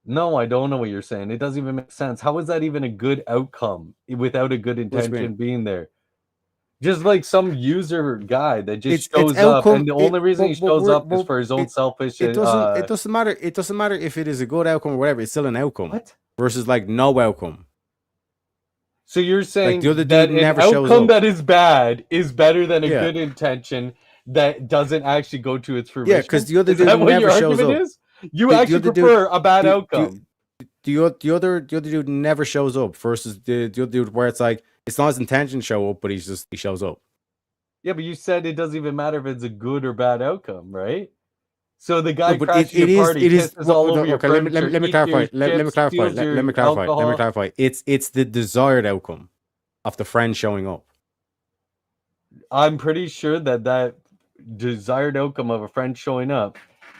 No, I don't know what you're saying. It doesn't even make sense. How is that even a good outcome without a good What do you mean? intention being there? Just like some user guy that just It's shows up, outcome. and the only reason he shows up is for his own selfish. It doesn't matter. It doesn't matter if it is a good outcome or whatever. It's still an outcome. What? Versus like no outcome. So you're saying the other that dude an never shows outcome up. that is bad is better than a Yeah. good intention that doesn't actually go to its fruition? Yeah, because the other Is dude that what never your shows up. argument is? You The actually other dude- prefer a bad the- outcome. The other dude never shows up versus the other dude where it's like it's not his intention to show up, but he shows up. Yeah, but you said it doesn't even matter if it's a good or bad outcome, right? So the guy No, but crashes your party, kisses all over your okay. Let me furniture, eats clarify. your Let me chips, clarify. steals Let your me clarify. Let me alcohol. clarify. It's the desired outcome of the friend showing up. I'm pretty sure that desired outcome of a friend showing up,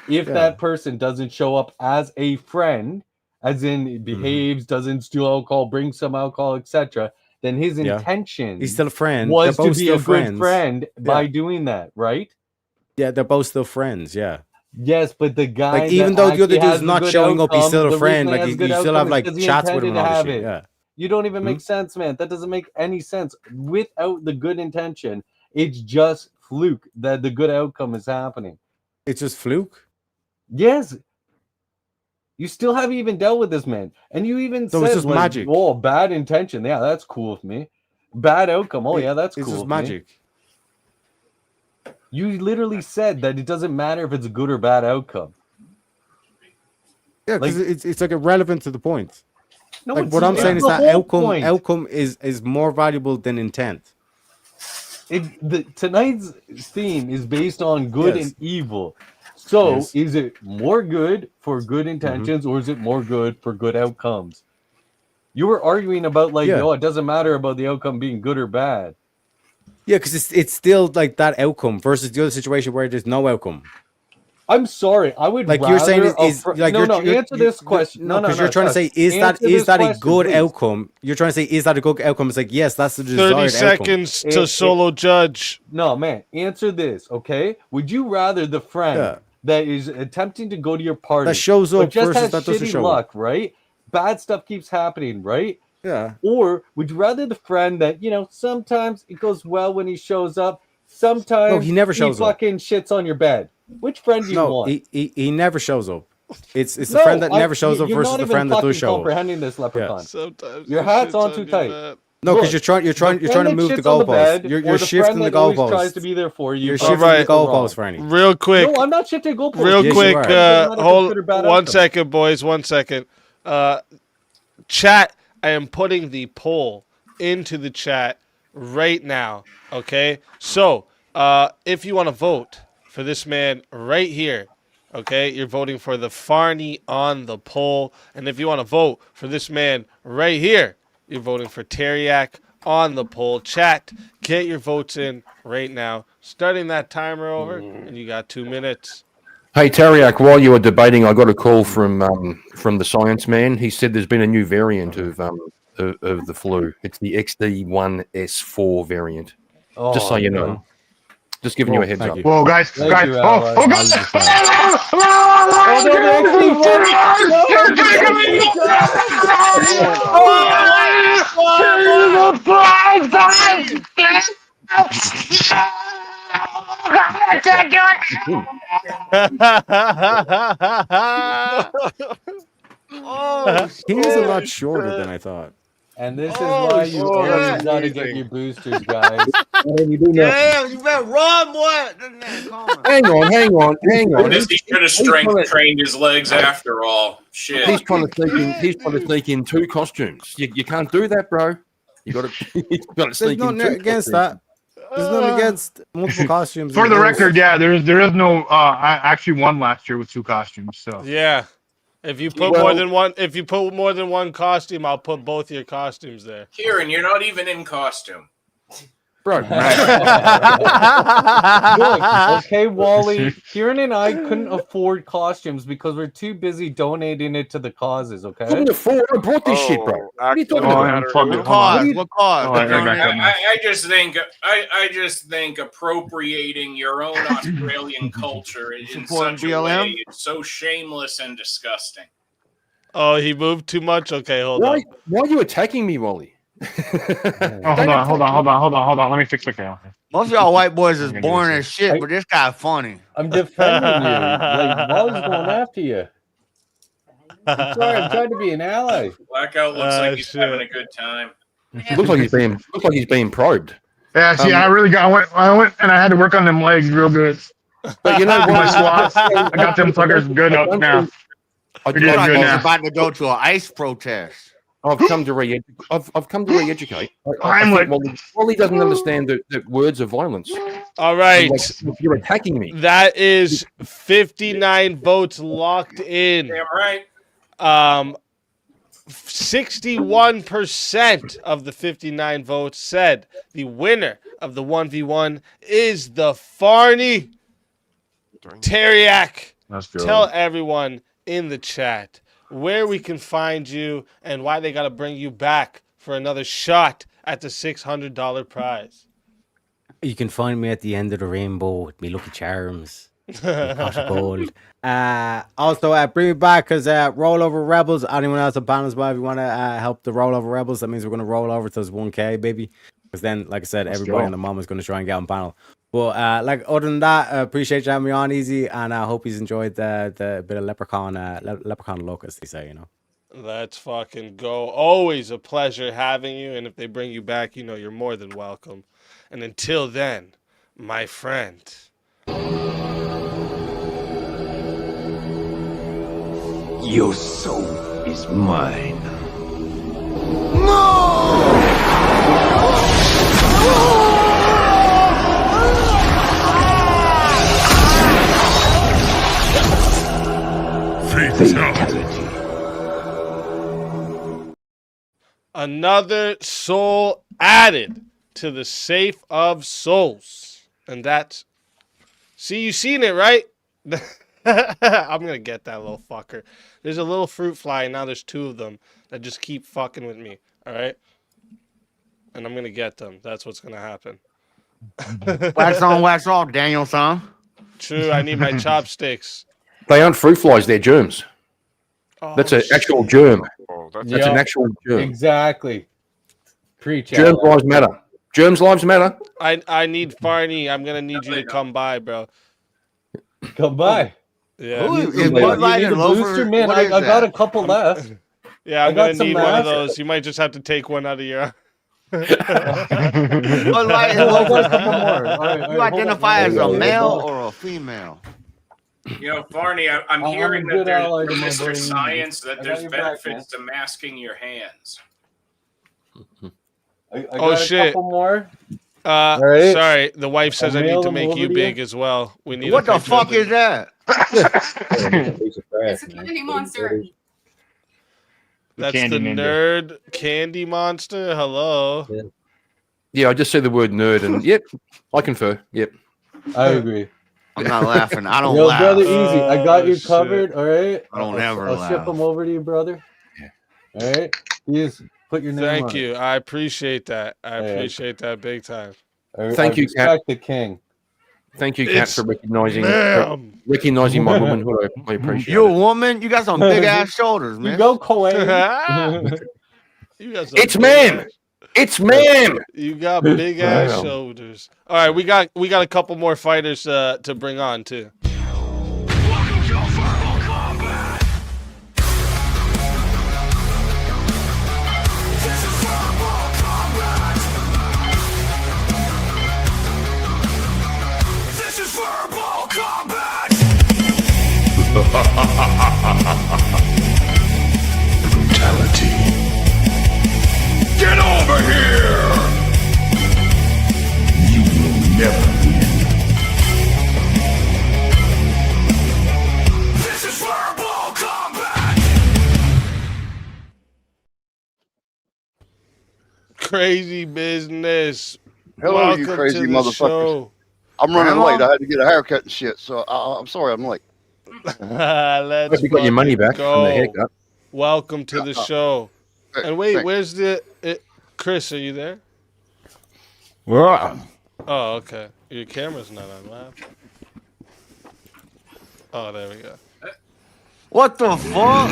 if Yeah. that person doesn't show up as a friend, as in behaves, doesn't steal alcohol, brings some alcohol, etc., then his Yeah. intention He's still a friend. was They're to both be still a good friends. friend by Yeah. doing that, right? Yeah, they're both still friends. Yeah. Yes, but the guy, Like even that though the other actually has dude's a not good showing up, he's outcome, still the a friend. reason he Like has you a good still outcome have is like 'cause he chats with him and intended all to this have shit. it. Yeah. You don't even make sense, man. That doesn't make any sense. Without the good intention, it's just fluke that the good outcome is happening. It's just fluke. Yes. You still haven't even dealt with this, man. And you even So said, it's just like, magic. oh, bad intention. Yeah, that's cool with me. Bad outcome. Oh, yeah, that's It's cool just with me. magic. You literally said that it doesn't matter if it's a good or bad outcome. Yeah, because it's like irrelevant to the point. No, like it's what I'm not. saying It's is the that whole point. outcome is more valuable than intent. Tonight's theme is based on good Yes. and evil. So, Yes. is it more good for good intentions or is it more good for good outcomes? You were arguing about like, Yeah. oh, it doesn't matter about the outcome being good or bad. Yeah, because it's still like that outcome versus the other situation where there's no outcome. I'm sorry. I would Like you're saying rather is like no, you're answer this question. No, because you're trying to say is Answer that this a question, good please. outcome? You're trying to say is that a good outcome? It's like yes, that's the desired 30 outcome. seconds to solo judge. No, man. Answer this, okay? Would you rather the friend Yeah. that is attempting to go to your party That shows but up just versus has that doesn't shitty show luck, up? right? Bad stuff keeps happening, right? Yeah. Or would you rather the friend that, sometimes it goes well when he shows up, sometimes he never shows up. fucking shits on your bed. Which friend do you No, want? he never shows up. It's the No, friend that never shows up you're versus not the even friend that fucking does show up. comprehending this, Leprechaun. Sometimes Your he hat's shits on too your tight. bed. No, because Look, you're trying the to friend move that the shits on goalposts. bed You're or the shifting friend the that always goalposts. tries to be there for you. You're are shifting right the or wrong. goalposts, Franny. Real quick. No, I'm not shifting goalposts. Real Yes, quick, you are. Doesn't matter if hold it's good or bad 1 outcome. second, boys. 1 second. Chat, I am putting the poll into the chat right now. Okay? So, if you want to vote for this man right here, okay, you're voting for the Farney on the poll. And if you want to vote for this man right here, you're voting for Teriak on the poll. Chat, get your votes in right now. Starting that timer over, and you got 2 minutes. Hey Tariak, while you were debating, I got a call from the science man. He said there's been a new variant of the flu. It's the XD1S4 variant. Just so you know. Just giving you a heads up. Whoa, guys. Thank Guys. you, Oh, Alex. oh, guys. Oh, He is a lot shorter than I thought. And this is why you always gotta get your boosters, guys. damn, you better run, boy. Hang on. He should have strength trained his legs after all. Shit. He's trying to sneak in 2 costumes. You can't do that, bro. You got to. He's got to There's sneak in 2 nothing against costumes. that. There's nothing against multiple costumes. For in the those. record, yeah, there is no. I actually won last year with 2 costumes. So Yeah. If you put more than one costume, I'll put both your costumes there. Kieran, you're not even in costume. Bro. Look, okay, Wally, Kieran and I couldn't afford costumes because we're too busy donating it to the causes, okay? Couldn't afford. I brought this shit, bro. What are you talking about? What cause? What cause? Oh, I got that. I just think appropriating your own Australian culture in Supporting such a BLM? way is so shameless and disgusting. Oh, he moved too much? Okay, hold on. Why are you attacking me, Wally? Hold on. Let me fix the camera. Most of y'all white boys is I'm gonna do boring this. as shit, but this guy funny. I'm defending you. Like, Wally's going after you. I'm sorry, I'm trying to be an ally. Blackout looks like he's having a good time. Looks like he's being probed. Yeah, see, I went and I had to work on them legs real good. But you know what? My squats, I got them fuckers good up now. I We're doing good was now. about to go to an ice protest. I've come to re-educate. I think Wally doesn't understand that words are violence. All right. Like, you're attacking me. That is 59 votes locked in. Damn right. 61% of the 59 votes said the winner of the 1v1 is the Farney Teriak. Let's go. Tell everyone in the chat where we can find you and why they got to bring you back for another shot at the $600 prize. You can find me at the end of the rainbow with me Lucky Charms. my pot of gold. Also, bring me back because Rollover Rebels. Anyone else on panels, if you want to help the Rollover Rebels, that means we're going to roll over to this 1K, baby. Because then, like I said, everybody on the mom is going to try and get on panel. But like other than that, appreciate you having me on, Easy, and I hope you enjoyed the bit of Leprechaun Locust, they say, you know. Let's fucking go. Always a pleasure having you. And if they bring you back, you know you're more than welcome. And until then, my friend. Your soul is mine. Fatality. Another soul added to the Safe of Souls. And that's... See, you seen it, right? I'm going to get that little fucker. There's a little fruit fly, and now there's two of them that just keep fucking with me. All right? And I'm going to get them. That's what's going to happen. Wax on, wax off, Daniel, son. True, I need my chopsticks. They aren't fruit flies, they're germs. Oh, that's an actual germ. That's Yeah, an actual germ. Exactly. Preach. Germs lives matter. Germs lives matter. I need Farney. I'm going to need you to come by, bro. Come by. Yeah. Who is You Bud Light need and a booster, Loafer? man. What I is got that? a couple left. Yeah, I I'm got going to some need one of left. those. You might just have to take one out of your... Bud Light and I got a couple Loafer. more. All right, You hold on. identify as a Hold on. male or a female? You know, Barney, I'm I'm a hearing good that ally there's to my Mr. buddy. Science that I got there's your back, benefits to masking your hands. I Oh, got shit. a couple more. Sorry, the wife says I I'll need mail to them make over you to big you. as well. We need What a the picture of fuck is that? Piece of trash, It's a candy monster. That's Candy the ninja. nerd candy monster. Hello. Yeah, I just say the word nerd and yep, I confer. Yep. I agree. I'm not laughing. I don't Yo, laugh. brother, easy. I got Oh, you shit. covered. All right. I don't ever I'll laugh. ship them over to you, brother. All right. Please put your name Thank on you. I appreciate that. I Yeah. appreciate that big time. it. Thank you, Kat. respect the king. Thank you, Kat, It's for recognizing ma'am. recognizing my womanhood. I appreciate You a it. woman? You got some big ass shoulders, You man. go, Cohen. You got some It's big ma'am. ass- It's ma'am. You got big ass Wow. shoulders. All right, we got a couple more fighters to bring on too. Brutality. Get over here! You will never win. This is verbal combat! Crazy business. Hello, you Welcome crazy to the motherfuckers. show. I'm running Grandma? late. I had to get a haircut and shit, so I'm sorry I'm late. Let's Hope you got your money fucking back from the go. haircut. Welcome to the show. And wait, thanks. where's Chris? Are you there? Well, Oh, okay. Your camera's not on, laugh. Oh, there we go. What the fuck?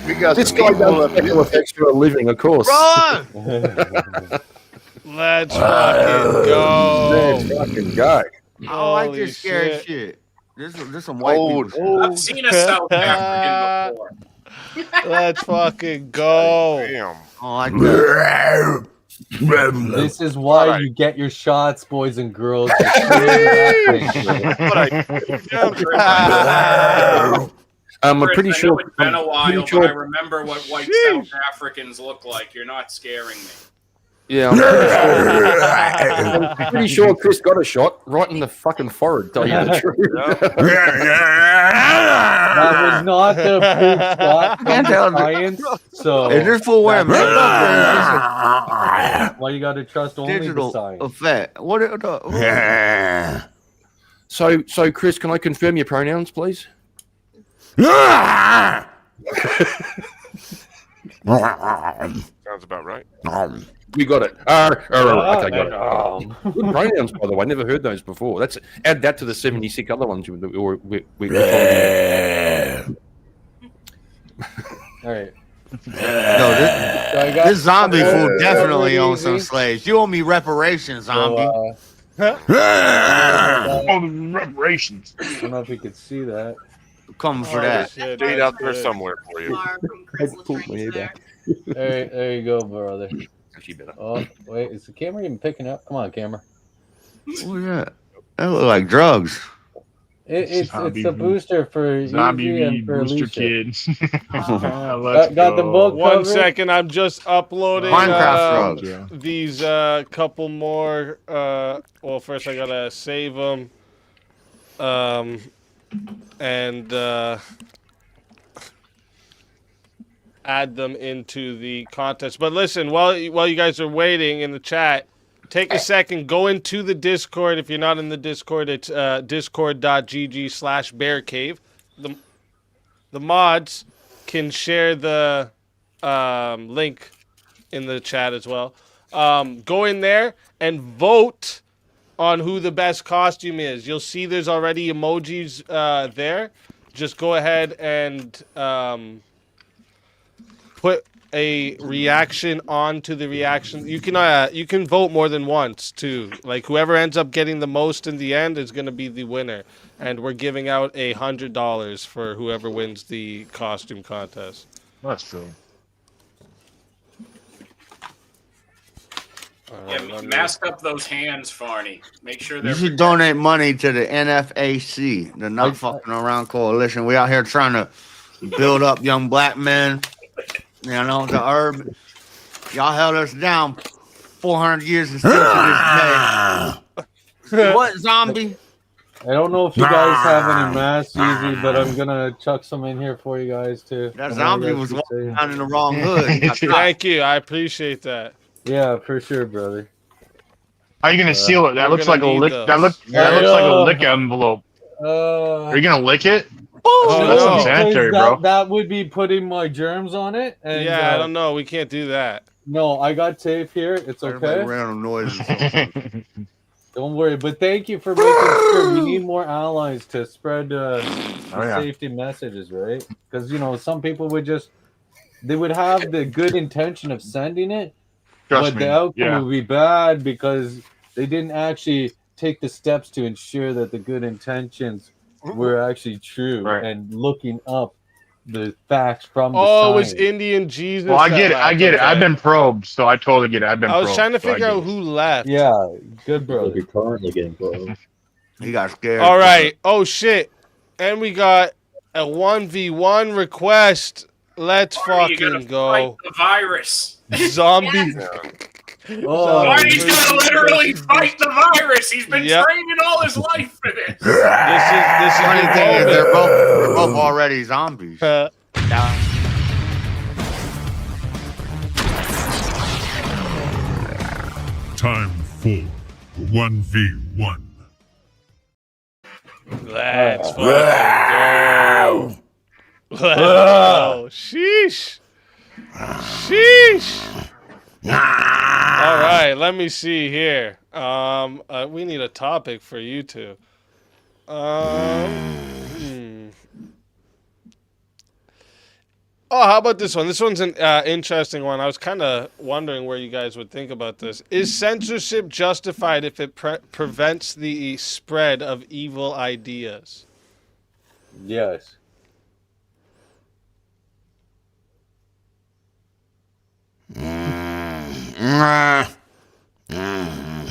We got This some guy people does up special effects for a living, of course. Run! Let's fucking go. Let's fucking go. I don't like Holy this scary shit. shit. This some white people shit. I've seen a South African before. Let's fucking go. Damn. I don't like that. This is why you get your shots, boys and girls. I'm Chris, pretty I sure. know it's been a while, pretty sure- but I remember what white South Africans look like. You're not scaring me. Yeah, I'm pretty sure Chris got a shot right in the fucking forehead. Tell you the truth. That was not the proof shot Can't from tell. science. So Is this fool wearing makeup or is this why you got to trust a only the digital science? effect? What? So Chris, can I confirm your pronouns, please? Sounds about right. We got it. Okay, got it. Good pronouns, by the way. I never heard those before. That's add that to the 76 other ones we All right. No, this zombie fool definitely owns some slaves. You owe me reparations, zombie. Reparations. I don't know if you could see that. Coming for that. Stayed out there somewhere for you. There you go, brother. Oh, wait, is the camera even picking up? Come on, camera. Oh yeah, that look like drugs. It's a booster for Zombie Easy and for booster Alicia. kid. Got the book One covered? second, I'm just uploading Minecraft drugs. these couple more. Well, first I gotta save them, and add them into the contest. But listen, while you guys are waiting in the chat, take a second, go into the Discord. If you're not in the Discord, it's discord.gg/bearcave. The mods can share the link in the chat as well. Go in there and vote on who the best costume is. You'll see there's already emojis there. Just go ahead and put a reaction onto the reaction. You can vote more than once too. Like whoever ends up getting the most in the end is going to be the winner, and we're giving out $100 for whoever wins the costume contest. That's true. Mask up those hands, Farney. Make sure they're. You should donate money to the NFAC, the Not Fucking Around Coalition. We out here trying to build up young black men. You know, the urban. Y'all held us down 400 years and still to this day. What, zombie? I don't know if you guys have any masks, Easy, but I'm gonna chuck some in here for you guys too. That zombie was walking down in the wrong hood. Thank you. I appreciate that. Yeah, for sure, brother. How are you gonna seal it? That I'm looks like a gonna lick. need That looks like a lick envelope. Are you gonna lick it? Oh, That's no. unsanitary, bro. That would be putting my germs on it. And, Yeah, I don't know. We can't do that. No, I got tape here. It's okay. Random noises. Don't worry, but thank you for making sure. We need more allies to spread yeah. safety messages, right? Because some people would have the good intention of sending it, Trust but me. the outcome Yeah. would be bad because they didn't actually take the steps to ensure that the good intentions were actually true Right. and looking up the facts from the Oh, it was science. Indian Jesus. Well, I that get it. left, I get it. okay. I've been probed, so I totally get it. I've been I was probed, trying to so I figure get out it. who left. Yeah, good brother. You're currently getting close. He got scared. All right. Oh shit. And we got a 1v1 request. Let's Farney, you gotta fucking go. fight the virus. Zombie. Oh, Farney's gonna literally fight the virus. He's been Yep. training all his life for this. This is Funny the thing is, moment. they're both already zombies. Time for 1v1. Let's fucking go. Let's go. Sheesh. Sheesh. All right, let me see here. We need a topic for you two. Oh, how about this one? This one's an interesting one. I was kind of wondering where you guys would think about this. Is censorship justified if it prevents the spread of evil ideas? Yes.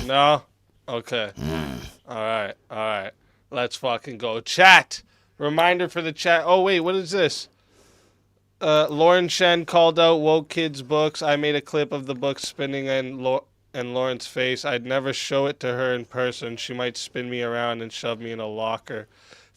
No? Okay. All right. Let's fucking go. Chat. Reminder for the chat. Oh, wait, what is this? Lauren Shen called out Woke Kids books. I made a clip of the book spinning in Lauren's face. I'd never show it to her in person. She might spin me around and shove me in a locker.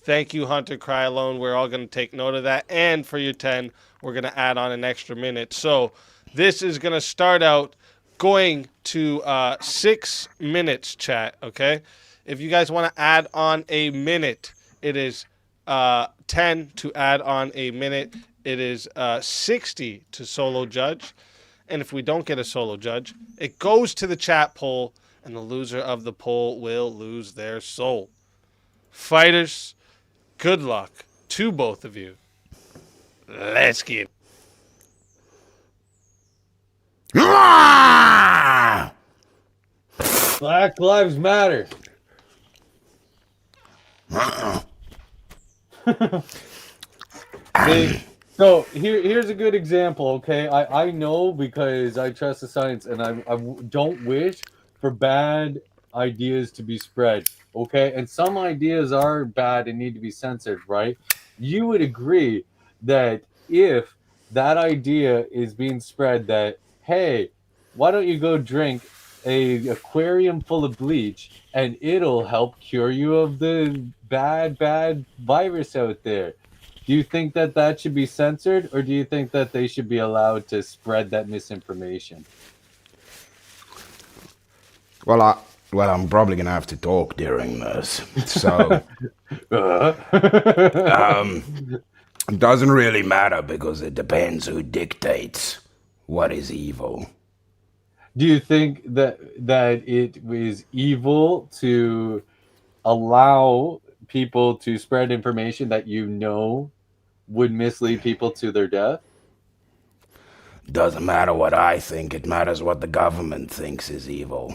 Thank you, Hunter Cry Alone. We're all going to take note of that. And for your 10, we're going to add on an extra minute. So this is going to start out going to 6 minutes, chat, okay? If you guys want to add on a minute, it is 10 to add on a minute. It is 60 to solo judge. And if we don't get a solo judge, it goes to the chat poll, and the loser of the poll will lose their soul. Fighters, good luck to both of you. Let's get Black Lives Matter. So here's a good example, okay? I know because I trust the science, and I don't wish for bad ideas to be spread, okay? And some ideas are bad and need to be censored, right? You would agree that if that idea is being spread that, hey, why don't you go drink a aquarium full of bleach and it'll help cure you of the bad virus out there? Do you think that should be censored, or do you think that they should be allowed to spread that misinformation? Well, I'm probably gonna have to talk during this, so it doesn't really matter because it depends who dictates what is evil. Do you think that it is evil to allow people to spread information that you know would mislead people to their death? Doesn't matter what I think, it matters what the government thinks is evil.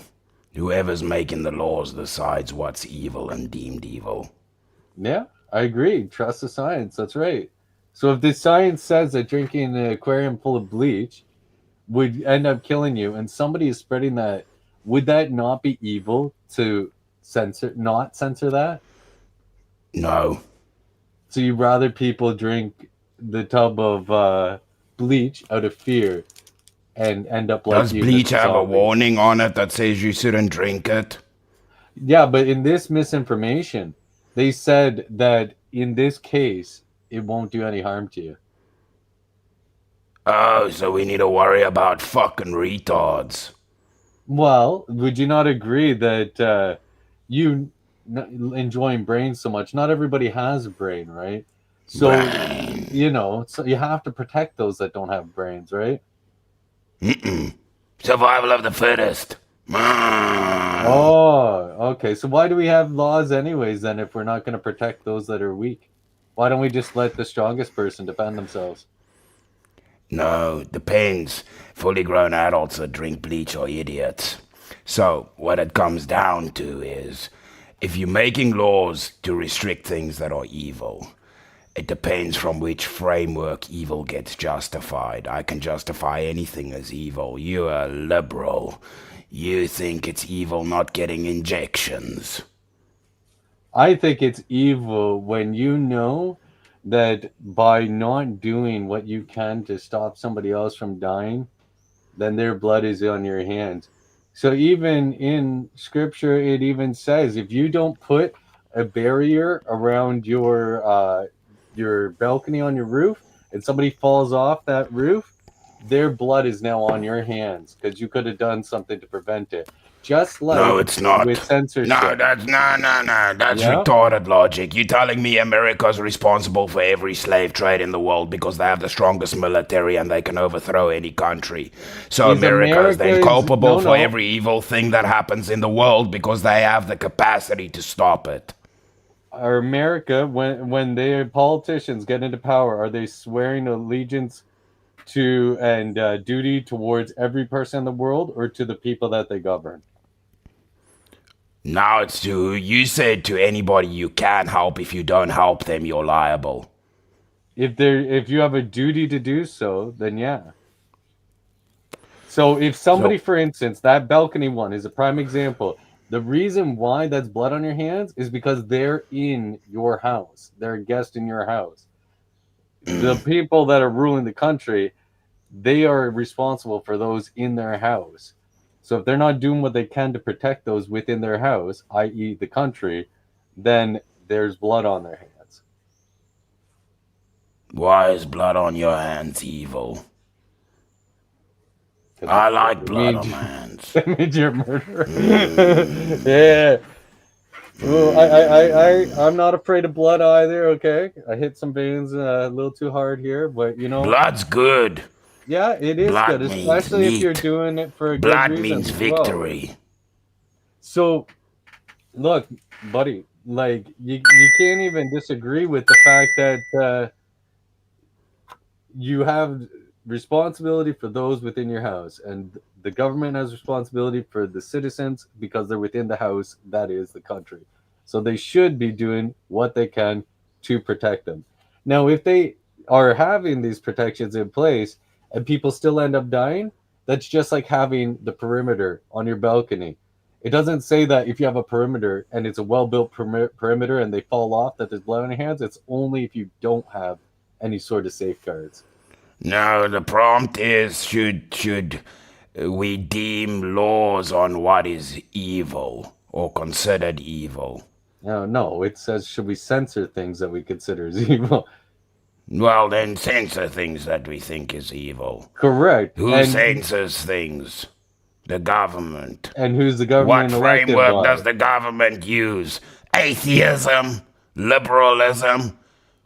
Whoever's making the laws decides what's evil and deemed evil. Yeah, I agree. Trust the science. That's right. So if the science says that drinking an aquarium full of bleach would end up killing you, and somebody is spreading that, would that not be evil to not censor that? No. So you'd rather people drink the tub of bleach out of fear and end up like Does you, bleach Mr. have a Zombie? warning on it that says you shouldn't drink it? Yeah, but in this misinformation, they said that in this case, it won't do any harm to you. Oh, so we need to worry about fucking retards. Well, would you not agree that you enjoying brains so much? Not everybody has a brain, right? So, so you have to protect those that don't have brains, right? Survival of the fittest. Oh, okay. So why do we have laws anyways then if we're not going to protect those that are weak? Why don't we just let the strongest person defend themselves? No, depends. Fully grown adults that drink bleach are idiots. So, what it comes down to is, if you're making laws to restrict things that are evil, it depends from which framework evil gets justified. I can justify anything as evil. You're a liberal. You think it's evil not getting injections. I think it's evil when you know that by not doing what you can to stop somebody else from dying, then their blood is on your hands. So even in scripture, it even says if you don't put a barrier around your balcony on your roof and somebody falls off that roof, their blood is now on your hands because you could have done something to prevent it. Just like No, it's not. with censorship. No, that's Yeah? retarded logic. You're telling me America's responsible for every slave trade in the world because they have the strongest military and they can overthrow any country. So Is America is then America's- culpable no, for no. every evil thing that happens in the world because they have the capacity to stop it. Are America, when their politicians get into power, are they swearing allegiance to and duty towards every person in the world, or to the people that they govern? Now it's to you said to anybody you can help. If you don't help them, you're liable. If you have a duty to do so, then yeah. So if somebody, for instance, that balcony one is a prime example. The reason why that's blood on your hands is because they're in your house. They're a guest in your house. The people that are ruling the country, they are responsible for those in their house. So if they're not doing what they can to protect those within their house, i.e. the country, then there's blood on their hands. Why is blood on your hands evil? I like blood on my hands. That means you're a murderer. Yeah. Well, I'm not afraid of blood either, okay? I hit some veins a little too hard here, but you know... Blood's good. Yeah, it is Blood good, especially means if you're meat. doing it for a good Blood reason means as well. victory. So, look, buddy, like, you can't even disagree with the fact that you have responsibility for those within your house, and the government has responsibility for the citizens because they're within the house, that is the country. So they should be doing what they can to protect them. Now, if they are having these protections in place and people still end up dying, that's just like having the perimeter on your balcony. It doesn't say that if you have a perimeter and it's a well-built perimeter and they fall off that there's blood on your hands. It's only if you don't have any sort of safeguards. No, the prompt is should we deem laws on what is evil or considered evil? No, it says should we censor things that we consider as evil? Well, then censor things that we think is evil. Correct. Who censors things? The government. And who's the government What elected framework by? does the government use? Atheism? Liberalism?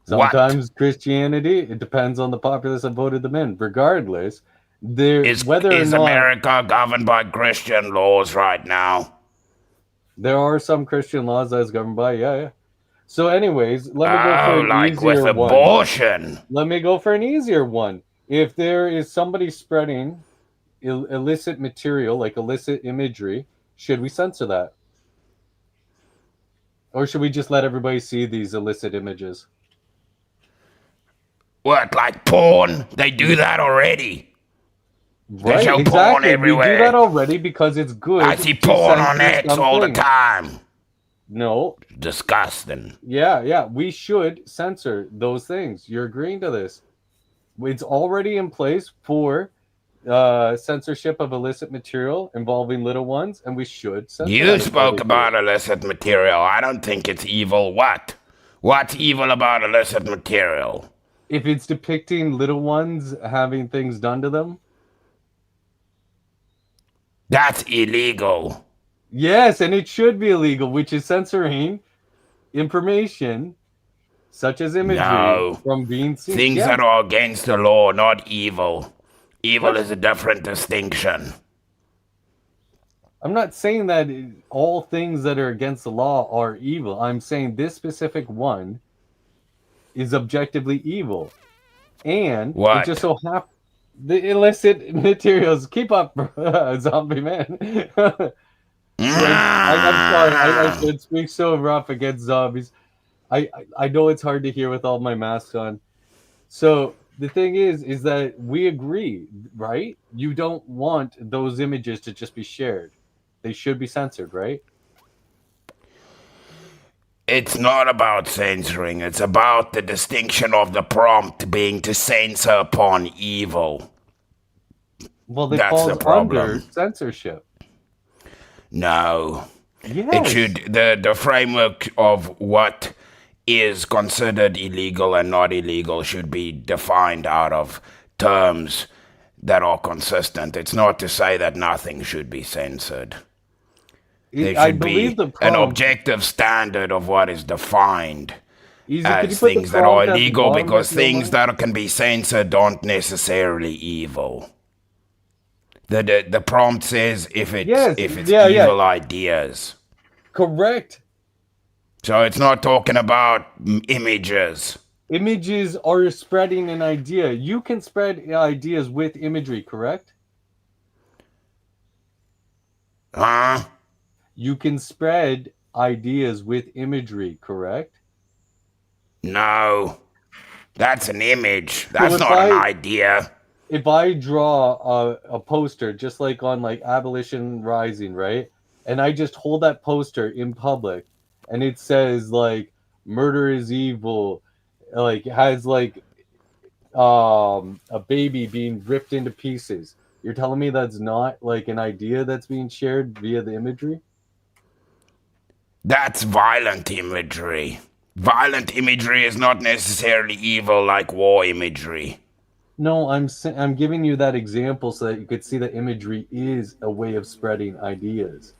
Sometimes Christianity. It depends on the populace that voted them in. Regardless, whether or Is not America governed by Christian laws right now? there are some Christian laws that's governed by, yeah. So, anyways, let me go for an like easier with one. abortion. Let me go for an easier one. If there is somebody spreading illicit material, like illicit imagery, should we censor that? Or should we just let everybody see these illicit images? What, like porn? They do that already. Right, They show porn exactly. everywhere. We do that already because it's good. I see to porn on censor X all the something. time. No. Disgusting. Yeah. We should censor those things. You're agreeing to this. It's already in place for censorship of illicit material involving little ones, and we should censor You that spoke as well. about illicit material. I don't think it's evil. What? What's evil about illicit material? If it's depicting little ones having things done to them. That's illegal. Yes, and it should be illegal, which is censoring information such as imagery No. from being seen. Things Yeah. that are against the law, not evil. Evil What? is a different distinction. I'm not saying that all things that are against the law are evil. I'm saying this specific one is objectively evil. And What? it just so happens the illicit materials. Keep up, zombie man. I'm sorry. I should speak so rough against zombies. I know it's hard to hear with all my masks on. So the thing is that we agree, right? You don't want those images to just be shared. They should be censored, right? It's not about censoring. It's about the distinction of the prompt being to censor upon evil. Well, they That's fall the under problem. censorship. No. It Yes. should the framework of what is considered illegal and not illegal should be defined out of terms that are consistent. It's not to say that nothing should be censored. There I should be believe the an prompt- objective standard of what is defined Easy, could you as put the things that are prompt at the illegal, bottom because if you don't things mind? that can be censored aren't necessarily evil. The prompt says if it's Yes, if it's yeah. evil ideas. Correct. So it's not talking about images. Images are spreading an idea. You can spread ideas with imagery, correct? Huh? You can spread ideas with imagery, correct? No. That's an image. That's if not an I- idea. If I draw a poster, just like on like Abolition Rising, right? And I just hold that poster in public and it says like murder is evil, like it has like a baby being ripped into pieces. You're telling me that's not like an idea that's being shared via the imagery? That's violent imagery. Violent imagery is not necessarily evil like war imagery. No, I'm giving you that example so that you could see that imagery is a way of spreading ideas.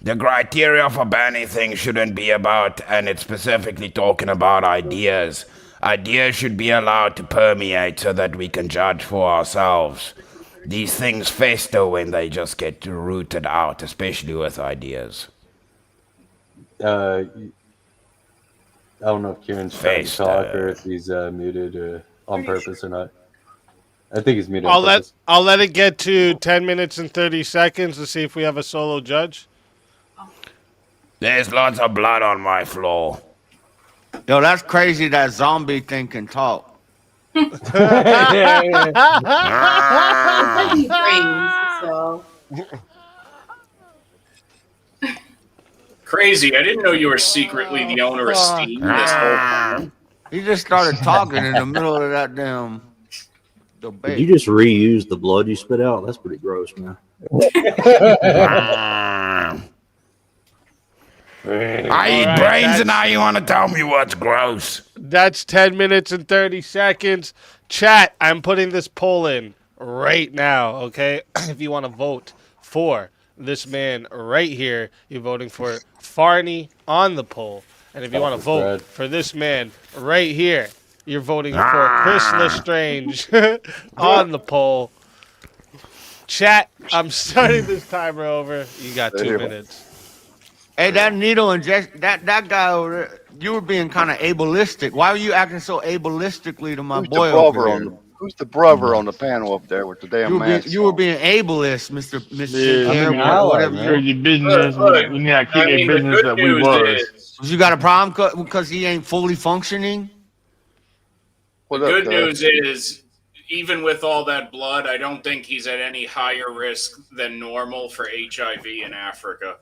The criteria for banning things shouldn't be about, and it's specifically talking about ideas. Ideas should be allowed to permeate so that we can judge for ourselves. These things fester when they just get rooted out, especially with ideas. I don't know if Kieran's trying to talk or if he's muted on purpose or not. I think he's muted. I'll let it get to 10 minutes and 30 seconds to see if we have a solo judge. There's lots of blood on my floor. Yo, that's crazy that zombie thing can talk. Crazy. I didn't know you were secretly the owner of Steam this whole time. He just started talking in the middle of that damn debate. Did you just reuse the blood you spit out? That's pretty gross, man. I eat brains and now you want to tell me what's gross. That's 10 minutes and 30 seconds. Chat, I'm putting this poll in right now, okay? If you want to vote for this man right here, you're voting for Farney on the poll. And if you want to vote for this man right here, you're voting for Chris Lestrange on the poll. Chat, I'm starting this timer over. You got 2 minutes. Hey, that needle injection, that guy over there, you were being kind of ableistic. Why were you acting so ableistically to my boy over here? Who's the brother on the panel up there with the damn mask? You were being ableist, Mr. Yeah, whatever. Your business, you need to keep your business that we was. You got a problem because he ain't fully functioning? The good news is, even with all that blood, I don't think he's at any higher risk than normal for HIV in Africa.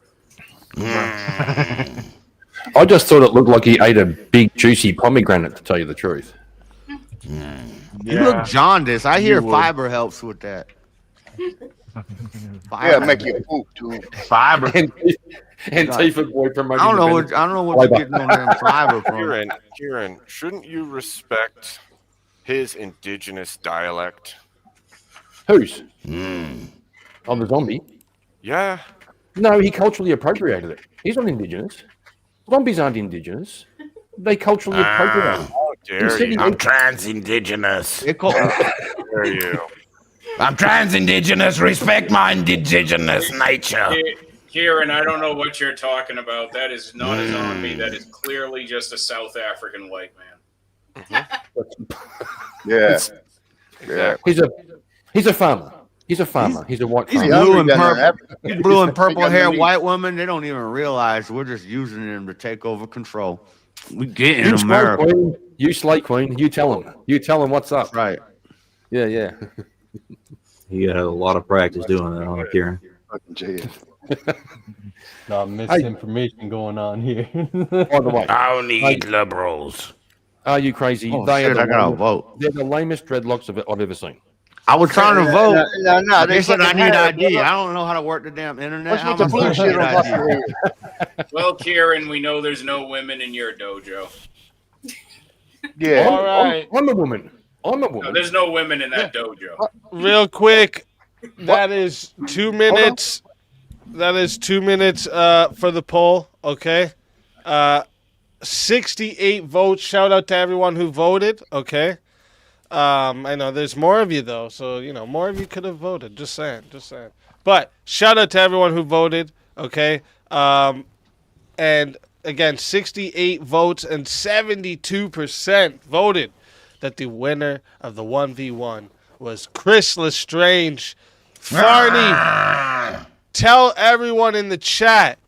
I just thought it looked like he ate a big juicy pomegranate, to tell you the truth. You look jaundiced. I hear fiber helps with that. Yeah, make you poop too. Fiber. And Tifa Boy promoting. I don't know what you're getting on that fiber from. Kieran, shouldn't you respect his indigenous dialect? Whose? On the zombie? Yeah. No, he culturally appropriated it. He's not indigenous. Zombies aren't indigenous. They culturally appropriate it. How dare you? I'm trans-indigenous. Dare you? I'm trans-indigenous. Respect my indigenous nature. Kieran, I don't know what you're talking about. That is not a zombie. That is clearly just a South African white man. Yeah. Yeah. He's a farmer. He's a farmer. He's a white farmer. These blue and purple hair white women, they don't even realize we're just using them to take over control. We get in America. You slay queen. You tell him. You tell him what's up. Right. Yeah. He had a lot of practice doing that, huh, Kieran? No, misinformation going on here. By the way, I only eat liberals. Are you crazy? Oh, shit, I gotta vote. They're the lamest dreadlocks I've ever seen. I was trying to vote. No, They said I need ID. I don't know how to work the damn internet. How am I supposed to get ID? Well, Kieran, we know there's no women in your dojo. Yeah. All right. I'm a woman. No, there's no women in that dojo. Real quick, that is 2 minutes. That is 2 minutes for the poll. Okay. 68 votes. Shout out to everyone who voted. Okay. I know there's more of you though, so more of you could have voted. Just saying. But shout out to everyone who voted. Okay. And again, 68 votes and 72% voted that the winner of the 1v1 was Chris Lestrange. Farney, tell everyone in the chat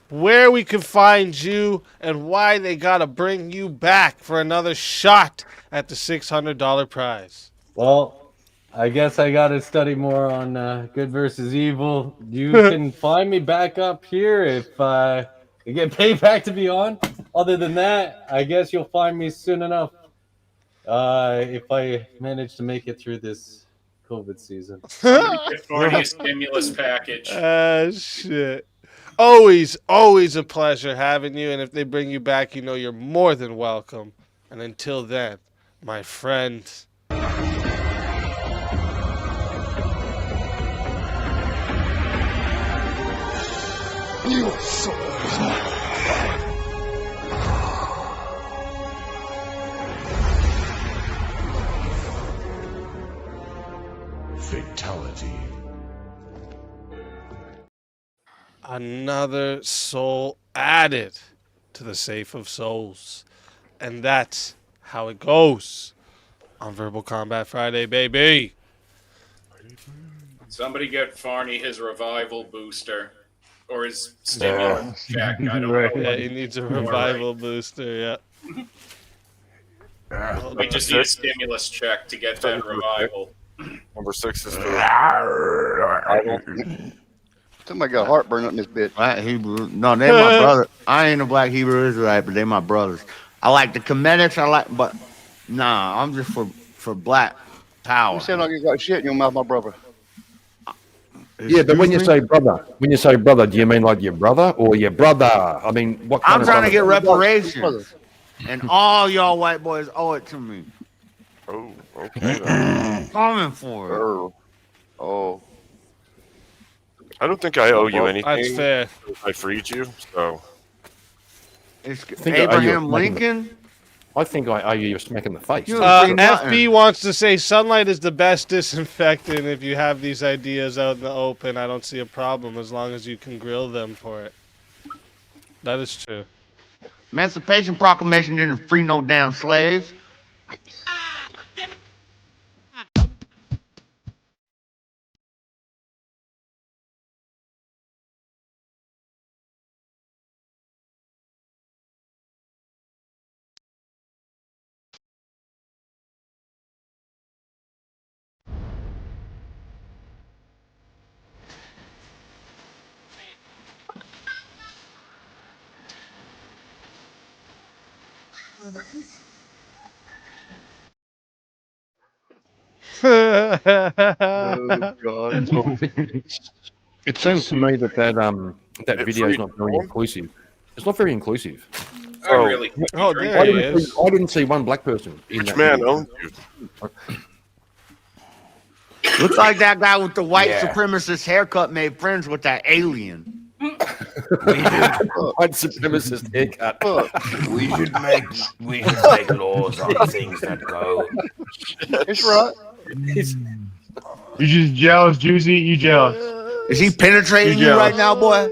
where we can find you and why they gotta bring you back for another shot at the $600 prize. Well, I guess I got to study more on good versus evil. You can find me back up here if I get paid back to be on. Other than that, I guess you'll find me soon enough if I manage to make it through this COVID season. Somebody get Barney a stimulus package. Shit. Always a pleasure having you. And if they bring you back, you know you're more than welcome. And until then, my friend. Your soul is mine. Fatality. Another soul added to the Safe of Souls. And that's how it goes on Verbal Combat Friday, baby. Somebody get Farney his revival booster. Or his stimulus check. I don't know. Yeah, he needs a revival booster, yeah. We just need a stimulus check to get that revival. Number 6 is Somebody got heartburn on this bitch. Black Hebrew. No, they're my brother. I ain't a black Hebrew Israelite, but they're my brothers. I like the Comedics. but nah, I'm just for black power. You sound like you got shit in your mouth, my brother. Yeah, but when you say brother, do you mean like your brother or your brother? I mean, what kind I'm of trying to brother? get reparations, and all y'all white boys owe it to me. Oh, okay. Coming for it. Oh. I don't think I owe you anything. That's fair. I freed you, so. It's think I owe you a Abraham smack in Lincoln. I think I owe you a smack in the face. FB wants to say sunlight is the best disinfectant. If you have these ideas out in the open, I don't see a problem as long as you can grill them for it. That is true. Emancipation Proclamation didn't free no damn slaves. Oh, God. It seems to me that that video is not very inclusive. It's not very inclusive. I really. Oh, there he is. I didn't see one black person in Which that man video. owns you? Looks like that guy with the white Yeah. supremacist haircut made friends with that alien. White supremacist haircut. We should make laws on things that go. It's right. You just jealous, Juicy? You jealous? Is he penetrating you jealous. right now, boy?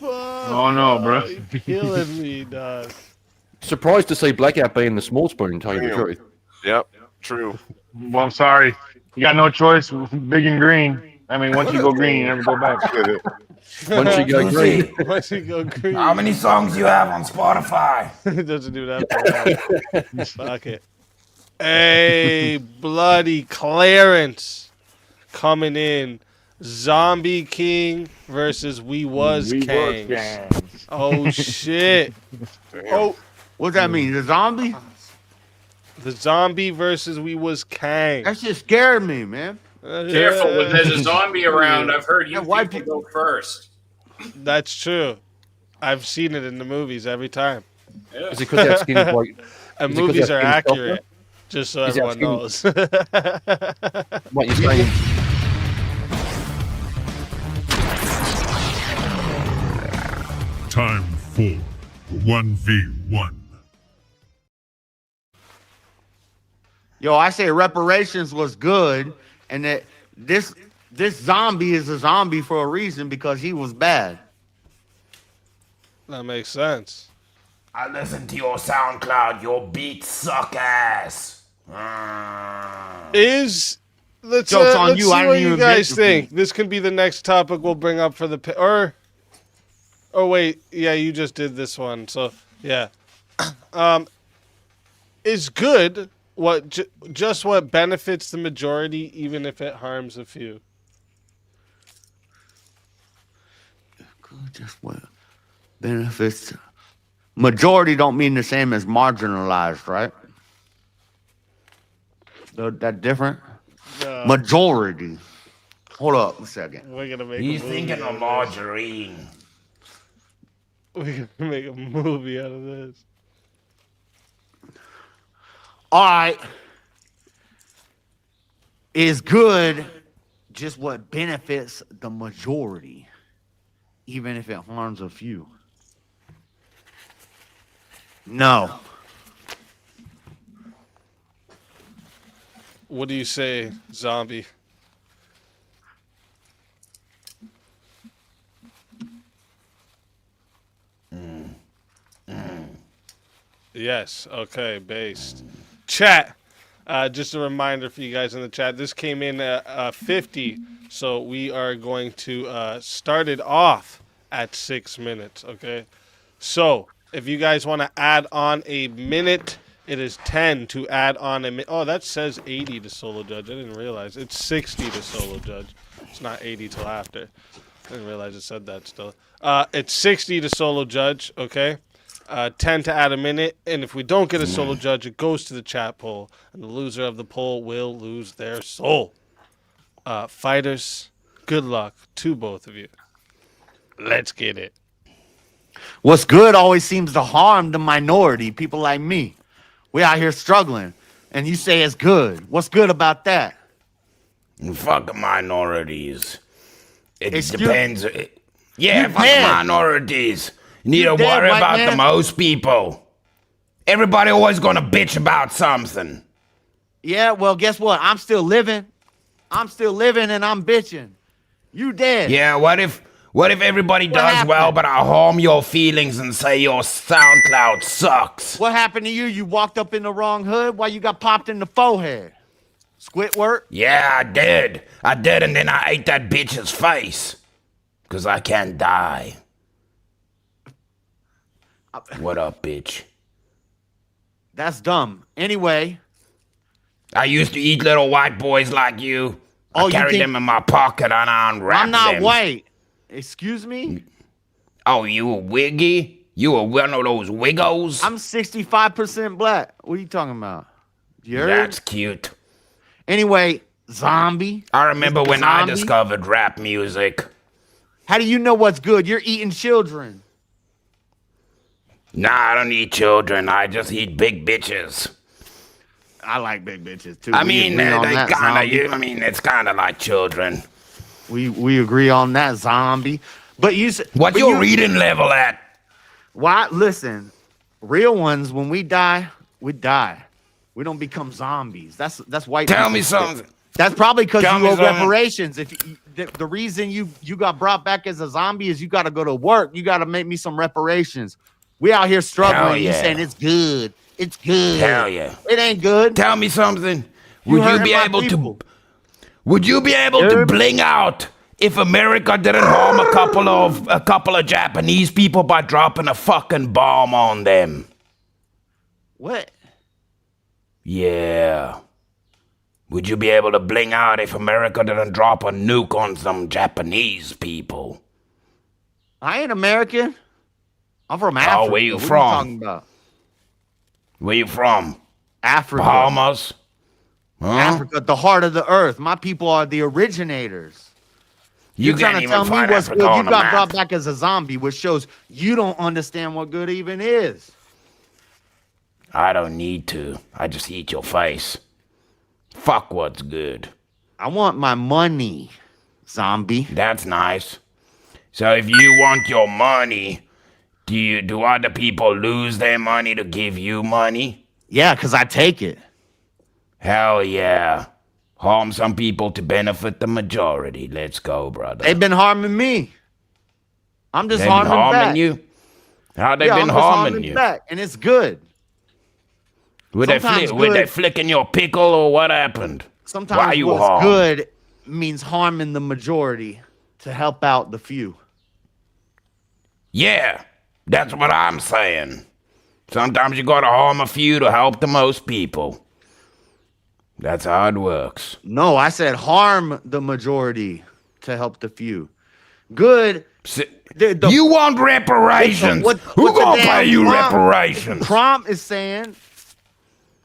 Oh no, bro. You're killing me, dog. Surprised to see Blackout being the small spoon, tell you the truth. Yep, true. Well, I'm sorry. You got no choice. Big and green. I mean, once you go green, you never go back. Once you go green. Once you go green. How many songs you have on Spotify? It doesn't do that. Fuck it. Hey, bloody Clarence coming in. Zombie King versus We Was Kangs. Oh shit. Oh, what's that mean? The zombie? The zombie versus We Was Kangs. That shit scared me, man. Careful, when there's a zombie around, I've heard you white people go first. That's true. I've seen it in the movies every time. Yeah. Is it because that skin is white? And Is it 'cause movies that are skin's softer? accurate. Just so Is that everyone skin- knows. What you're saying? Time for 1v1. Yo, I say reparations was good, and that this zombie is a zombie for a reason because he was bad. That makes sense. I listen to your SoundCloud. Your beats suck ass. Let's Joke's on let's you, see I didn't what you even guys get your think. This can be the next topic we'll bring up for the or. Oh wait, yeah, you just did this one, so yeah. Is good just what benefits the majority, even if it harms a few. Just what benefits? Majority don't mean the same as marginalized, right? That different? No. Majority. Hold up a second. We're gonna make. He's a movie thinking out of this. margarine. We're gonna make a movie out of this. All right. Is good just what benefits the majority, even if it harms a few? No. What do you say, zombie? Yes. Okay. Based. Chat. Just a reminder for you guys in the chat. This came in at 50, so we are going to start it off at 6 minutes. Okay. So if you guys want to add on a minute, it is 10 to add on a minute. Oh, that says 80 to Solo Judge. I didn't realize it's 60 to Solo Judge. It's not 80 till after. I didn't realize it said that still. It's 60 to Solo Judge. Okay. 10 to add a minute, and if we don't get a Solo Judge, it goes to the chat poll, and the loser of the poll will lose their soul. Fighters, good luck to both of you. Let's get it. What's good always seems to harm the minority, people like me. We out here struggling, and you say it's good. What's good about that? Fuck minorities. It Excuse- depends. Yeah, You fuck dead. minorities. You need You to dead, worry white about the man. most people. Everybody always gonna bitch about something. Yeah, well, guess what? I'm still living. I'm still living, and I'm bitching. You dead. Yeah, what if everybody does happened? well, but I harm your feelings and say your SoundCloud sucks? What happened to you? You walked up in the wrong hood? Why you got popped in the forehead? Squidward? Yeah, I did, and then I ate that bitch's face. 'Cause I can't die. What up, bitch? That's dumb. Anyway. I used to eat little white boys like you. Oh, I you carried think- them in my pocket and I unwrapped I'm not them. white. Excuse me? Oh, you a wiggy? You a one of those wiggos? I'm 65% black. What are you talking about? You heard? That's cute. Anyway, zombie. I remember Mr. when I Zombie? discovered rap music. How do you know what's good? You're eating children. Nah, I don't eat children. I just eat big bitches. I like big bitches too. I We mean, agree on they that, kind zombie. of. I mean, it's kind of like children. We agree on that, zombie. But you said, What's but your you- reading level at? Why? Listen, real ones. When we die, we die. We don't become zombies. That's white. Tell people me shit. something. That's probably because Tell you me owe something. reparations. If the reason you got brought back as a zombie is you got to go to work. You got to make me some reparations. We out here struggling. Hell You yeah. saying it's good? It's good. Hell yeah. It ain't good. Tell me something. You Would you hurting be my able people. to? Would you be able to bling out if America didn't harm a couple of Japanese people by dropping a fucking bomb on them? What? Yeah. Would you be able to bling out if America didn't drop a nuke on some Japanese people? I ain't American. I'm from Africa. where you What from? Are you talking about? Where you from? Africa. Bahamas? Huh? Africa, the heart of the earth. My people are the originators. You You're can't trying to even tell me find what's Africa good. You on the got map. brought back as a zombie, which shows you don't understand what good even is. I don't need to. I just eat your face. Fuck what's good. I want my money, zombie. That's nice. So if you want your money, do other people lose their money to give you money? Yeah, because I take it. Hell yeah. Harm some people to benefit the majority. Let's go, brother. They've been harming me. I'm just They've been harming back. you? How they Yeah, been I'm just harming you? back, and it's good. Were they, Sometimes were they good- flicking your pickle or what happened? Sometimes Why you what's harmed? good means harming the majority to help out the few. Yeah, that's what I'm saying. Sometimes you gotta harm a few to help the most people. That's how it works. No, I said harm the majority to help the few. Good. You want reparations? Who gonna pay you reparations? Prompt is saying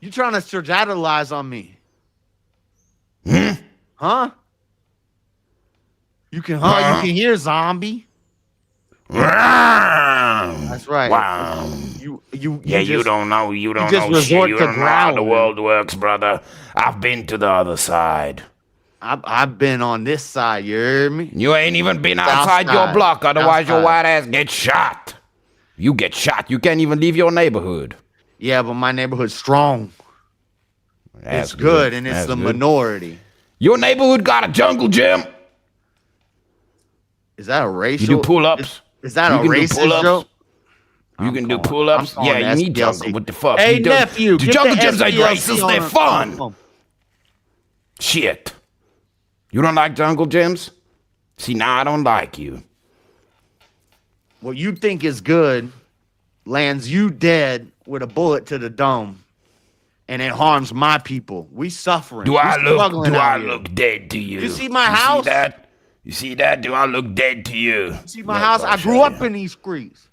you trying to strategize on me. Huh? You can You can hear zombie. That's right. Wow. You You don't know. You don't just know shit. resort You to don't know how the growling. world works, brother. I've been to the other side. I've been on this side. You hear me? You ain't even been South outside your side. block, otherwise your South white side. ass gets shot. You get shot. You can't even leave your neighborhood. Yeah, but my neighborhood's strong. That's It's good, and it's That's the good. minority. Your neighborhood got a jungle gym. Is that a racial? You do pull-ups. Is that You a can do racist pull-ups. joke? You can do pull-ups. I'm Yeah, calling you need SPLC. jungle. What the fuck? Hey, You do- nephew, the get jungle the gyms ain't SPLC racist. They're on fun. phone. Shit. You don't like jungle gyms? See, now I don't like you. What you think is good lands you dead with a bullet to the dome, and it harms my people. We suffering. Do We I look? struggling Do out I here. look dead to you? You see my house? See that? You see that? Do I look dead to you? See my house? I grew up in these streets.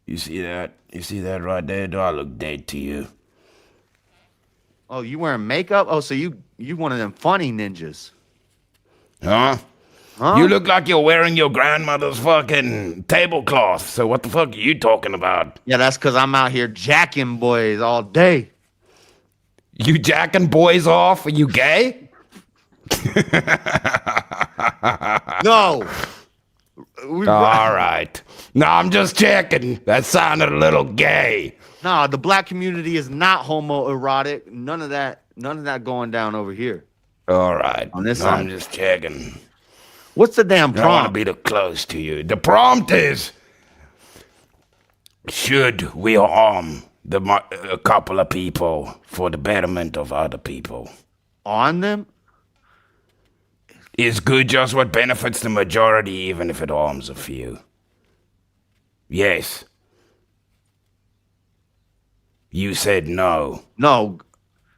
You see that? You see that right there? Do I look dead to you? Oh, you wearing makeup? Oh, so you one of them funny ninjas? Huh? You look like you're wearing your grandmother's fucking tablecloth. So what the fuck are you talking about? Yeah, that's because I'm out here jacking boys all day. You jacking boys off? Are you gay? No. All right. No, I'm just checking. That sounded a little gay. No, the black community is not homoerotic. None of that going down over here. All right. On this No, side. I'm just checking. What's the damn I don't want to prompt? be too close to you. The prompt is: should we harm a couple of people for the betterment of other people? On them? Is good just what benefits the majority, even if it harms a few? Yes. You said no. No.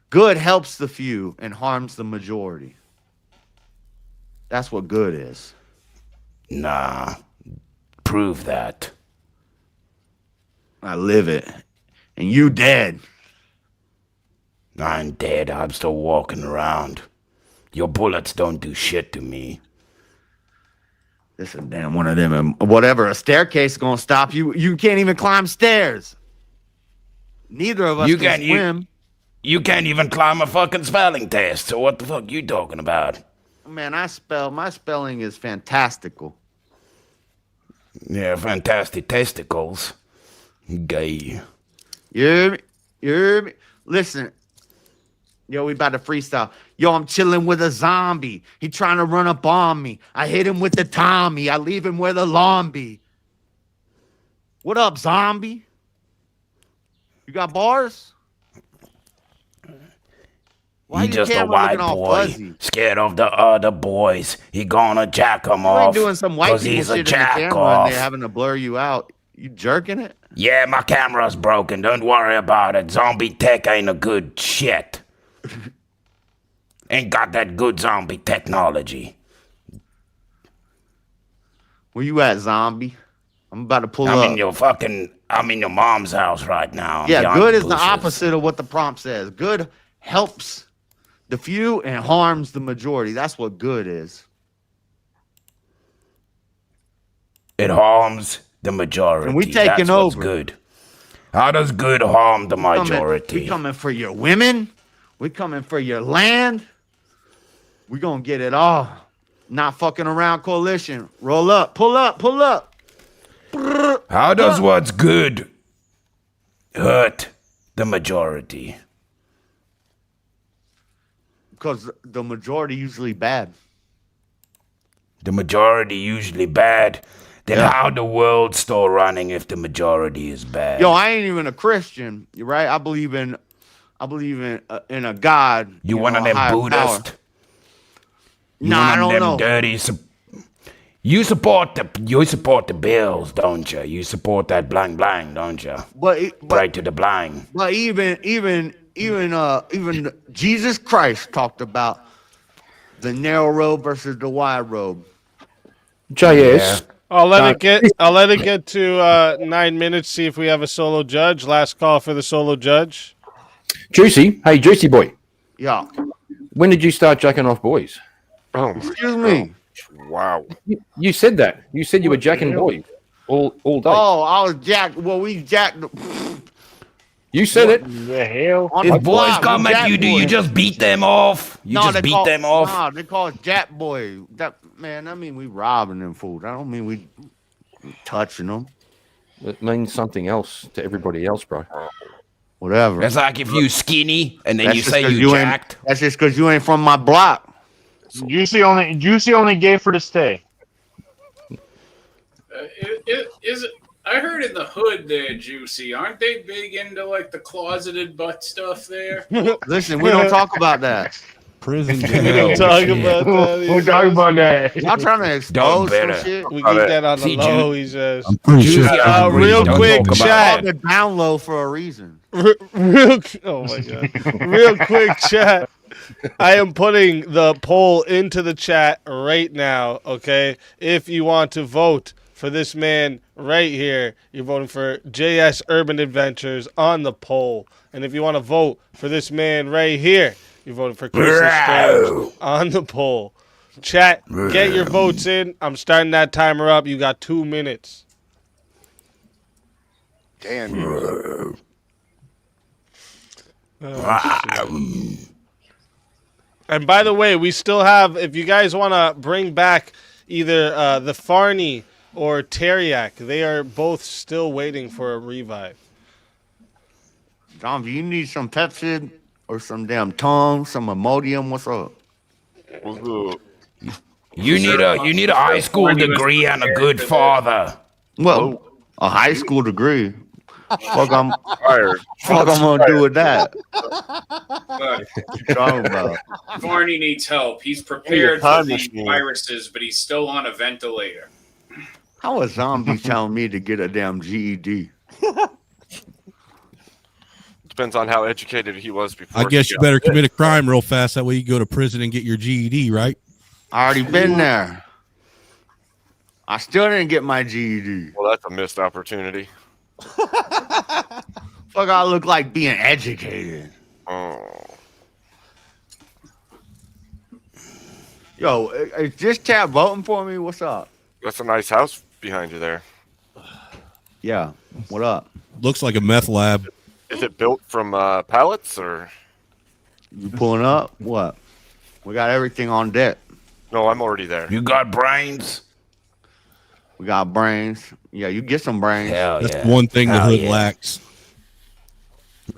Good helps the few and harms the majority. That's what good is. Nah. Prove that. I live it. And you dead. I'm dead. I'm still walking around. Your bullets don't do shit to me. This is damn one of them. And whatever, a staircase gonna stop you. You can't even climb stairs. Neither of us can swim. You can't even climb a fucking spelling test. So what the fuck you talking about? Man, my spelling is fantastical. Yeah, fantastic testicles. Gay. You hear me? You hear me? Listen. Yo, we about to freestyle. Yo, I'm chilling with a zombie. He trying to run up on me. I hit him with the Tommy. I leave him where the lawn be. What up, zombie? You got bars? Why He your just a camera white looking all boy, fuzzy? scared of the other boys. He gonna jack him You off. ain't doing some white 'cause people he's a shit in the jack camera off. and they're having to blur you out. You jerking it? Yeah, my camera's broken. Don't worry about it. Zombie tech ain't a good shit. Ain't got that good zombie technology. Where you at, zombie? I'm about to pull I'm up. I'm in your mom's house right now. I'm Yeah, behind good is the bushes. opposite of what the prompt says. Good helps the few and harms the majority. That's what good is. It harms the majority. And we taking That's what's over. good. How does good harm the We majority? coming for your women. We coming for your land. We gonna get it all. Not fucking around, coalition. Roll up, pull up, pull up. How does what's good hurt the majority? Because the majority usually bad. The majority usually bad. Then how the world still running if the majority is bad? Yo, I ain't even a Christian, you right? I believe in a God. You one of them Buddhist? You Nah, one I of don't them know. dirty. You support the Bills, don't you? You support that blank blank, don't you? But Right to the blank. But even Jesus Christ talked about the narrow road versus the wide road. JS. I'll let it get to 9 minutes. See if we have a solo judge. Last call for the solo judge. Juicy. Hey, Juicy boy. Yeah. When did you start jacking off boys? Oh, excuse me. Wow. You said that. You said you were jacking boys all day. Oh, I was jacked. Well, we jacked. You said it. The hell? On If the boys block, come we at you, jack do you boys. just beat them off? You just they beat call- them off? Nah, they call us jack boy. That man, I mean we robbing them fools. I don't mean we touching them. It means something else to everybody else, bro. Whatever. That's like if you skinny and then That's you just say 'cause you ain't- jacked. That's just because you ain't from my block. Juicy only gay for the stay. I heard in the hood there, Juicy. Aren't they big into like the closeted butt stuff there? Listen, we don't talk about that. Prison We don't talk about that. We'll talk about that. Y'all trying to expose some better. shit? We keep that on the See, low, he says. I'm pretty sure. Real Don't quick, talk about chat. On the down low for a reason. Oh my god. Real quick, chat. I am putting the poll into the chat right now, okay? If you want to vote for this man right here, you're voting for JS Urban Adventures on the poll. And if you want to vote for this man right here, you're voting for Chris Strange on the poll. Chat, get your votes in. I'm starting that timer up. You got 2 minutes. Damn you. And by the way, we still have, if you guys want to bring back either the Farney or Teriak, they are both still waiting for a revive. Dom, do you need some Pepsi or some damn tongue, some Imodium? What's up? You need a high school degree and a good father. Well, a high school degree. Fuck, I'm Fired. fuck, I'm gonna do with that. Look, Talking about. Barney needs help. He's prepared for time the machine. viruses, but he's still on a ventilator. How a zombie telling me to get a damn GED? Depends on how educated he was before. I guess you better commit a crime real fast. That way you go to prison and get your GED, right? I already been there. I still didn't get my GED. Well, that's a missed opportunity. Fuck, I look like being educated. Oh. Yo, is this cat voting for me? What's up? That's a nice house behind you there. Yeah, what up? Looks like a meth lab. Is it built from pallets or? You pulling up? What? We got everything on deck. No, I'm already there. You got brains? We got brains. Yeah, you get some brains. Hell That's yeah. one thing the Hell hood yeah. lacks.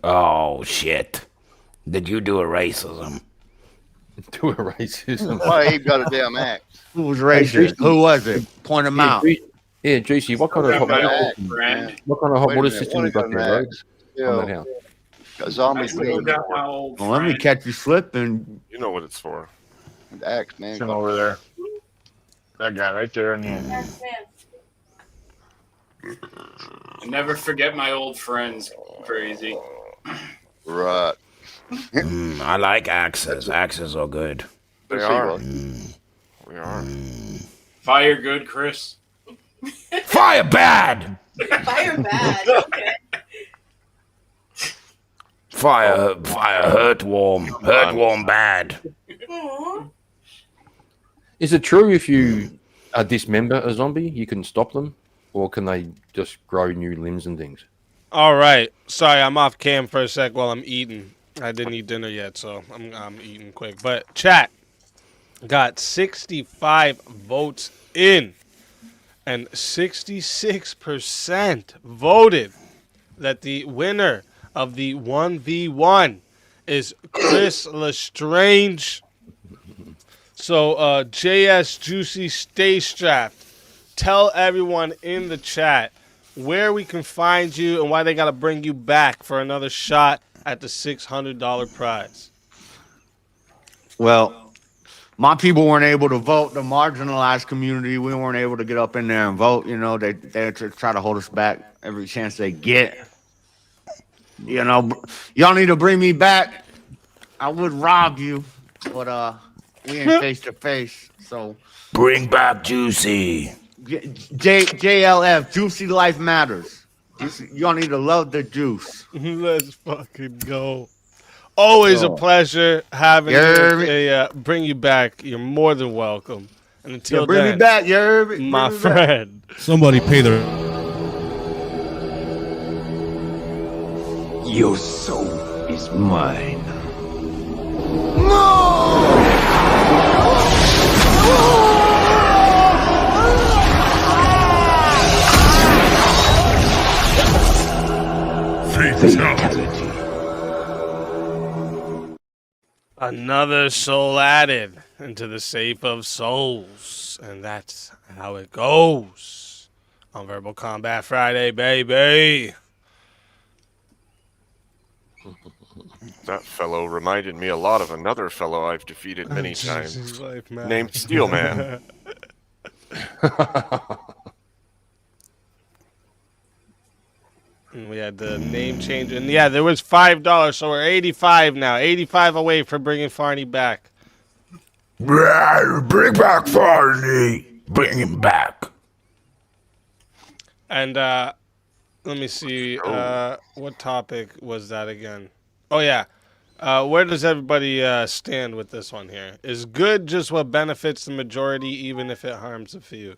Oh shit! Did you do a racism? Do a racism. Why he got a damn axe? Who was racist? Who was it? Point them out. Yeah, Juicy. What kind of hot My water old system? friend. What kind of hot Wait a water minute, system what you is got an there, bro? axe? On that Yo, house. got I zombies still being got my old Well, let me friend. catch you slipping. You know what it's for. the axe, man. Sitting over there. That guy right there in the end. Never forget my old friends. Crazy. Right. I like axes. Axes are good. They Let's see, are. bud. We are. Fire good, Chris. Fire bad. Fire bad. Okay. Fire hurt warm. Hurt warm bad. Aw. Is it true if you dismember a zombie, you can stop them? Or can they just grow new limbs and things? All right. Sorry, I'm off cam for a sec while I'm eating. I didn't eat dinner yet, so I'm eating quick. But chat got 65 votes in, and 66% voted that the winner of the 1v1 is Chris Lestrange. So JS Juicy, stay strapped. tell everyone in the chat where we can find you and why they got to bring you back for another shot at the $600 prize. Well, my people weren't able to vote. The marginalized community, we weren't able to get up in there and vote. You know, they try to hold us back every chance they get. You know, y'all need to bring me back. I would rob you, but we ain't face to face. So bring back Juicy. JLF, Juicy Life Matters. Y'all need to love the juice. Let's fucking go. Always a pleasure having you. Bring you back. You're more than welcome. And until bring then, me back, you my friend. Somebody pay their. Your soul is mine. Fatality. Another soul added into the safe of souls. And that's how it goes on Verbal Combat Friday, baby. That fellow reminded me a lot of another fellow I've defeated many times, Life, man. named Steelman. And we had the name change. And yeah, there was $5, so we're 85 now. 85 away from bringing Farney back. Bring back Farney. Bring him back. And let me see. What topic was that again? Oh, yeah. Where does everybody stand with this one here? Is good just what benefits the majority, even if it harms a few?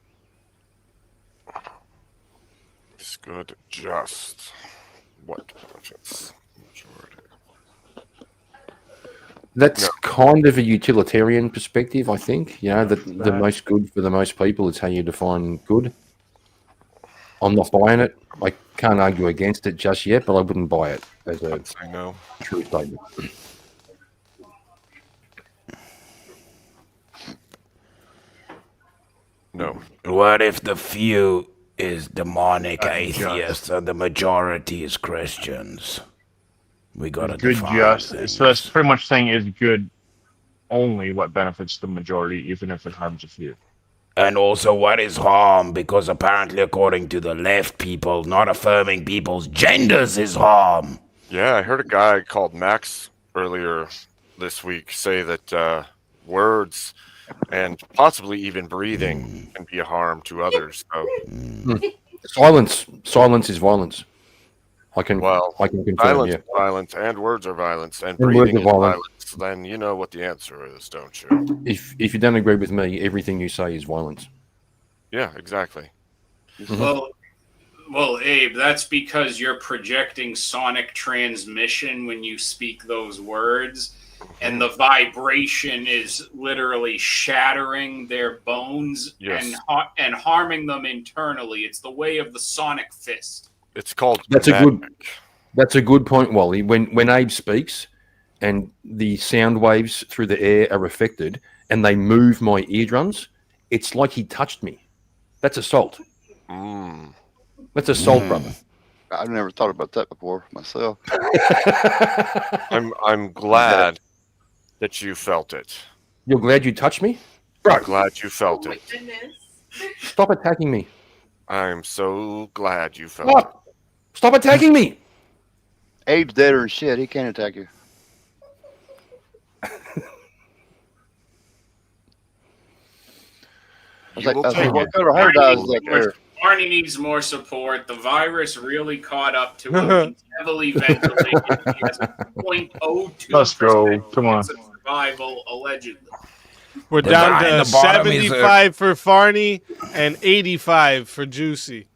Is good just what benefits the majority? That's kind of a utilitarian perspective, I think. You know, that the most good for the most people is how you define good. I'm not buying it. I can't argue against it just yet, but I wouldn't buy it as a true statement. No. What if the few is demonic atheists and the majority is Christians? We gotta Good define justice. things. So that's pretty much saying is good only what benefits the majority, even if it harms a few. And also, what is harm? Because apparently, according to the left people, not affirming people's genders is harm. Yeah, I heard a guy called Max earlier this week say that words and possibly even breathing can be a harm to others. So. Silence is violence. I can confirm. Silence Yeah. is violence, and words are violence, and And words breathing are is violence. violence. Then you know what the answer is, don't you? If you don't agree with me, everything you say is violence. Yeah, exactly. Well, Abe, that's because you're projecting sonic transmission when you speak those words, and the vibration is literally shattering their bones Yes. and harming them internally. It's the way of the sonic fist. It's called. That's a good point, Wally. When Abe speaks and the sound waves through the air are affected and they move my eardrums, it's like he touched me. That's assault. That's assault, brother. I've never thought about that before myself. I'm glad that you felt it. You're glad you touched me? I'm glad you felt it. Stop attacking me. I'm so glad you felt it. Stop attacking me. Abe's deader than shit. He can't attack you. You will what take kind it. of hard eyes is that there? Barney needs more support. The virus really caught up to him. He's heavily ventilated. He has a 0.02% Let's go. Come on. chance of survival, allegedly. We're The down guy to in the bottom is a- 75 for Farney and 85 for Juicy.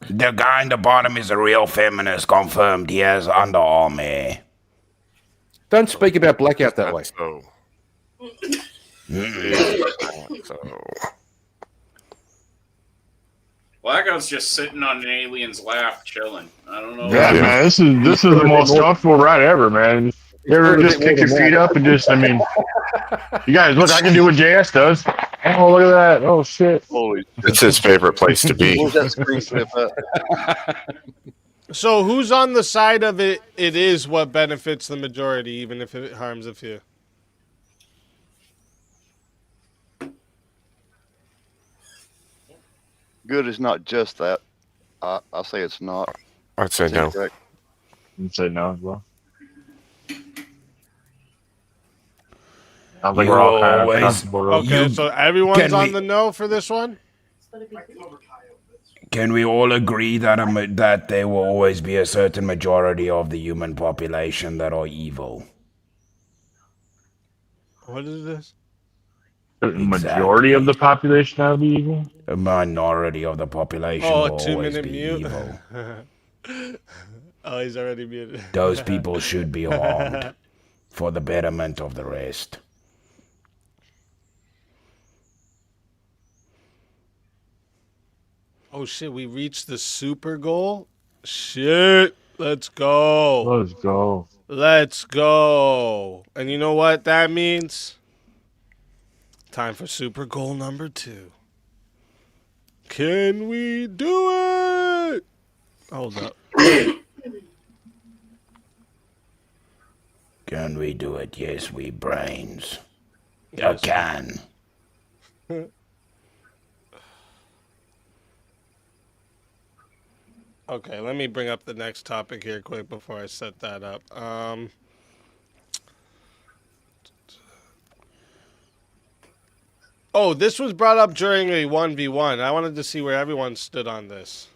The guy in the bottom is a real feminist, confirmed. He has underarm. Don't speak about Blackout that way. So. So. Blackout's just sitting on an alien's lap, chilling. I don't know. Yeah, man, this is the most comfortable ride ever, man. You ever just kick your feet up and just, I mean, you guys, look, I can do what JS does. Oh, look at that! Oh shit! Holy It's his favorite place to be. Where's that screen slip at? So who's on the side of it? It is what benefits the majority, even if it harms a few. Good is not just that. I'll say it's not. I'd say It's no. incorrect. You'd say no as well. I think You we're all kind of always- comfortable. Okay, so everyone's Can on we- the no for this one? Can we all agree that that there will always be a certain majority of the human population that are evil? What is this? The majority of the population out of the evil. A minority of the population Oh, will always 2-minute be mute. evil. Oh, he's already muted. Those people should be harmed for the betterment of the rest. Oh shit, we reached the super goal? Shit, let's go. Let's go. Let's go. And you know what that means? Time for super goal number 2. Can we do it? Hold up. Can we do it? Yes, we brains. I can. Okay, let me bring up the next topic here quick before I set that up. Oh, this was brought up during a 1v1. I wanted to see where everyone stood on this.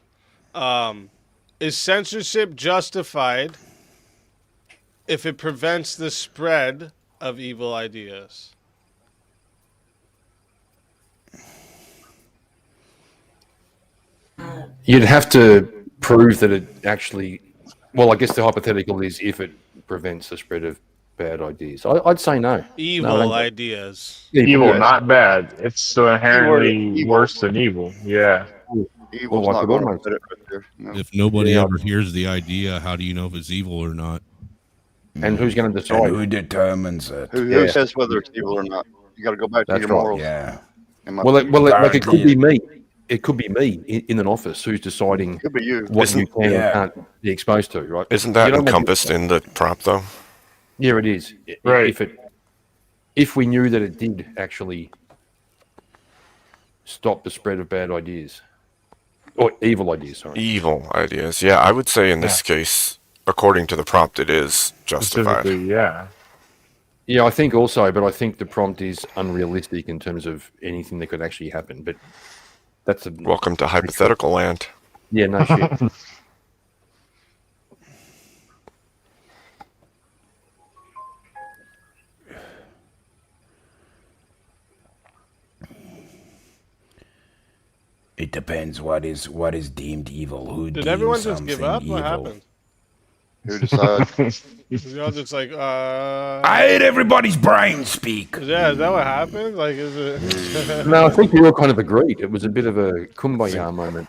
Is censorship justified if it prevents the spread of evil ideas? You'd have to prove that it actually. Well, I guess the hypothetical is if it prevents the spread of bad ideas. I'd say no. Evil No, ideas. Evil, not bad. It's so inherently worse than evil. Yeah. Evil's Well, not like going to almost- fit it right there. No. If nobody Yeah. ever hears the idea, how do you know if it's evil or not? And who's going to And decide? who determines it? Who says whether it's evil or not? You got to go back to That's your right, morals. Yeah. And my Well, like it could Apparently- be me. It could be me in an office who's deciding Could be you. what you can Yeah. and can't be exposed to, right? Isn't that You don't want to- encompassed in the prop, though? Yeah, it is. Right. If we knew that it did actually stop the spread of bad ideas or evil ideas, sorry. Evil ideas. Yeah, I would say in this case, according to the prompt, it is justified. Specifically, yeah. Yeah, I think also, but I think the prompt is unrealistic in terms of anything that could actually happen. But that's a Welcome to hypothetical land. yeah, no shit. It depends what is deemed evil. Who Did deems everyone just something give up? evil? What happened? Who decides? Y'all just like, I hate everybody's brain speak. Yeah, is that what happened? Like, is it? No, I think we all kind of agreed. It was a bit of a kumbaya moment.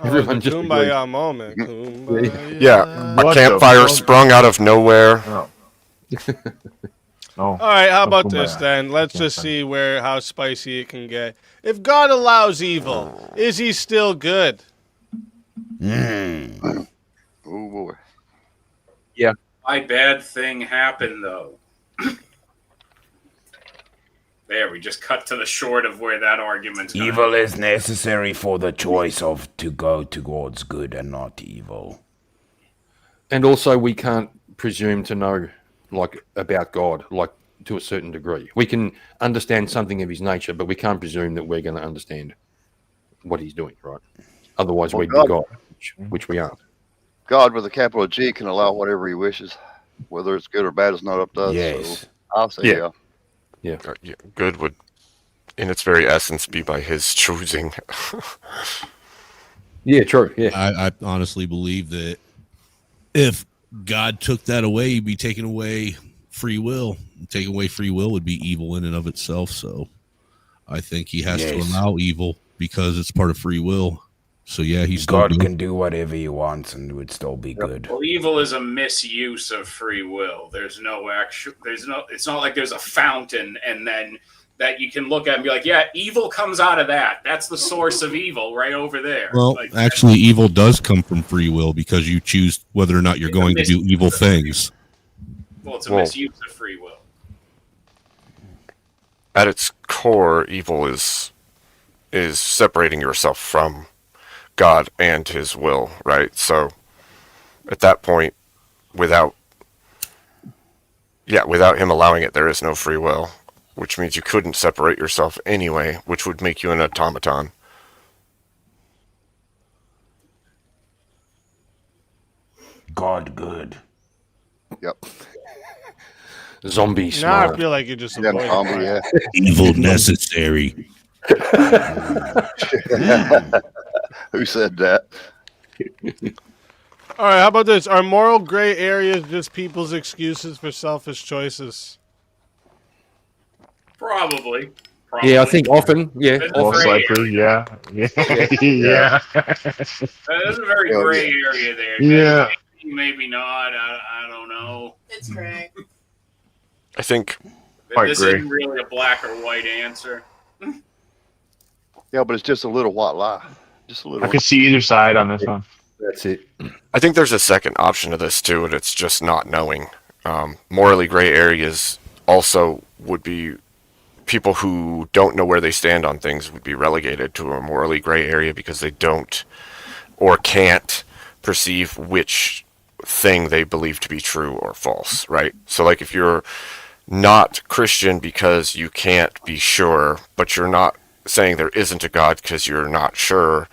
Everyone just agreed. Kumbaya moment. Kumbaya. Yeah, a What the campfire fuck? sprung out of nowhere. Oh. No. All right, how about Kumbaya. this then? Let's just see how spicy it can get. If God allows evil, is he still good? Oh boy. My bad thing happened though. There, we just cut to the short of where that argument's going. Evil is necessary for the choice of to go towards good and not evil. And also, we can't presume to know, like, about God, like, to a certain degree. We can understand something of his nature, but we can't presume that we're going to understand what he's doing, right? Otherwise, Well, we'd God- be God, which we aren't. God with a capital G can allow whatever he wishes. Whether it's good or bad is not up to us. Yes. So I'll say Yeah. yeah. Yeah, good would, in its very essence, be by his choosing. Yeah, true. Yeah. I honestly believe that if God took that away, he'd be taking away free will. Taking away free will would be evil in and of itself. So I think he has to Yes. allow evil because it's part of free will. So yeah, he's still God good. can do whatever he wants and it would still be good. Well, evil is a misuse of free will. There's no actual. It's not like there's a fountain and then that you can look at and be like, yeah, evil comes out of that. That's the source of evil right over there. Well, Like, actually, evil does come from free will because you choose whether or not you're going to do evil things. well, it's a misuse of free will. At its core, evil is separating yourself from God and His will, right? So, at that point, without Him allowing it, there is no free will, which means you couldn't separate yourself anyway, which would make you an automaton. God good. Yep. Zombie Now smart. I feel like you're just Yeah, avoiding zombie, it. yeah. Evil necessary. Who said that? All right, how about this? Are moral gray areas just people's excuses for selfish choices? Probably. Yeah, I think often. Yeah, That's a Most gray likely, yeah. Yeah. Yeah. There's a very gray area there. Yeah. Maybe not. I don't know. It's gray. I think Quite This gray. isn't really a black or white answer. Yeah, but it's just a little white lie. Just a little. I can see either side on this one. That's it. I think there's a second option to this too, and it's just not knowing. Morally gray areas also would be people who don't know where they stand on things would be relegated to a morally gray area because they don't or can't perceive which thing they believe to be true or false, right? So like if you're not Christian because you can't be sure, but you're not saying there isn't a God because you're not sure,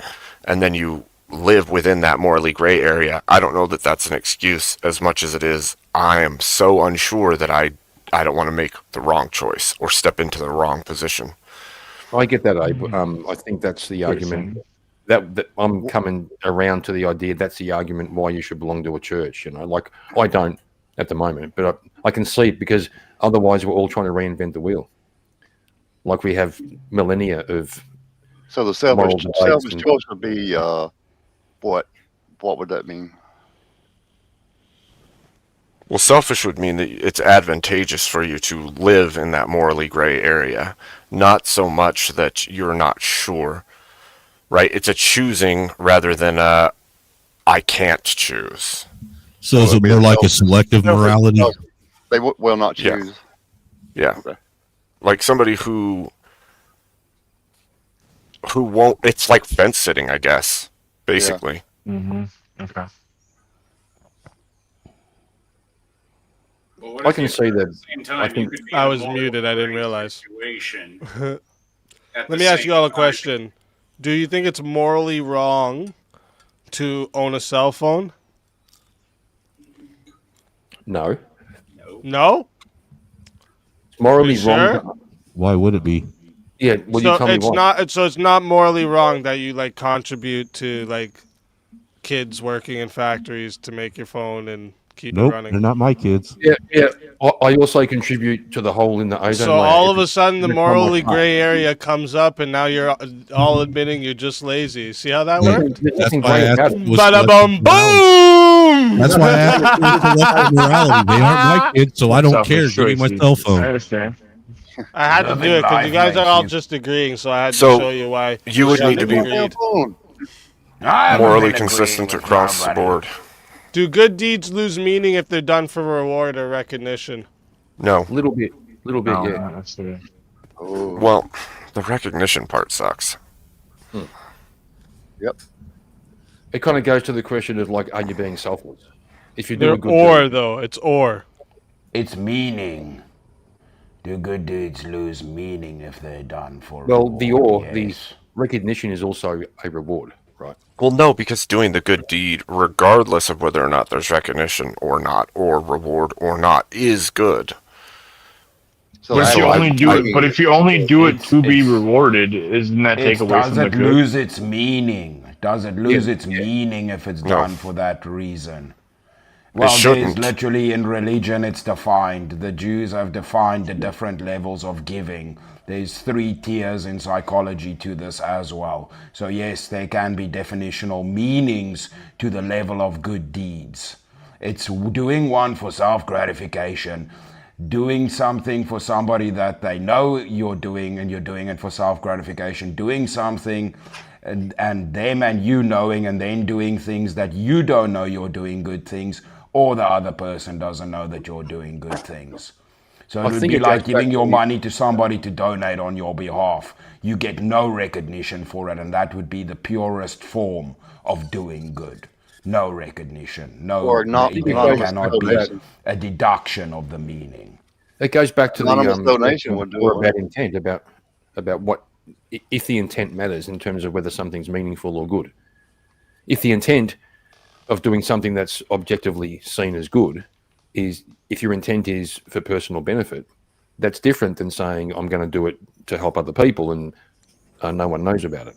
and then you live within that morally gray area, I don't know that that's an excuse as much as it is I am so unsure that I don't want to make the wrong choice or step into the wrong position. I get that, Abe. I think that's the argument. That I'm coming around to the idea that's the argument why you should belong to a church. You know, like I don't at the moment, but I can see it because otherwise we're all trying to reinvent the wheel. Like we have millennia of So the moral selfish debates and- choice would be what? What would that mean? Well, selfish would mean that it's advantageous for you to live in that morally gray area, not so much that you're not sure, right? It's a choosing rather than a I can't choose. So is it more like a selective morality? They will not Yeah. choose. Yeah. Like somebody who won't, it's like fence sitting, I guess, basically. Mm-hmm. Okay. Well, what I if can you- see at that. the same time, I you think could be I in a was morally muted. I didn't gray realize. situation Let at the me ask same you all a time. question. Do you think it's morally wrong to own a cell phone? No, No? morally You sure? wrong. Why would it be? Yeah, will So you tell me it's why? not so it's not morally wrong that you like contribute to like kids working in factories to make your phone and keep it Nope, running. they're not my kids. Yeah, yeah. I also contribute to the hole in the ozone So layer. all of If a sudden the it's on my morally phone. gray area comes up and now you're all admitting you're just lazy. See how that Yeah, worked? There's That's nothing why I great asked about if it. it was Bada selective boom boom! That's why I asked if it was selective morality. They aren't my kids, so I don't care. Selfish Give me my choices. cell I phone. understand. I had to do it because you guys are all just agreeing, so I had to So, show you why. You would need to be agreed. morally consistent across the board. Do good deeds lose meaning if they're done for reward or recognition? No. Little bit, No, yeah. that's the Well, the recognition part sucks. Yep. It kind of goes to the question of like, are you being selfless? If you do They're a good or deed, though. It's or. It's meaning. Do good deeds lose meaning if they're done for well, the reward? or, the Yes. recognition is also a reward, right? Well, no, because doing the good deed, regardless of whether or not there's recognition or not, or reward or not, is good. So But if you I- only do I- it, but if you only do it to be it's- rewarded, isn't that take away Does from the it good? lose its meaning? Does it lose Yeah. its meaning if it's No. done for that reason? Well, there's shouldn't. literally in religion it's defined. The Jews have defined the different levels of giving. There's 3 tiers in psychology to this as well. So yes, there can be definitional meanings to the level of good deeds. It's doing one for self-gratification. doing something for somebody that they know you're doing and you're doing it for self-gratification, doing something and them and you knowing and then doing things that you don't know you're doing good things, or the other person doesn't know that you're doing good things. So I it would think be it like goes giving back your to- money to somebody to donate on your behalf. You get no recognition for it, and that would be the purest form of doing good. No recognition. No, Or not there anonymous cannot be donation. a deduction of the meaning. It goes back to Anonymous the donation would do more it, about intent, about what if the intent matters in terms of whether something's meaningful or good. If the intent of doing something that's objectively seen as good is, if your intent is for personal benefit, that's different than saying I'm going to do it to help other people and no one knows about it.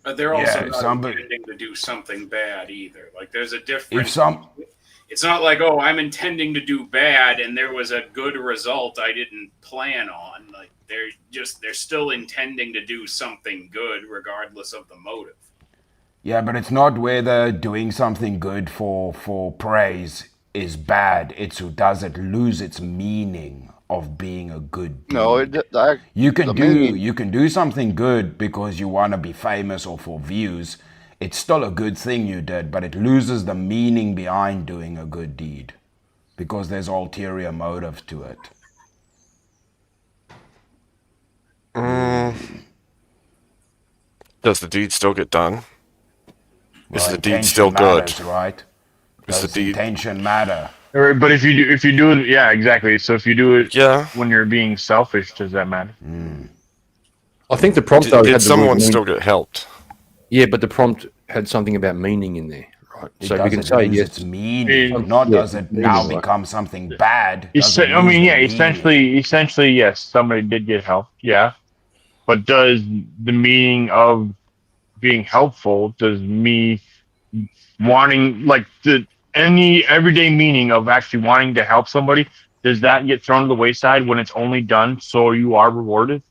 But they're also Yeah, not somebody- intending to do something bad either. Like there's a difference. If some It's not like, oh, I'm intending to do bad and there was a good result I didn't plan on. Like they're still intending to do something good regardless of the motive. Yeah, but it's not whether doing something good for praise is bad. It's does it lose its meaning of being a good deed. No, You can the do meaning- you can do something good because you want to be famous or for views. It's still a good thing you did, but it loses the meaning behind doing a good deed because there's ulterior motive to it. Does the deed still get done? Is Well, the deed intention still good? matters, right? Is the Does deed intention matter? But if you do it, yeah, exactly. So if you do it, Yeah. when you're being selfish, does that matter? I think the prompt though Did had the word someone meaning. still get helped? Yeah, but the prompt had something about meaning in there, right? It So we can doesn't say lose yes. its meaning, not does it now become something bad. doesn't I lose mean, the yeah, meaning. essentially, yes, somebody did get help, yeah. But does the meaning of being helpful, does me wanting, like, any everyday meaning of actually wanting to help somebody, does that get thrown to the wayside when it's only done so you are rewarded?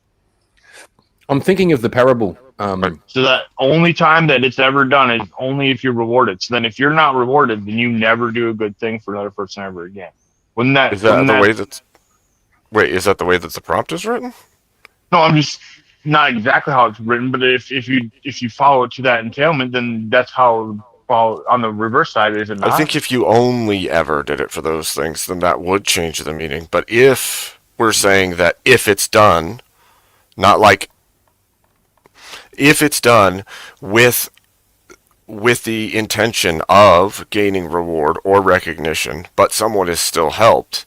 I'm thinking of the parable. So that only time that it's ever done is only if you're rewarded. So then if you're not rewarded, then you never do a good thing for another person ever again. Wouldn't that Is that wouldn't the that- way that's? Wait, is that the way that the prompt is written? No, I'm just not exactly how it's written, but if you follow it to that entailment, then that's how follow on the reverse side, is it not? I think if you only ever did it for those things, then that would change the meaning. But if we're saying that if it's done, not like if it's done with the intention of gaining reward or recognition, but someone is still helped,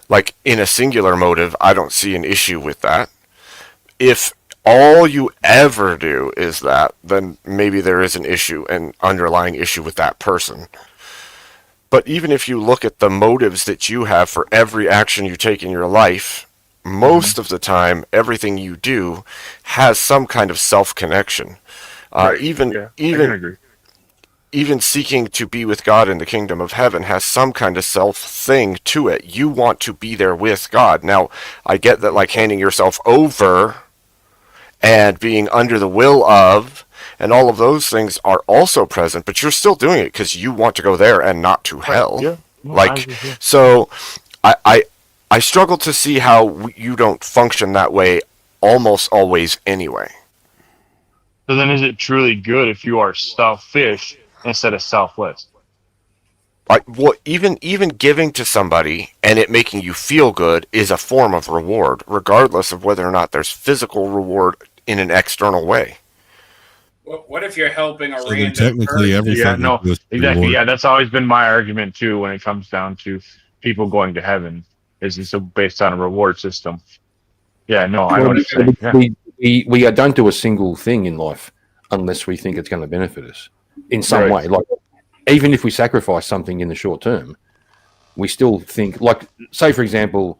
like in a singular motive, I don't see an issue with that. If all you ever do is that, then maybe there is an issue, an underlying issue with that person. But even if you look at the motives that you have for every action you take in your life, most of the time, everything you do has some kind of self-connection. Right. I can agree. Even seeking to be with God in the kingdom of heaven has some kind of self thing to it. You want to be there with God. Now, I get that, like handing yourself over and being under the will of, and all of those things are also present, but you're still doing it because you want to go there and not to hell. Yeah. No, I Like, agree, yeah. so I struggle to see how you don't function that way almost always anyway. So then is it truly good if you are selfish instead of selfless? Well, even giving to somebody and it making you feel good is a form of reward, regardless of whether or not there's physical reward in an external way. What if you're helping a So then random technically person? everything Yeah, no, was exactly. reward. Yeah, that's always been my argument too when it comes down to people going to heaven. Is it's based on a reward system? Yeah, no, I know what you're saying. Yeah. We don't do a single thing in life unless we think it's going to benefit us in some Right. way. Like, even if we sacrifice something in the short term, we still think, like, say, for example,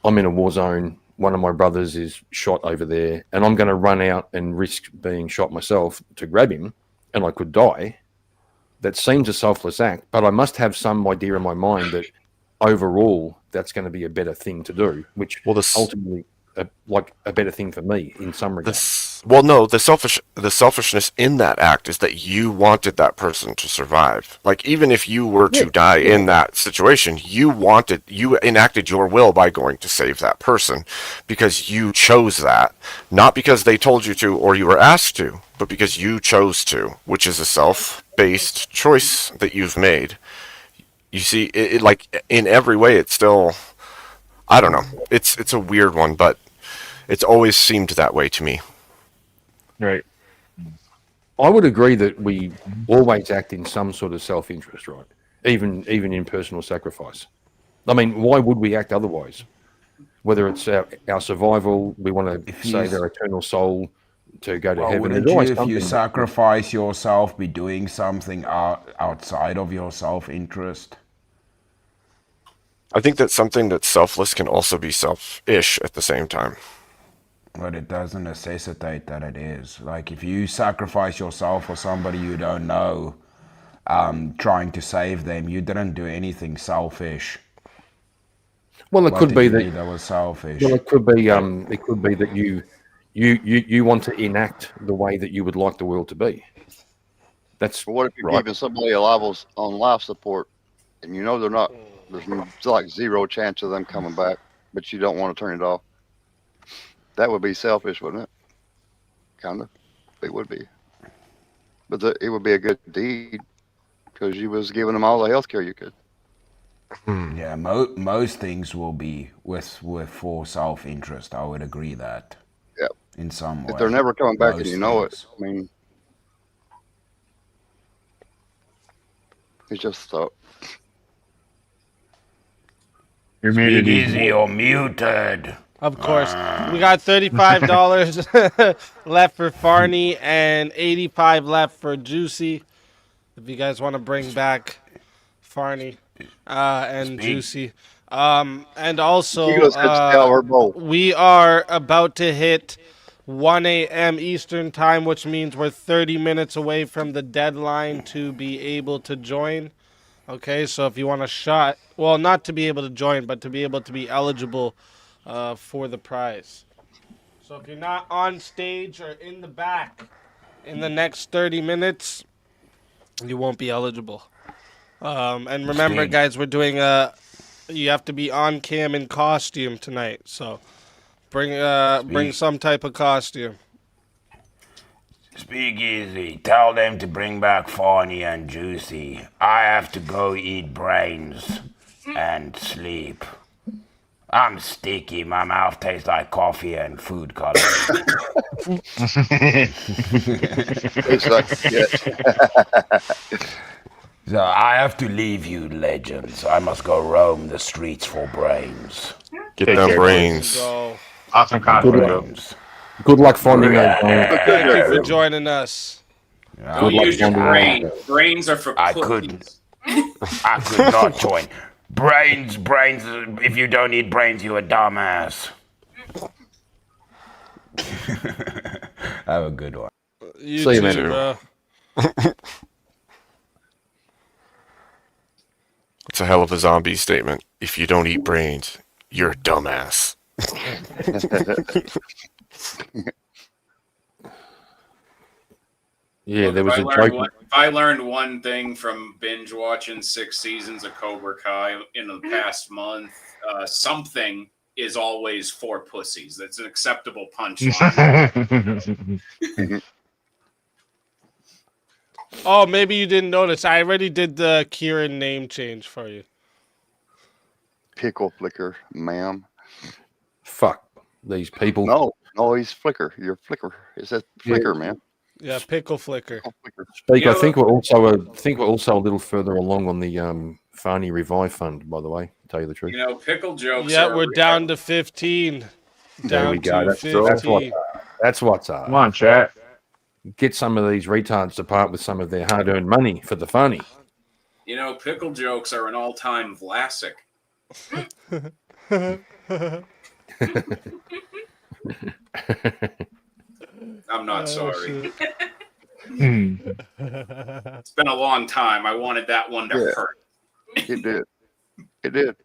I'm in a war zone. One of my brothers is shot over there, and I'm going to run out and risk being shot myself to grab him, and I could die. That seems a selfless act, but I must have some idea in my mind that overall that's going to be a better thing to do, which ultimately like a better thing for me in some regards. Well, no, the selfishness in that act is that you wanted that person to survive. Like, even if you were to die in that situation, you enacted your will by going to save that person because you chose that, not because they told you to or you were asked to, but because you chose to, which is a self-based choice that you've made. You see, it like in every way, it's still, I don't know. It's a weird one, but it's always seemed that way to me. Right. I would agree that we always act in some sort of self-interest, right? Even in personal sacrifice. I mean, why would we act otherwise? Whether it's our survival, we want to save our eternal soul to go to heaven. Wouldn't There's you, always if you something sacrifice yourself, be doing something outside of your self-interest? I think that something that's selfless can also be selfish at the same time. But it doesn't necessitate that it is. Like, if you sacrifice yourself for somebody you don't know, trying to save them, you didn't do anything selfish. Well, it What could did be you that do that was selfish. Well, it could be that you want to enact the way that you would like the world to be. That's But what if you're right. keeping somebody alive on life support, and you know they're not? There's like zero chance of them coming back, but you don't want to turn it off. That would be selfish, wouldn't it? Kind of. It would be. But it would be a good deed because you was giving them all the health care you could. Yeah, most things will be with for self-interest. I would agree that. Yeah. In some way. If they're never coming back and Most you know things. it, I mean, it's just thought. You're Speak easy, you're muted. Of course. We got $35 left for Farney and 85 left for Juicy. If you guys want to bring back Farney and Juicy. And also, we are about to hit 1 a.m. Eastern time, which means we're 30 minutes away from the deadline to be able to join. Okay, so if you want a shot, well, not to be able to join, but to be able to be eligible for the prize. So if you're not on stage or in the back in the next 30 minutes, you won't be eligible. And remember, guys, we're doing you have to be on cam in costume tonight. So bring some type of costume. Speak easy. Tell them to bring back Farney and Juicy. I have to go eat brains and sleep. I'm sticky. My mouth tastes like coffee and food coloring. So I have to leave you, legends. I must go roam the streets for brains. Get them brains. Awesome content. Good luck finding out. Thank you for joining us. Don't use your brain. Brains are for pussies. I could not join. Brains. If you don't eat brains, you're a dumbass. Have a good one. You See you, too, man. bro. It's a hell of a zombie statement. If you don't eat brains, you're a dumbass. Yeah, there was a joke. If I learned one thing from binge watching 6 seasons of Cobra Kai in the past month, something is always for pussies. That's an acceptable punchline. Oh, maybe you didn't notice. I already did the Kieran name change for you. Pickle Flicker, ma'am. Fuck these people. No, he's Flicker. You're Flicker. It's that Flicker, man. Yeah, Pickle Flicker. Speak, I think we're also a little further along on the Farney Revive Fund, by the way, to tell you the truth. You know, pickle jokes. Yeah, we're down to 15. There we go. To That's what's up. Come on, chat. Get some of these retards to part with some of their hard-earned money for the funny. You know, pickle jokes are an all-time Vlasic. I'm not sorry. It's been a long time. I wanted that one to hurt. It did. It did.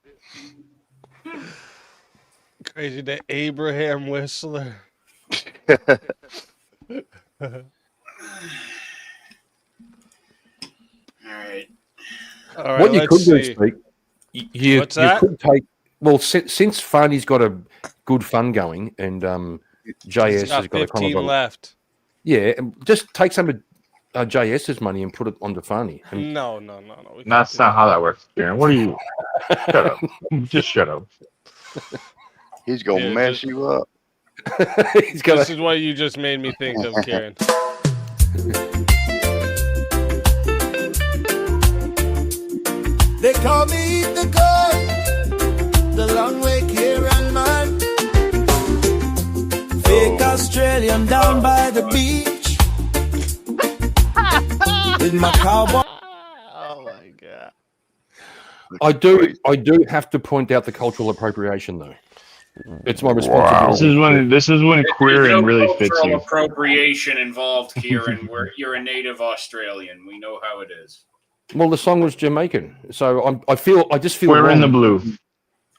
Crazy, the Abraham Whistler. right. All right, What you let's could do, see. Speak, you What's that? could take. Well, since Farney's got a good fun going, and JS He's has got got a kind 15 of a, left. yeah, just take some of JS's money and put it onto Farney. And No. We That's can't do not how that works, Karen. What are you? Shut up. Just shut up. He's gonna Yeah, mess you up. he's got This is what you just made me think of, Kieran. They call me the goat, the long way Kieran man. Fake Australian down by the beach. With my cowboy. Oh my god. I do have to point out the cultural appropriation, though. It's my responsibility. This is when There's queering no really fits cultural you. appropriation involved, Kieran. Where you're a native Australian. We know how it is. Well, the song was Jamaican, so I just feel We're in the wrong. blue.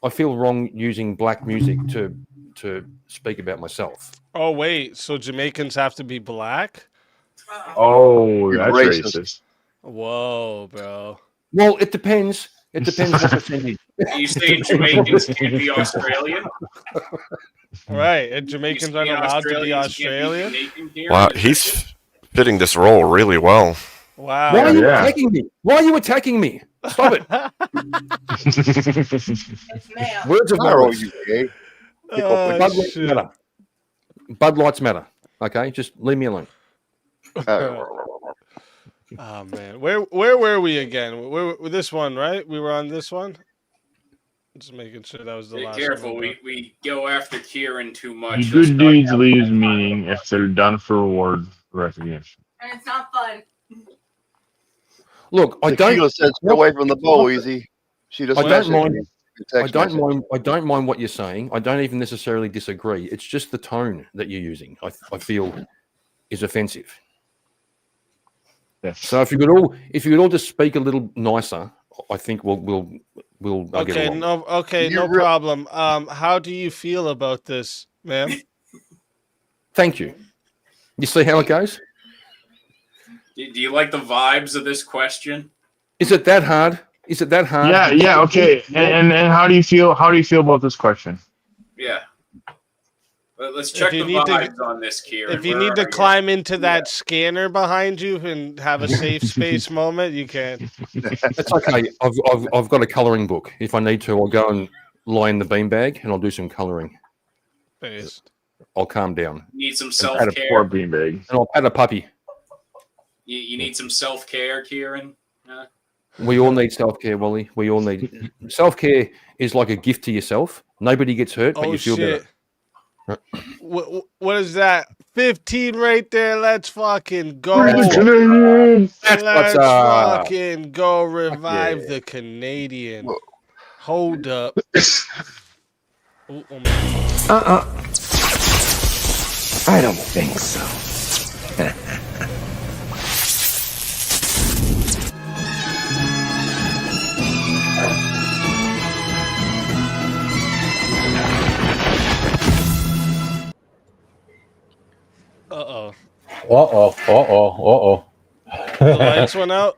I feel wrong using black music to speak about myself. Oh wait, so Jamaicans have to be black? Oh, that's racist. racist. Whoa, bro. Well, it depends. It depends what percentage. Are you saying Jamaicans can't be Australian? Right, and Jamaicans You aren't saying allowed to be Australians can't be Australian? Jamaican, Kieran? Wow, he's fitting this role really well. Wow. Why are you Yeah. attacking me? Why are you attacking me? Stop it. Words of Where are mouth. you, gay? Oh, Bud Lights shit. matter. Bud Lights matter. Okay, just leave me alone. Oh man, where were we again? Where this one, right? We were on this one. Just making sure that was the Be last careful. one. We go after Kieran too much. Good deeds leaves meaning if they're done for reward recognition. And it's not fun. Look, I Tequila don't. said stay away from the bowl, Easy. She just I don't messaged mind. me. I Text don't message. mind. I don't mind what you're saying. I don't even necessarily disagree. It's just the tone that you're using. I feel is offensive. Yes. So if you could all just speak a little nicer, I think we'll get Okay, along. no problem. How do you feel about this, ma'am? Thank you. You see how it goes? Do you like the vibes of this question? Is it that hard? Is it that hard? Yeah, okay. And how do you feel? How do you feel about this question? Yeah. Let's check the you need to- vibes on this, Kieran. If you Where need to are you? climb into that scanner behind you and have a safe space moment, you can. It's okay. I've got a colouring book. If I need to, I'll go and lie in the beanbag and I'll do some colouring. Based. I'll calm down. Need some And self pat a care. Poor beanbag. And I'll pat a puppy. You need some self care, Kieran. We all need self-care, Wally. We all need self-care. Is like a gift to yourself. Nobody gets hurt, but Oh you feel shit! better. What is that? 15 right there. Let's fucking go. That's Let's what's up. fucking go. Revive the Canadian. Hold up. Oh, man. I don't think so. Uh-oh. Uh-oh. The lights went out.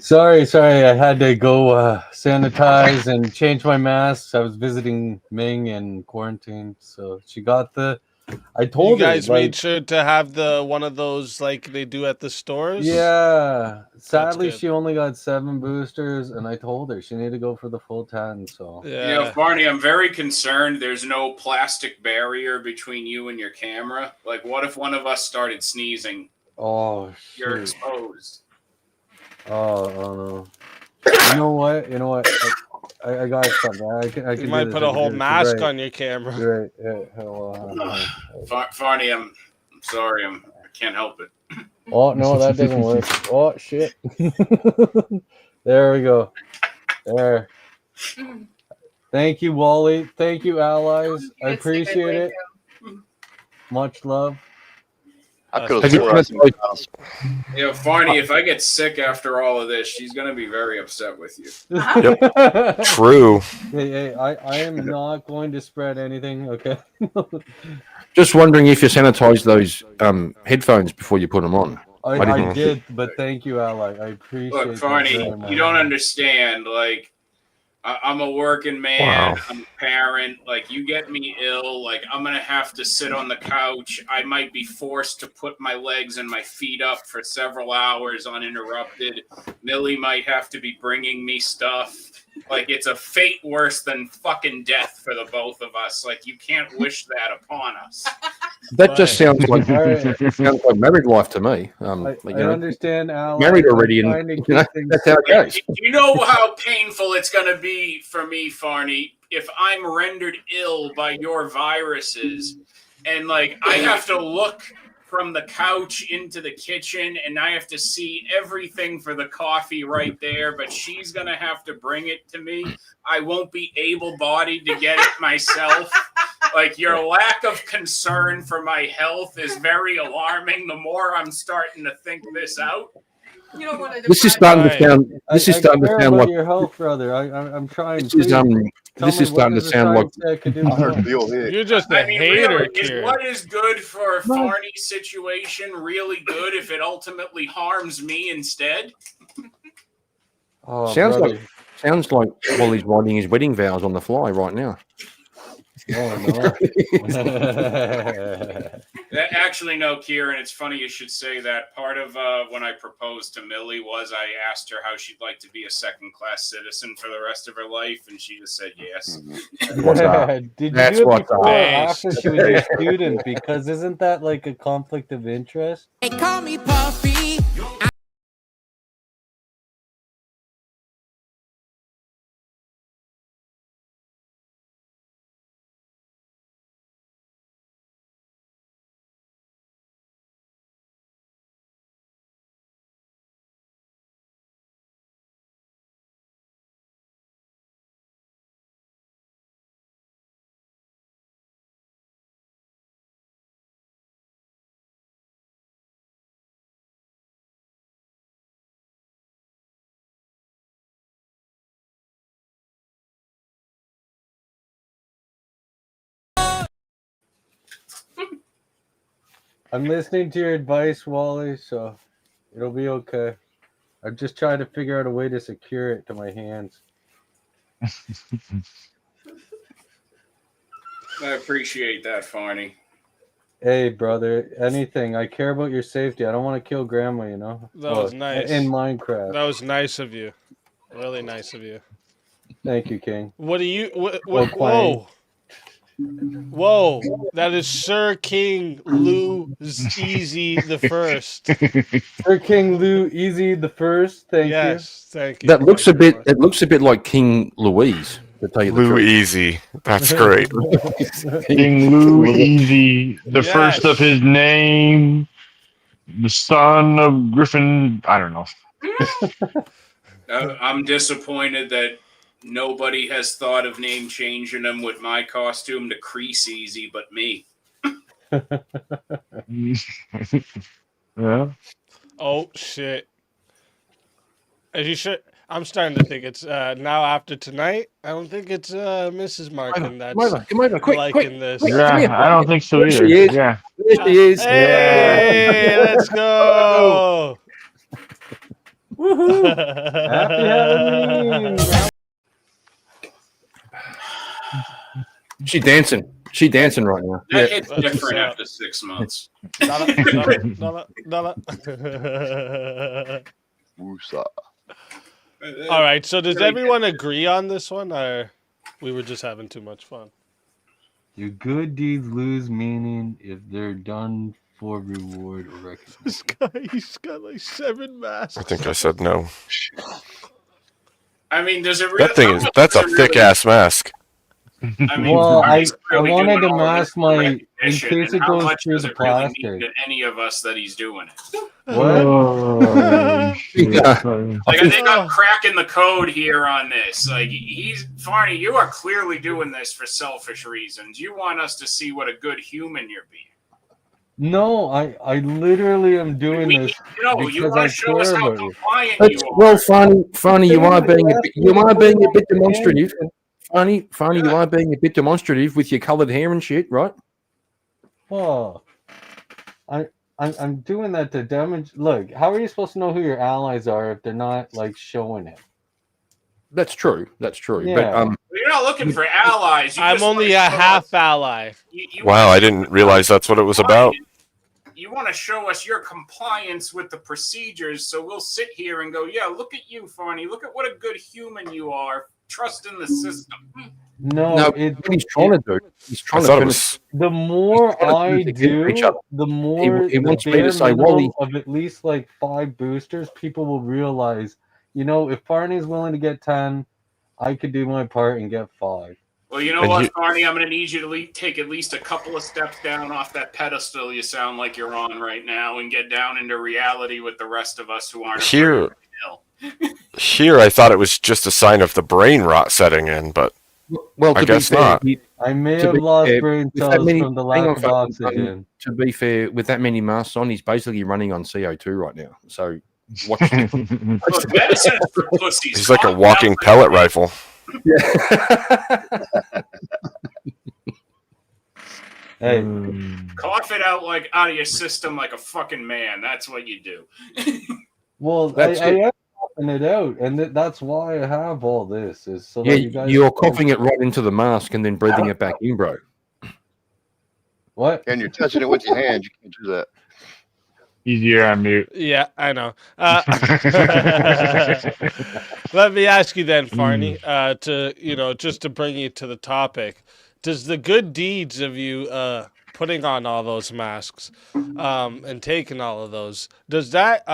Sorry. I had to go sanitize and change my masks. I was visiting Ming in quarantine, so she got the. I told You guys her, like, made sure to have the one of those like they do at the stores. yeah. Sadly, good. she only got 7 boosters, and I told her she needed to go for the full 10. So You know, Barney, I'm very concerned there's no plastic barrier between you and your camera. Like, what if one of us started sneezing? oh You're shoot. exposed. Oh no. You know what? I got something. I can You do might this. put I a can whole do this. mask Right. on your camera. Right. Yeah. Hold on. Farney, I'm sorry. I can't help it. Oh no, that doesn't work. Oh shit. There we go. There. Thank you, Wally. Thank you, allies. I appreciate it. Much love. I could Have have you sworn I seen a sanitized- dinosaur. You know, Farney, if I get sick after all of this, she's gonna be very upset with you. Yep. True. Hey, I am not going to spread anything. Okay. Just wondering if you sanitize those headphones before you put them on. I did, but thank you, Ally. I appreciate. Look, that Farney, very much. you don't understand. Like, I'm a working man. Wow. I'm a parent. Like, you get me ill. Like, I'm gonna have to sit on the couch. I might be forced to put my legs and my feet up for several hours uninterrupted. Millie might have to be bringing me stuff. Like, it's a fate worse than fucking death for the both of us. Like, you can't wish that upon us. That just sounds like Alright. sounds like married life to me. I Like, you know, understand, Ally. married I'm already, and trying to you know, keep things that's how it goes. Do you know how painful it's going to be for me, Farney, if I'm rendered ill by your viruses and, like, I have to look from the couch into the kitchen and I have to see everything for the coffee right there, but she's going to have to bring it to me. I won't be able-bodied to get it myself. Like, your lack of concern for my health is very alarming the more I'm starting to think this out. You don't want to. This is starting to sound. This is I starting to care sound about like. your health, brother. I'm trying. This is Please, tell This me is what starting to does the sound like. science say I could do I heard more? Bill Hicks. You're just a I mean, hater, really, is Kieran. what is good for Farney's situation really good if it ultimately harms me instead? Oh, Sounds brother. like while he's writing his wedding vows on the fly right now. Oh Actually, no, Kieran, it's funny you should say that. Part of when I proposed to Millie was I asked her how she'd like to be a second-class citizen for the rest of her life, and she just said yes. no. Did you That's do it what's before or up. after she was a student? Because isn't that like a conflict of interest? They call me Puffy. I'm listening to your advice, Wally, so it'll be okay. I'm just trying to figure out a way to secure it to my hands. I appreciate that, Farney. Hey, brother, anything. I care about your safety. I don't want to kill grandma, you know? That was Well, nice. In Minecraft. That was nice of you. Really nice of you. Thank you, King. What do you? Well, Whoa! Whoa! That is Sir King Lou Easy the First. Sir King Lou Easy the First. Thank Yes, thank you. That looks a Thank you bit. It looks a bit like King Louise. To tell you the Lou truth. Easy. That's great. King Lou Easy, the first of his name, the son of Griffin. I don't know. I'm disappointed that nobody has thought of name changing him with my costume to Crease Easy but me. Yeah. Oh shit! As you should. I'm starting to think it's now after tonight. I don't think it's Mrs. Markin that's Come over, quick, liking this. Yeah, I don't think so There either. she is. Yeah. There she is. Hey, let's go! Woohoo! Happy Halloween! She dancing. She dancing right now. That hits That's different what's up. after 6 months. Dollar. Woosah. All right. So does everyone agree on this one, or we were just having too much fun? Your good deeds lose meaning if they're done for reward or recognition. This guy, he's got like 7 masks. I think I said no. I mean, does it really? That thing is. That's a thick ass mask. I mean, Well, I Farney's clearly wanted doing to all this mask my in recognition, case and it how goes much through does the it really mean plastic. to any of us that he's doing it? Oh, shit. Like, I think I'm cracking the code here on this. Like, Farney, you are clearly doing this for selfish reasons. You want us to see what a good human you're being. No, I literally am doing this You because want I to show us care how about you. compliant That's, you are. well, funny, you are being a bit demonstrative. Funny, you are being a bit demonstrative with your coloured hair and shit, right? Oh, I'm doing that to damage. Look, how are you supposed to know who your allies are if they're not like showing it? That's true. That's true. Yeah. But You're not looking for allies. You I'm just only wanna a show half us- ally. You Wow, I didn't realize that's what it was about. You want to show us your compliance with the procedures, so we'll sit here and go, yeah, look at you, Farney. Look at what a good human you are. Trust in the system. No, what he's trying to do. He's trying to finish. The more I to do, each other. the more He the wants me to bare say, minimum Wally. of at least like 5 boosters, people will realize, you know, if Barney's willing to get 10, I could do my part and get 5. Well, you know what, Barney? I'm going to need you to take at least a couple of steps down off that pedestal you sound like you're on right now and get down into reality with the rest of us who aren't. Here, I thought it was just a sign of the brain rot setting in, but Well, I to guess be fair, not. I may to have be lost fair, brain with that cells many- from the hang lack on, of folks, oxygen. to be fair, with that many masks on, he's basically running on CO2 right now. So watch. Look, medicine is for pussies. He's like a walking pellet rifle. Hey, Cough it out like out of your system like a fucking man. That's what you do. well, That's I it. am coughing it out, and that's why I have all this. Is so Yeah, that you guys you're coughing it right into the mask and then breathing it back in, bro. What? And you're touching it with your hands. You can't do that. Easier on mute. Yeah, I know. Let me ask you then, Farney, just to bring you to the topic. Does the good deeds of you putting on all those masks and taking all of those, does that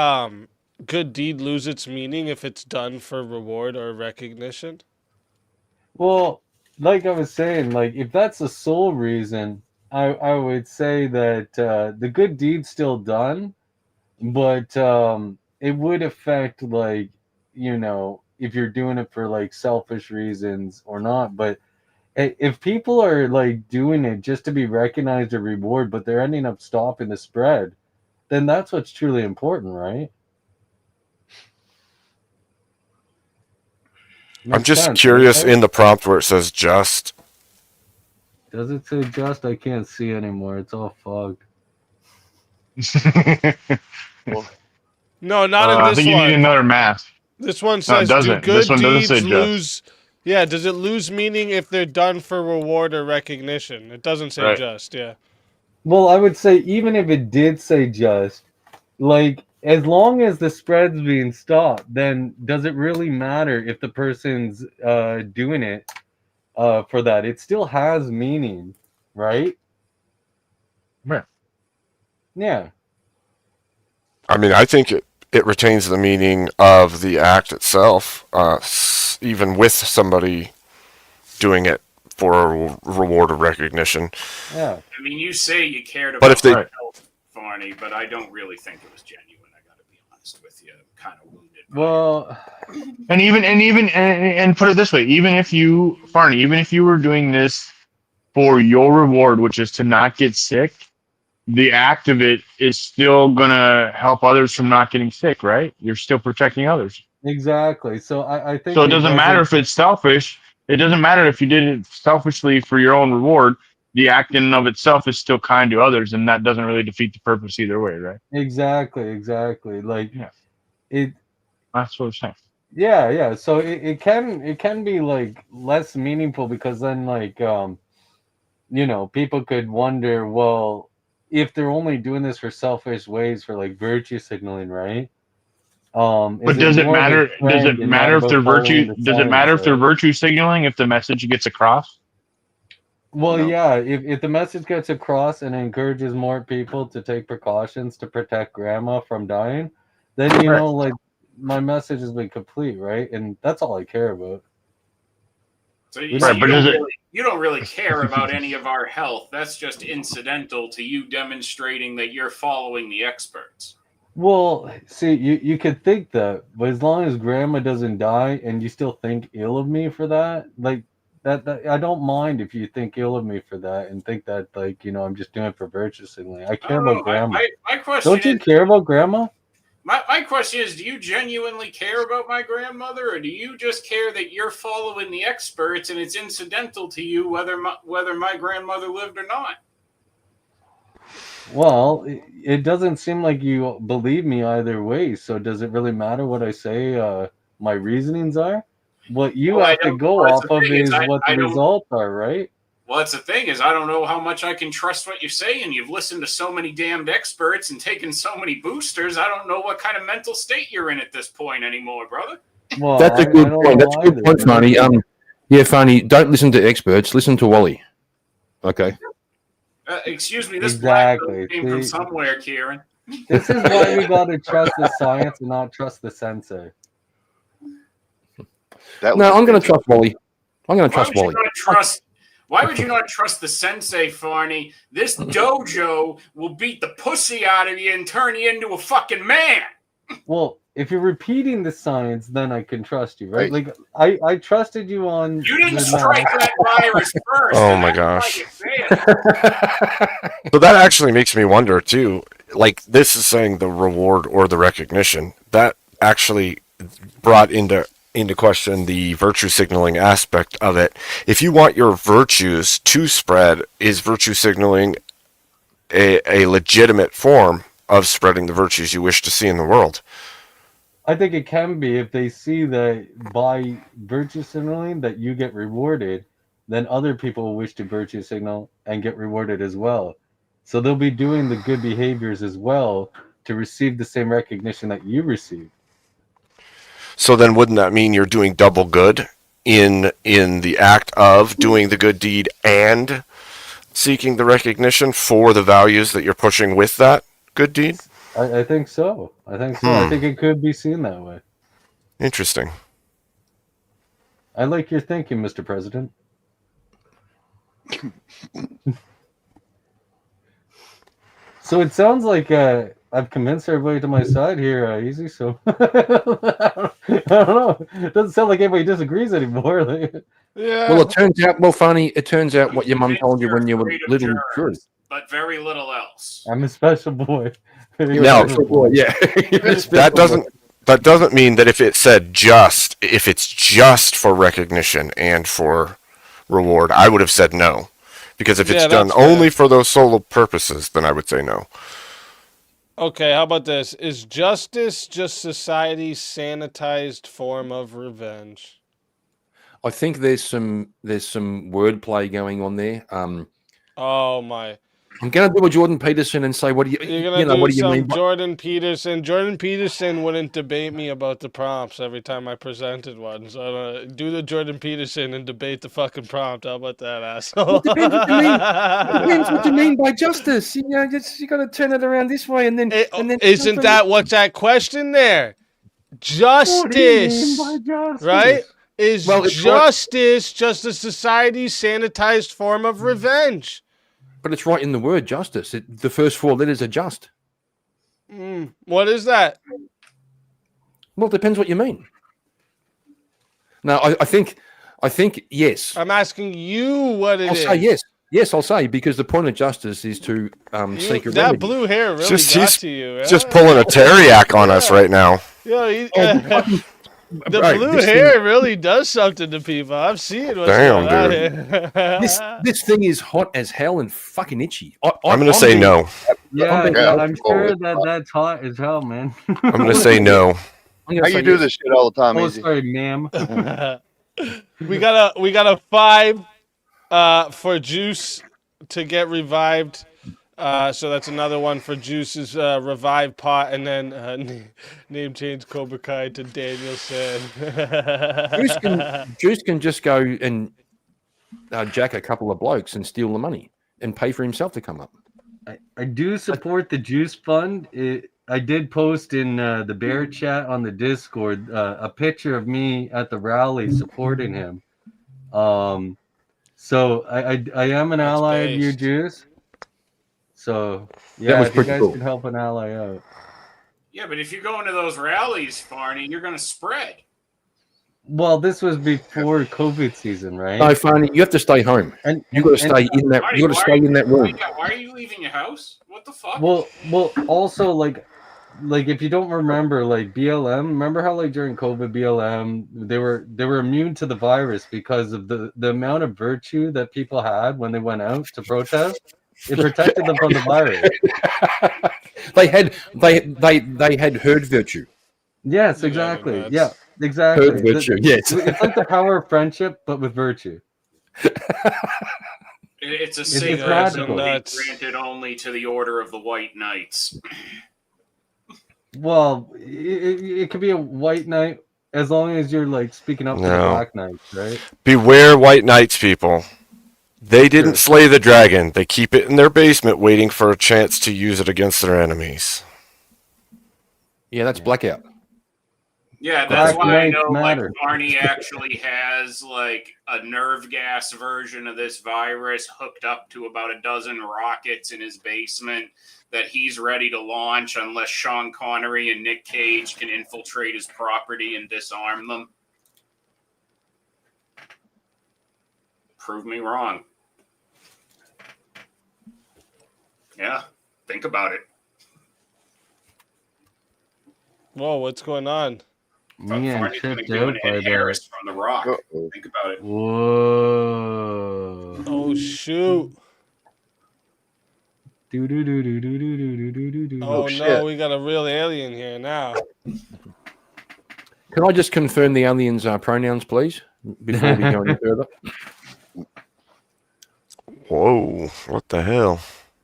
good deed lose its meaning if it's done for reward or recognition? Well, like I was saying, like if that's the sole reason, I would say that the good deed's still done, but it would affect, like, you know, if you're doing it for like selfish reasons or not. But if people are like doing it just to be recognized or reward, but they're ending up stopping the spread, then that's what's truly important, right? I'm Makes just sense, curious right? in the prompt where it says just. Does it say just? I can't see anymore. It's all fogged. No, not in I this think you one. need another mask. This one No, it says, do doesn't. good This one doesn't deeds say just. lose... Yeah, does it lose meaning if they're done for reward or recognition? It doesn't say Right. just, yeah. Well, I would say even if it did say just, like, as long as the spread's being stopped, then does it really matter if the person's doing it for that? It still has meaning, right? Right. Yeah. I mean, I think it retains the meaning of the act itself, even with somebody doing it for a reward or recognition. Yeah. I mean, you say you cared about But if they- my health, Farney, but I don't really think it was genuine. I got to be honest with you. I'm kind of wounded. Well, And put it this way, even if you were doing this for your reward, which is to not get sick, the act of it is still gonna help others from not getting sick, right? You're still protecting others. exactly. So I think So it doesn't matter if it's selfish. It doesn't matter if you did it selfishly for your own reward. The act in and of itself is still kind to others, and that doesn't really defeat the purpose either way, right? Exactly. Like, it. That's what I'm saying. Yeah. So it can be like less meaningful because then, like, you know, people could wonder, well, if they're only doing this for selfish ways, for like virtue signaling, right? But does it matter? Does it matter if they're virtue? Does it matter if they're virtue signaling if the message gets across? Well, yeah. If the message gets across and encourages more people to take precautions to protect grandma from dying, then you know, like, my message has been complete, right? And that's all I care about. So you don't really care about any of our health. That's just incidental to you demonstrating that you're following the experts. Well, see, you could think that, but as long as grandma doesn't die and you still think ill of me for that, like, that I don't mind if you think ill of me for that and think that, like, I'm just doing it for virtue signaling. I care about grandma. My question Don't you is, care about grandma? my question is, do you genuinely care about my grandmother, or do you just care that you're following the experts and it's incidental to you whether my grandmother lived or not? Well, it doesn't seem like you believe me either way. So does it really matter what I say? My reasonings are. What you Well, have to go well, off of is what the results are, right? Well, that's the thing is I don't know how much I can trust what you're saying. You've listened to so many damned experts and taken so many boosters. I don't know what kind of mental state you're in at this point anymore, brother. Well, That's a good point. That's a good point, Fanny. Yeah, Fanny, don't listen to experts. Listen to Wally. Okay. Excuse me, this Exactly. black came from somewhere, Kieran. This is why we gotta trust the science and not trust the sensei. No, I'm going to trust Wally. I'm going to trust Wally. Why would you not trust the sensei, Farney? This dojo will beat the pussy out of you and turn you into a fucking man. Well, if you're repeating the science, then I can trust you, right? Like I trusted you on. You didn't strike that virus first. Oh my gosh. So that actually makes me wonder too. Like, this is saying the reward or the recognition. That actually brought into question the virtue signaling aspect of it. If you want your virtues to spread, is virtue signaling a legitimate form of spreading the virtues you wish to see in the world? I think it can be if they see that by virtue signaling that you get rewarded, then other people will wish to virtue signal and get rewarded as well. So they'll be doing the good behaviors as well to receive the same recognition that you receive. So then wouldn't that mean you're doing double good in the act of doing the good deed and seeking the recognition for the values that you're pushing with that good deed? I think so. I think so. I think it could be seen that way. Interesting. I like your thinking, Mr. President. So it sounds like I've convinced everybody to my side here, Easy. So I don't know. It doesn't sound like anybody disagrees anymore. Yeah. Well, it turns out what your mum told you when you were little is true. But very little else. I'm a special boy. No, that doesn't mean that if it's just for recognition and for reward, I would have said no. Because if it's done only for those solo purposes, then I would say no. Okay, how about this? Is justice just society's sanitized form of revenge? I think there's some wordplay going on there. Oh my! I'm gonna do a Jordan Peterson and say, what do you What do you mean? Jordan Peterson. Jordan Peterson wouldn't debate me about the prompts every time I presented one. So do the Jordan Peterson and debate the fucking prompt. How about that, asshole? It depends what you mean by justice. You got to turn it around this way, and then Isn't that what's that question there? Justice, What do you mean by justice? right? Is Well, it's justice just a society's sanitized form of revenge? But it's right in the word justice. The first four letters are just. What is that? Well, it depends what you mean. No, I think yes. I'm asking you what it I'll is. say yes. Yes, I'll say, because the point of justice is to seek a that remedy. blue hair really He's got to you. just pulling a Teriak on us right now. Yeah, the Right, blue this hair really does something to people. I'm seeing what's Damn, going on here. This thing is hot as hell and fucking itchy. I'm going to say no. Yeah, I'm- I'm sure that's hot as hell, man. I'm going to say no. How you do this shit all the time, Oh, Easy? sorry, ma'am. we got a 5 for Juice to get revived. So that's another one for Juice's revive pot, and then name change Cobra Kai to Danielson. Juice can just go and jack a couple of blokes and steal the money and pay for himself to come up. I do support the Juice Fund. I did post in the Bear Chat on the Discord a picture of me at the rally supporting him. So I am an ally of you, Juice. So yeah, was if you pretty guys cool. can help an ally out. Yeah, but if you go into those rallies, Farney, you're going to spread. Well, this was before COVID season, right? No, Fanny, you have to stay home. And You got to stay in that. You got to stay in that room. Why are you leaving your house? What the fuck? Well, also like if you don't remember, like BLM, remember how like during COVID, BLM they were immune to the virus because of the amount of virtue that people had when they went out to protest. It protected them from the virus. They had herd virtue. Yes, exactly. Yeah, exactly. Herd virtue. Yes. It's like the power of friendship, but with virtue. It's a It's signal radical. granted only to the Order of the White Knights. Well, it could be a white knight as long as you're like speaking up to the No. black knights, right? Beware white knights, people. They didn't slay the dragon. They keep it in their basement waiting for a chance to use it against their enemies. Yeah, that's blackout. Yeah, that's Black why I Knights know like matter. Arnie actually has like a nerve gas version of this virus hooked up to about a dozen rockets in his basement that he's ready to launch unless Sean Connery and Nick Cage can infiltrate his property and disarm them. Prove me wrong. Yeah, think about it. Whoa, what's going on? Me and Arnie's gonna tripped do an out by Ed the. Harris from The Rock. Think about it. Whoa. Oh shoot! Do do do do do do do do do do. Oh no, we got a real alien here now. Can I just confirm the aliens' pronouns, please, before we go any further? Whoa, what the hell?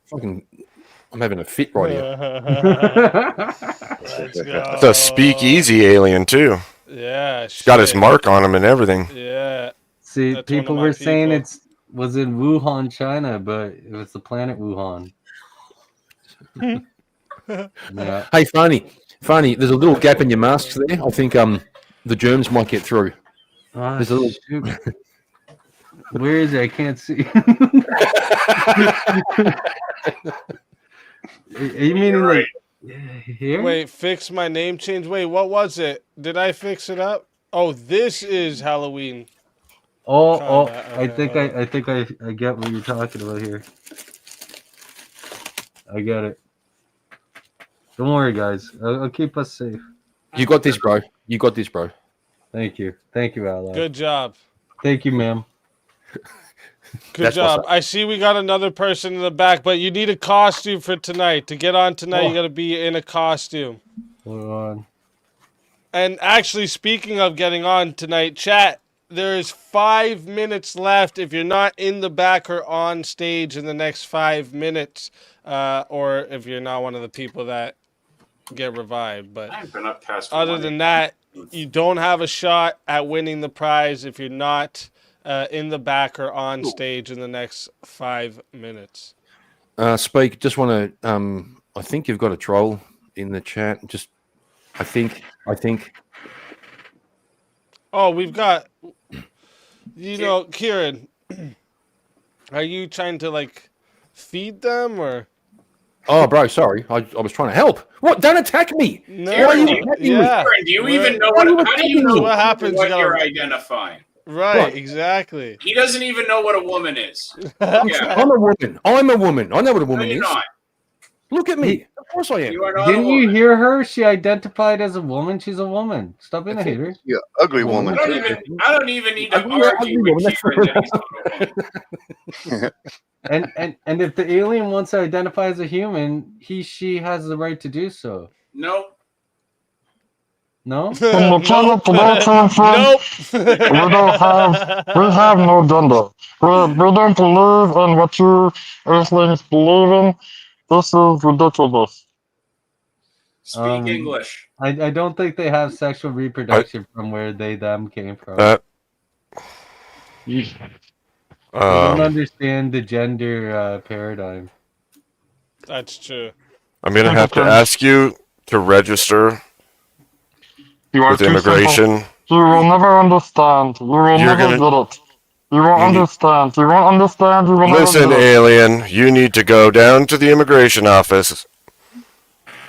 Fucking, I'm having a fit right here. Let's go. It's a speakeasy alien, too. Yeah, He's got his shit. mark on him and everything. Yeah. See, That's one of people my were saying people. was in Wuhan, China, but it was the planet Wuhan. Yeah. Hey, Fanny, there's a little gap in your masks there. I think the germs might get through. Ah, There's a little. shoot. Where is it? I can't see. Are you meaning like here? Wait, fix my name change. Wait, what was it? Did I fix it up? Oh, this is Halloween. Oh, Combat. I think I get what you're talking about here. I get it. Don't worry, guys. I'll keep us safe. You got this, bro. You got this, bro. Thank you, Ally. Good job. Thank you, ma'am. Good That's what's job. up. I see we got another person in the back, but you need a costume for tonight. To get on tonight, Oh. you got to be in a costume. Hold on. And actually, speaking of getting on tonight, chat, there is 5 minutes left. If you're not in the back or on stage in the next 5 minutes, or if you're not one of the people that get revived. But I've been up past other one. than that, you don't have a shot at winning the prize if you're not in the back or on stage in the next 5 minutes. Speak. Just want to. I think you've got a troll in the chat. Just. I think. Oh, we've got, Kieran, are you trying to like feed them or? Oh, bro, sorry. I was trying to help. What? Don't attack me. No, Why are you attacking me? yeah. Kieran, do you even know Why are you what? How do you attacking know me? What happens? what You gotta- you're identifying? Right, What? exactly. He doesn't even know what a woman is. I'm a woman. I'm a woman. I know what a No, woman you're is. not. Look at me. Of course I am. You are not. Didn't a you woman. hear her? She identified as a woman. She's a woman. Stop being a hater. Yeah, ugly woman. I too. don't even need to Ugly argue with woman, Kieran that he's not a woman. And if the alien wants to identify as a human, she has the right to do so. Nope. No? From the planet that I came from, we have no gender. We don't believe in what you Earthlings believe in. This is ridiculous. Speak English. I don't think they have sexual reproduction from where them came from. You don't understand the gender paradigm. That's true. I'm going to have to ask you to register You are with too immigration. simple. You will never understand. You will You're never gonna- get it. You won't You need- understand. You won't understand. You will Listen, never get it. alien, you need to go down to the immigration office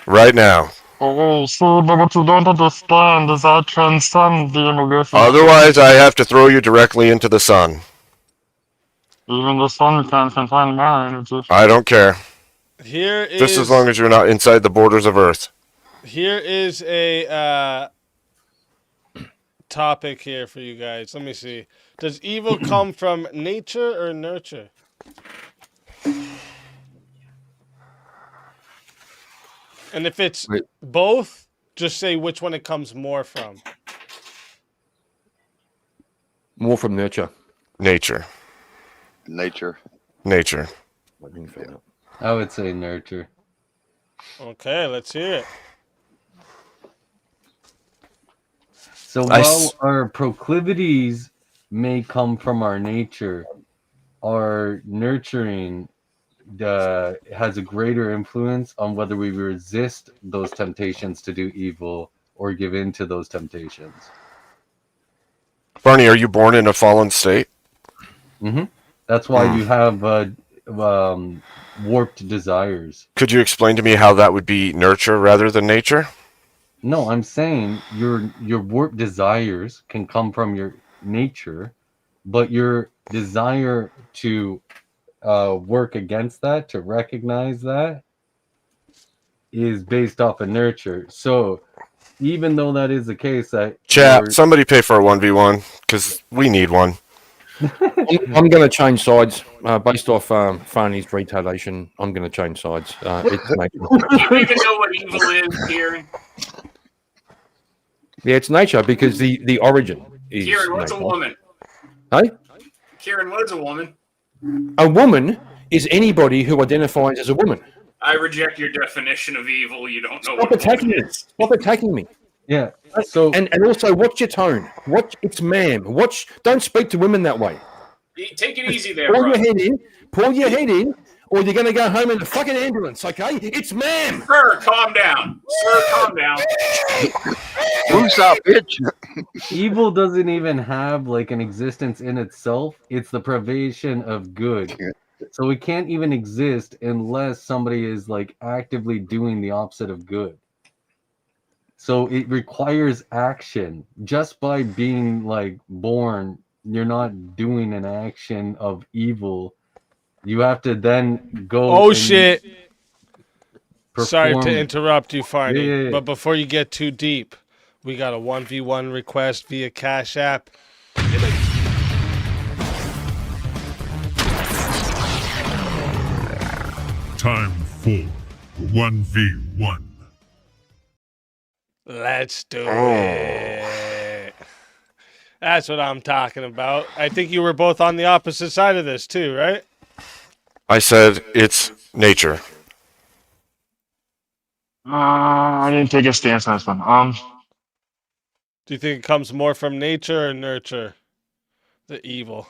right now. Oh, see, but what you don't understand is I transcend the universe. Otherwise, I have to throw you directly into the sun. Even the sun can't contain my energy. I don't care. Here is Just as long as you're not inside the borders of Earth. Here is a topic here for you guys. Let me see. Does evil come from nature or nurture? And if it's both, just say which one it comes more from. More from nurture. Nature. Nature. Nature. I would say nurture. Okay, let's hear it. So while our proclivities may come from our nature, our nurturing has a greater influence on whether we resist those temptations to do evil or give in to those temptations. Barney, are you born in a fallen state? Mm-hmm. That's why you have warped desires. Could you explain to me how that would be nurture rather than nature? No, I'm saying your warped desires can come from your nature, but your desire to work against that, to recognize that, is based off of nurture. So even though that is the case, that Chat, somebody pay for a 1v1, because we need one. I'm going to change sides based off Farney's retaliation. I'm going to change sides. It's nature. You don't even know what evil is, Kieran. Yeah, it's nature because the origin is Kieran, what's nature. a woman? Hey? Kieran, what is a woman? A woman is anybody who identifies as a woman. I reject your definition of evil. You don't know Stop what a attacking woman me. is. Stop attacking me. Yeah. So and also watch your tone. Watch it's ma'am. Don't speak to women that way. Take it easy there, Pull bro. your head in, or you're gonna go home in a fucking ambulance, okay? It's ma'am. Sir, calm down. Sir, calm down. Who's up, bitch? Evil doesn't even have like an existence in itself. It's the privation of good. So it can't even exist unless somebody is like actively doing the opposite of good. So it requires action. Just by being like born, you're not doing an action of evil. You have to then go. Oh shit. Sorry perform- to interrupt you, Farney, Yeah. but before you get too deep, we got a 1v1 request via Cash App. Time for 1v1. Let's do it. That's what I'm talking about. I think you were both on the opposite side of this too, right? I said it's nature. I didn't take a stance on this one. Do you think it comes more from nature or nurture? The evil.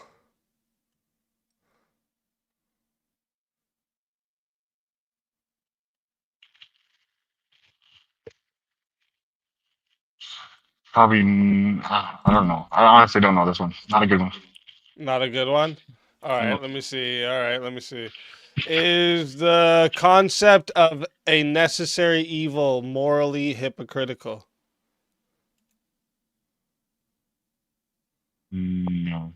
Probably, I don't know. I honestly don't know this one. Not a good one. Not a good one? All right, No. let me see. All right, let me see. Is the concept of a necessary evil morally hypocritical? No.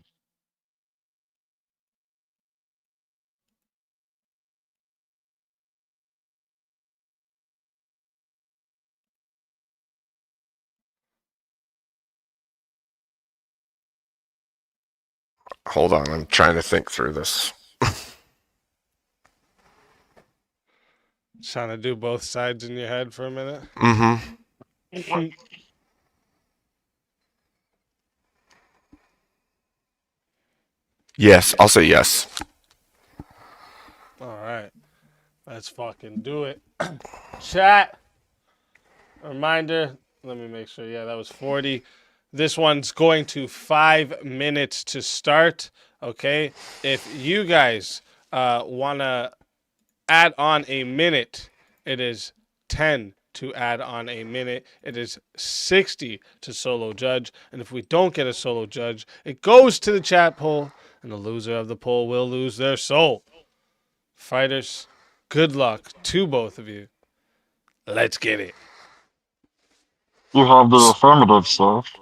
Hold on, I'm trying to think through this. Trying to do both sides in your head for a minute. Mm-hmm. Yes, I'll say yes. All right. Let's fucking do it. Chat. Reminder. Let me make sure. Yeah, that was 40. This one's going to 5 minutes to start. Okay. If you guys want to add on a minute, it is 10 to add on a minute. It is 60 to solo judge. And if we don't get a solo judge, it goes to the chat poll, and the loser of the poll will lose their soul. Fighters, good luck to both of you. Let's get it. you have the affirmative stuff.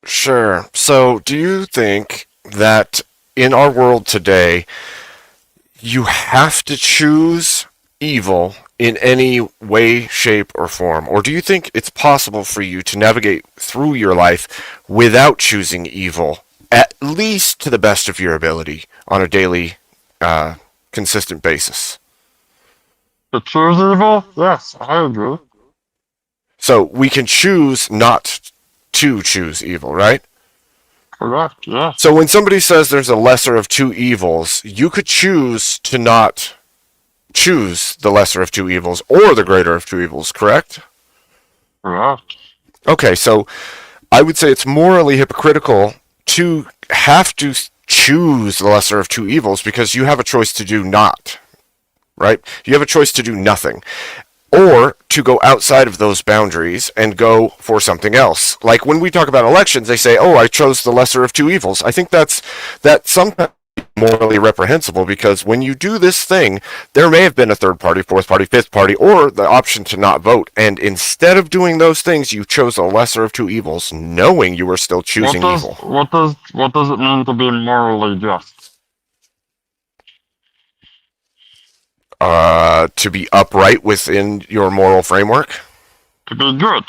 Sure. So, do you think that in our world today, you have to choose evil in any way, shape, or form? Or do you think it's possible for you to navigate through your life without choosing evil, at least to the best of your ability, on a daily, consistent basis? To choose evil? Yes, I agree. So, we can choose not to choose evil, right? Correct, yeah. So when somebody says there's a lesser of two evils, you could choose to not choose the lesser of two evils or the greater of two evils, correct? Correct. Okay, so I would say it's morally hypocritical to have to choose the lesser of two evils because you have a choice to do not, right? You have a choice to do nothing. Or to go outside of those boundaries and go for something else. Like when we talk about elections, they say, oh, I chose the lesser of two evils. I think that's sometimes morally reprehensible because when you do this thing, there may have been a third party, fourth party, fifth party, or the option to not vote. And instead of doing those things, you chose the lesser of two evils, knowing you were still choosing evil. What does it mean to be morally just? To be upright within your moral framework? To be good.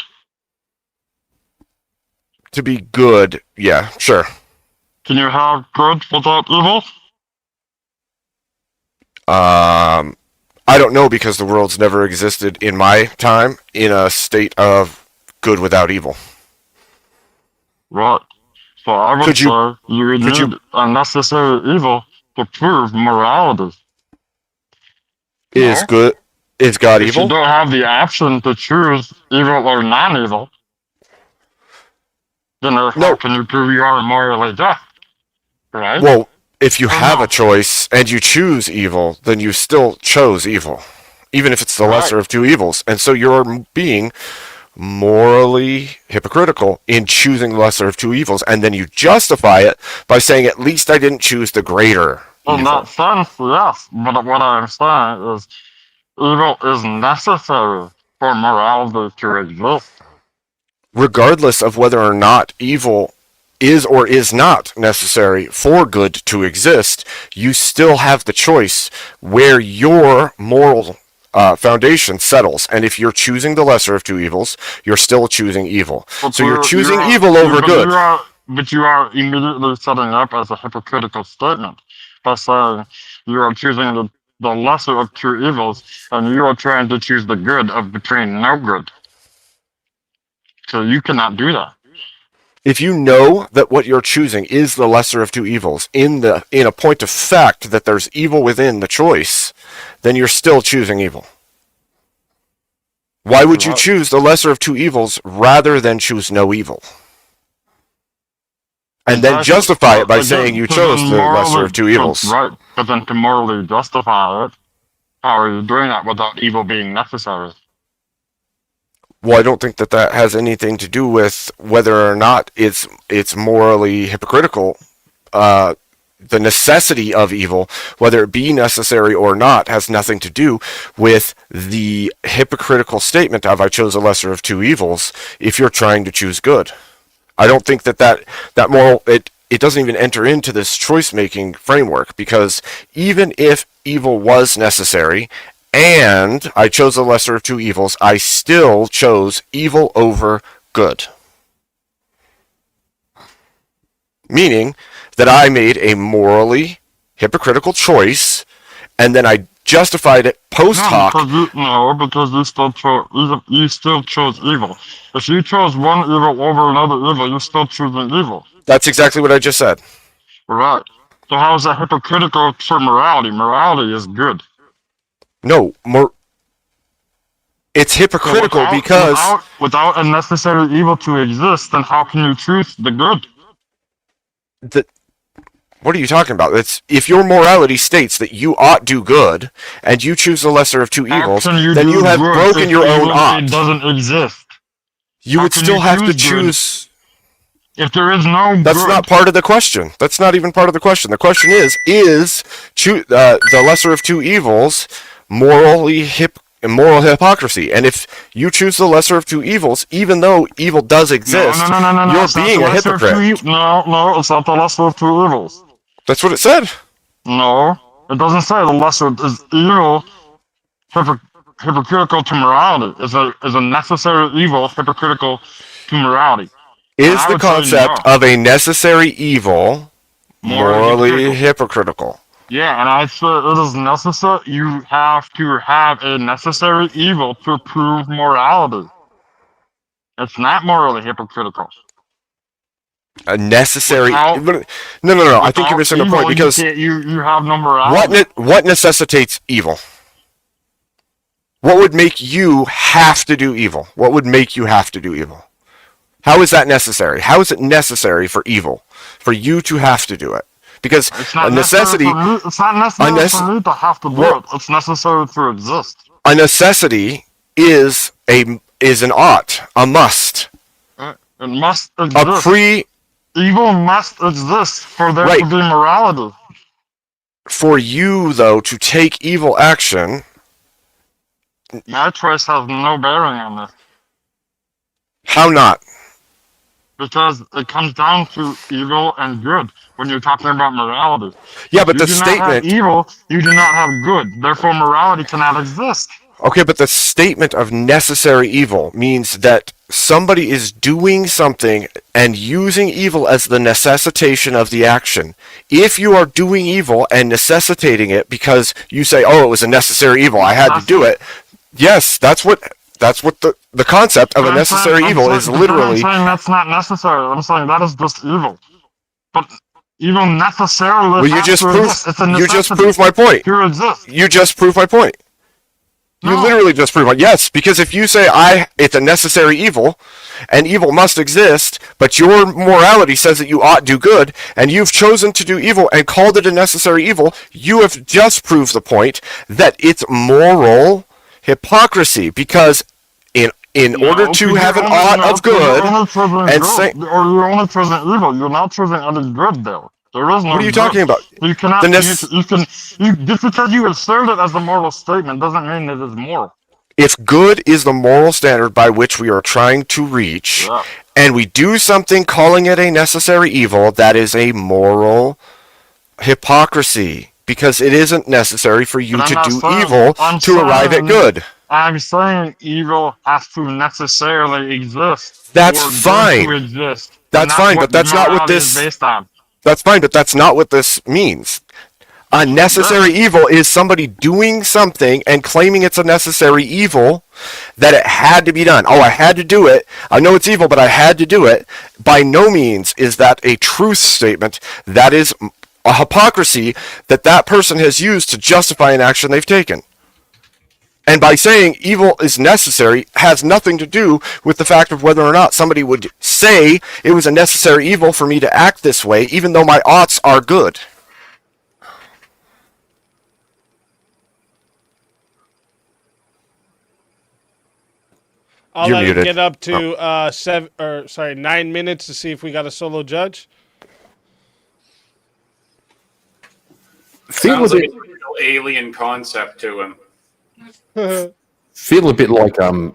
To be good, yeah, sure. Can you have good without evil? I don't know because the world's never existed in my time in a state of good without evil. Right. So I would say you need unnecessary evil to prove morality. Is God if evil? You don't have the option to choose evil or non-evil. Then how can you prove you are morally just? Right? Well, if you have a choice and you choose evil, then you still chose evil, even if it's the lesser of two evils. And so you're being morally hypocritical in choosing the lesser of two evils, and then you justify it by saying, at least I didn't choose the greater. In that sense, yes. But what I'm saying is, evil is necessary for morality to exist. Regardless of whether or not evil is or is not necessary for good to exist, you still have the choice where your moral foundation settles. And if you're choosing the lesser of two evils, you're still choosing evil. So you're choosing evil over good. But you are immediately setting up as a hypocritical statement by saying you are choosing the lesser of two evils and you are trying to choose the good of between no good. So you cannot do that. If you know that what you're choosing is the lesser of two evils, in a point of fact that there's evil within the choice, then you're still choosing evil. Why would you choose the lesser of two evils rather than choose no evil? And then justify it by saying you chose the lesser of two evils. Right, but then to morally justify it, how are you doing that without evil being necessary? Well, I don't think that that has anything to do with whether or not it's morally hypocritical. The necessity of evil, whether it be necessary or not, has nothing to do with the hypocritical statement of I chose a lesser of two evils if you're trying to choose good. I don't think that moral, it doesn't even enter into this choice-making framework, because even if evil was necessary and I chose the lesser of two evils, I still chose evil over good. Meaning that I made a morally hypocritical choice, and then I justified it post hoc. No, because you still chose evil. If you chose one evil over another evil, you're still choosing evil. That's exactly what I just said. Right. So how is that hypocritical for morality? Morality is good. No, it's hypocritical because without a necessary evil to exist, then how can you choose the good? What are you talking about? It's if your morality states that you ought do good, and you choose the lesser of two evils, then you have broken your own ought. It doesn't exist. You would still have to choose. If there is no That's not part of the question. That's not even part of the question. The question is the lesser of two evils morally moral hypocrisy. And if you choose the lesser of two evils, even though evil does exist, No, you're it's not being the a lesser of hypocrite. No, it's not the lesser of two evils. That's what it said. No, it doesn't say the lesser is evil, hypocritical to morality. Is a necessary evil hypocritical to morality. Is I the would say concept no. of a necessary evil morally hypocritical? Yeah, and I say it is necessary. You have to have a necessary evil to prove morality. It's not morally hypocritical. A necessary? Without- No. I think you're missing the Evil, point because you have no morality. what necessitates evil? What would make you have to do evil? What would make you have to do evil? How is that necessary? How is it necessary for evil? For you to have to do it? Because It's not a necessity. It's not necessary for me to have to do it. It's necessary to exist. A necessity is an ought, a must. It must exist. A Evil must exist for there Right. to be morality. For you though to take evil action. My choice has no bearing on this How not? because it comes down to evil and good when you're talking about morality. Yeah, but You the do not have statement. evil, you do not have good. Therefore, morality cannot exist. Okay, but the statement of necessary evil means that somebody is doing something and using evil as the necessitation of the action. If you are doing evil and necessitating it because you say, "Oh, it was a necessary evil, I had to do it." Yes, that's what the concept of a necessary evil is literally. I'm saying that's not necessary. I'm saying that is just evil. But evil necessarily. Well, you has just to proved exist. It's a you just necessity proved my point. to exist. You just proved my point. You literally just proved it. Yes, because if you say it's a necessary evil, and evil must exist, but your morality says that you ought do good, and you've chosen to do evil and called it a necessary evil, you have just proved the point that it's moral hypocrisy. Because in order to have an ought of good, and say, or you're only choosing evil. You're not choosing any good there. There is no. What are you good. talking about? You cannot. The Just because you assert it as a moral statement doesn't mean it is moral. if good is the moral standard by which we are trying to reach, and we do something calling it a necessary evil, that is a moral hypocrisy, because it isn't necessary for you But to I'm do not saying- evil I'm to arrive at saying- good. I'm saying evil has to necessarily exist. That's for good fine. To exist. That's fine, but that's not what morality is this. based on. That's fine, but that's not what this means. A necessary evil is somebody doing something and claiming it's a necessary evil, that it had to be done. Oh, I had to do it. I know it's evil, but I had to do it. By no means is that a truth statement. That is a hypocrisy that person has used to justify an action they've taken. And by saying evil is necessary has nothing to do with the fact of whether or not somebody would say it was a necessary evil for me to act this way, even though my oughts are good. I'll You're let muted. it get up to 9 minutes to see if we got a solo judge. Sounds like a real alien concept to him. Feel a bit like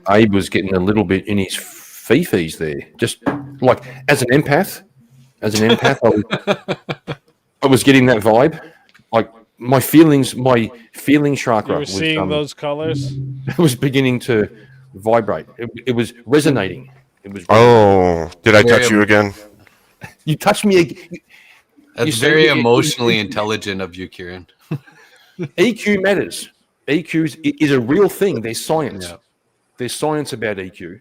Abe was getting a little bit in his fifis there. Just like as an empath, I was getting that vibe. Like my feeling chakra You were was seeing those colors? was beginning to vibrate. It was resonating. It was. Oh, did I touch you again? You touched me again. That's very emotionally intelligent of you, Kieran. EQ matters. EQ is a real thing. There's science. Yeah. There's science about EQ.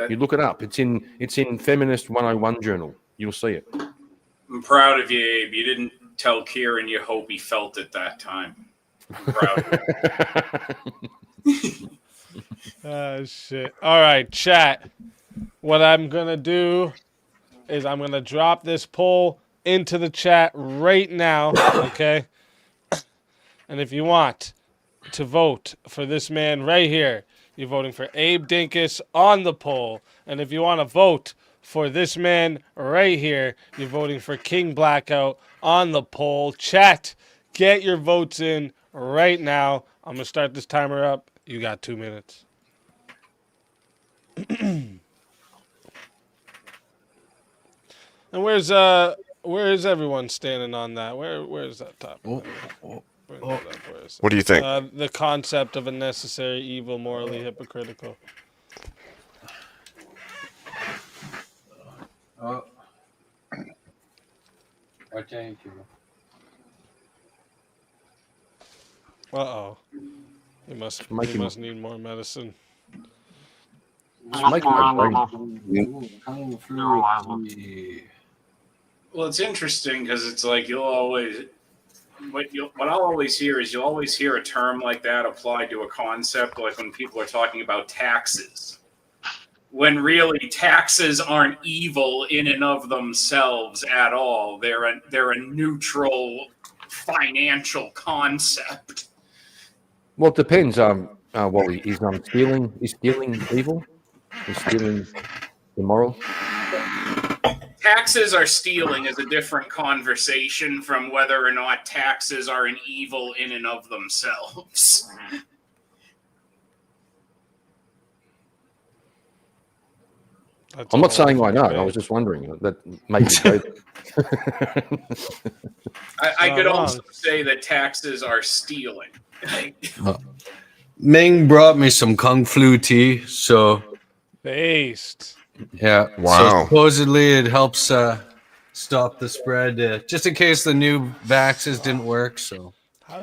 You look it up. It's in Feminist 101 journal. You'll see it. I'm proud of you, Abe. You didn't tell Kieran you hope he felt it that time. I'm proud of you. Shit. All right, chat. What I'm going to do is I'm going to drop this poll into the chat right now, okay? And if you want to vote for this man right here, you're voting for Abe Dinkus on the poll. And if you want to vote for this man right here, you're voting for King Blackout on the poll. Chat, get your votes in right now. I'm going to start this timer up You got 2 minutes. And where's everyone standing on that? Where's that topic? Bring that up. Where is it? What do you think? The concept of a necessary evil, morally hypocritical. Oh. I thank you. Uh-oh. He must need more medicine. Well, it's interesting because it's like what I'll always hear is you'll always hear a term like that applied to a concept, like when people are talking about taxes. When really taxes aren't evil in and of themselves at all. They're a neutral financial concept. Well, it depends. What he's stealing. He's stealing evil. He's stealing immoral. Taxes are stealing is a different conversation from whether or not taxes are an evil in and of themselves. I'm not saying I know. I was just wondering. That made me go. I could also say that taxes are stealing. Ming brought me some Kung Flu tea, so Based. yeah. Wow. So supposedly it helps stop the spread, just in case the new vaxes didn't work. So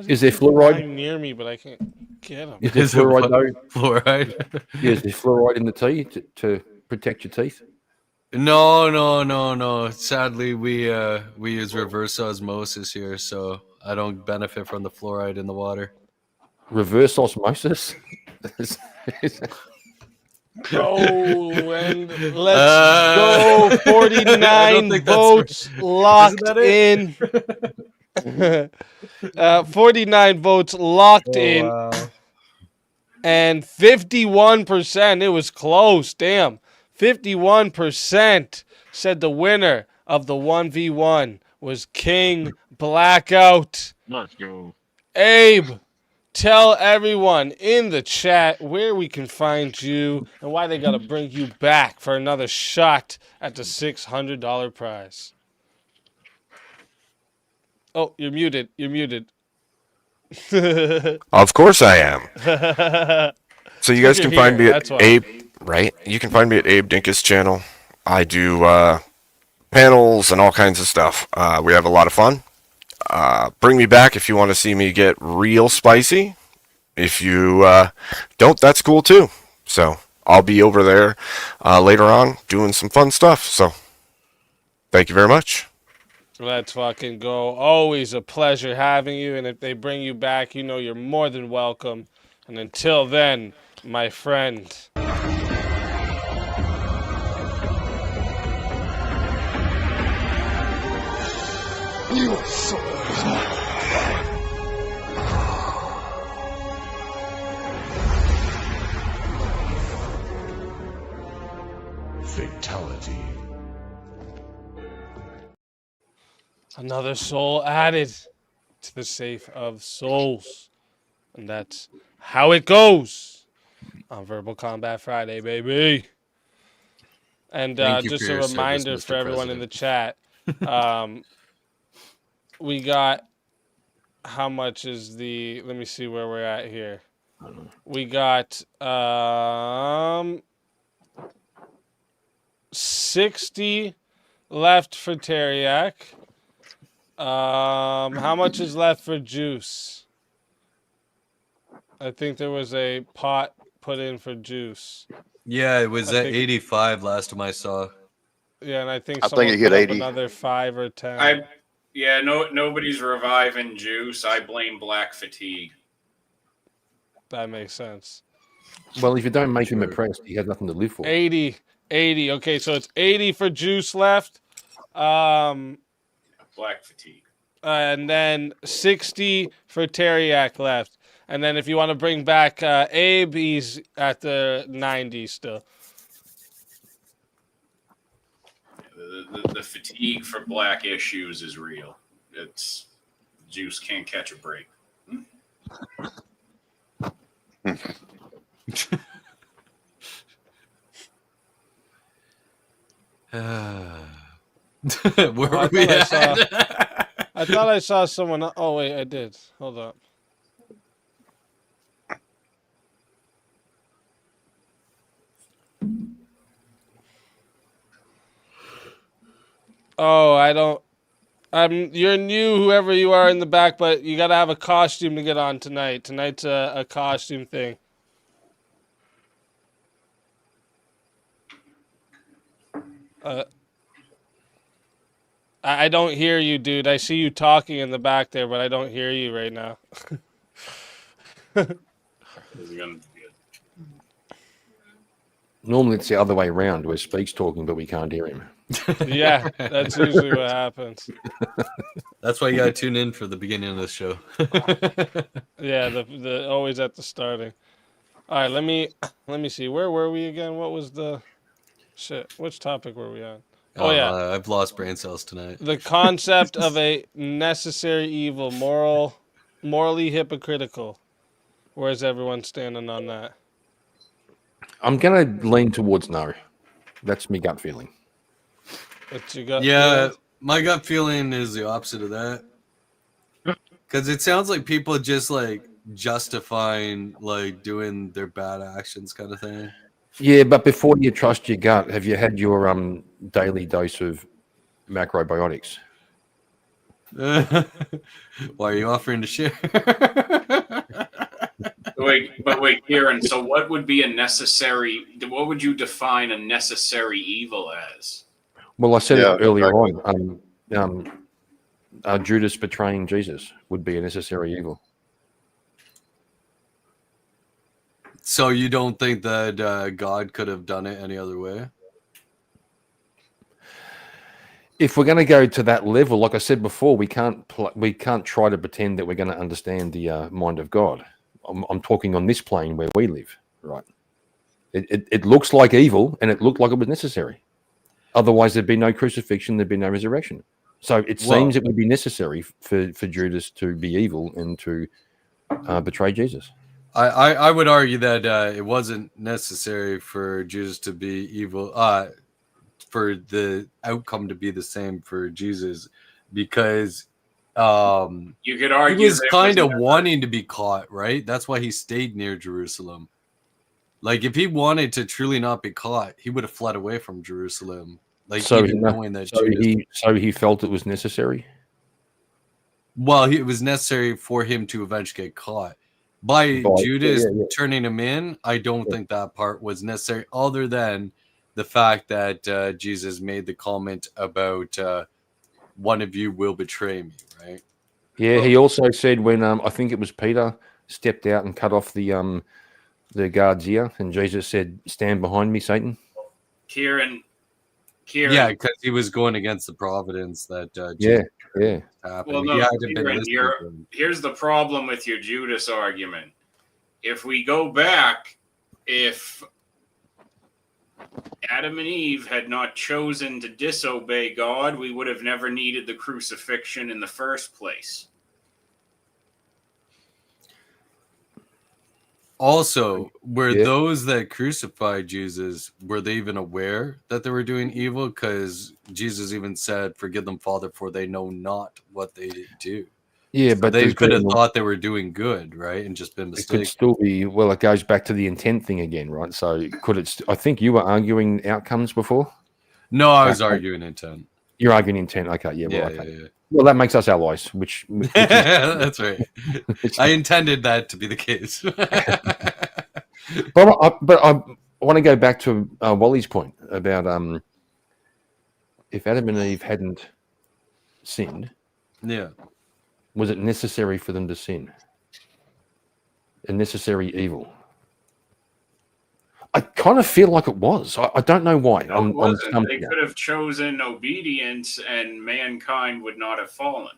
Is there Lying fluoride? near me, but I can't get him. Is there Is it fluoride though? fluoride? Yeah, is there fluoride in the tea to protect your teeth? No. Sadly, we use reverse osmosis here, so I don't benefit from the fluoride in the water. Reverse osmosis? Oh, and let's go. 49 votes locked in. 49 votes locked in. Wow. And 51%. It was close. Damn. 51% said the winner of the 1v1 was King Blackout. Let's go. Abe, tell everyone in the chat where we can find you and why they got to bring you back for another shot at the $600 prize. Oh, you're muted. You're muted. Of course I am. So you guys You're can find here, me that's at why. Abe, right? You can find me at Abe Dinkus channel. I do panels and all kinds of stuff. We have a lot of fun. Bring me back if you want to see me get real spicy. If you don't, that's cool too. So I'll be over there later on doing some fun stuff. So thank you very much. Let's fucking go. Always a pleasure having you. And if they bring you back, you know you're more than welcome. And until then, my friend. You are so Fatality. Another soul added to the safe of souls. And that's how it goes on Verbal Combat Friday, baby. And Thank you just for a your service, reminder Mr. for everyone in President. the chat. We got, how much is the, let me see where we're at here. We got 60 left for Teriak. How much is left for Juice? I think there was a pot put in for Juice. Yeah, it was I at think- 85 last time I saw. Yeah, and I think I think someone you get put up 80. another 5 or 10. Nobody's reviving Juice. I blame black fatigue. That makes sense. Well, if you don't make him impressed, he has nothing to live for. 80. Okay, so it's 80 for Juice left. Black fatigue. And then 60 for Teriak left. And then if you want to bring back Abe, he's at the 90 still. The fatigue for black issues is real. It's Juice can't catch a break. Where I are we thought I at? saw. I thought I saw someone. Oh wait, I did. Hold up. Oh, I don't. You're new, whoever you are in the back, but you gotta have a costume to get on tonight. Tonight's a costume thing. I don't hear you, dude. I see you talking in the back there, but I don't hear you right now. Normally it's the other way around, where Speak's talking, but we can't hear him. Yeah, that's usually what happens. That's why you gotta tune in for the beginning of the show. Yeah, the always at the starting. All right, let me see. Where were we again? What was the shit? Which topic were we on? Oh yeah, I've lost brain cells tonight. the concept of a necessary evil, morally hypocritical. Where's everyone standing on that? I'm going to lean towards no. That's my gut feeling. What you got? Yeah, my gut feeling is the opposite of that. Because it sounds like people just like justifying like doing their bad actions kind of thing. Yeah, but before you trust your gut, have you had your daily dose of macrobiotics? Why are you offering to share? Wait, Kieran. So, what would be a necessary? What would you define a necessary evil as? Well, I said it earlier on. Judas betraying Jesus would be a necessary evil. So you don't think that God could have done it any other way? If we're going to go to that level, like I said before, we can't try to pretend that we're going to understand the mind of God. I'm talking on this plane where we live, right? It looks like evil, and it looked like it was necessary. Otherwise, there'd be no crucifixion, there'd be no resurrection. So it seems it would be necessary for Judas to be evil and to betray Jesus. I would argue that it wasn't necessary for Judas to be evil, for the outcome to be the same for Jesus, because you could argue he was that it kind of was wanting to be caught, right? That's why he stayed near Jerusalem. Like if he wanted to truly not be caught, he would have fled away from Jerusalem. Like So even knowing that he felt it was necessary. Well, it was necessary for him to eventually get caught. By Judas turning him in, I don't think that part was necessary, other than the fact that Jesus made the comment about one of you will betray me, right? Yeah, he also said when I think it was Peter stepped out and cut off the guard's ear, and Jesus said, "Stand behind me, Satan." Kieran. Yeah, because he was going against the providence that happened. Well, He no, hadn't been Kieran, listening to him. here's the problem with your Judas argument. If we go back, if Adam and Eve had not chosen to disobey God, we would have never needed the crucifixion in the first place. Also, were those that crucified Jesus, were they even aware that they were doing evil? Because Jesus even said, "Forgive them, Father, for they know not what they do." Yeah, So but they there's could have been- thought they were doing good, right, and just been It mistaken. could still be. Well, it goes back to the intent thing again, right? So could it? I think you were arguing outcomes before. No, I was arguing intent. You're arguing intent. Okay, yeah, well, Yeah, okay. yeah. Well, that makes us allies, which is, That's right. I intended that to be the case. But I want to go back to Wally's point about if Adam and Eve hadn't sinned, Yeah. was it necessary for them to sin? A necessary evil? I kind of feel like it was. I don't know why. No, it wasn't. They could have chosen obedience and mankind would not have fallen.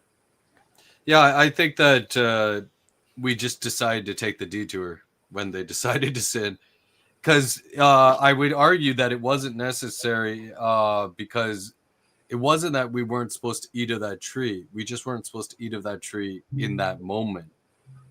Yeah, I think that we just decided to take the detour when they decided to sin. Because I would argue that it wasn't necessary because it wasn't that we weren't supposed to eat of that tree. We just weren't supposed to eat of that tree in that moment.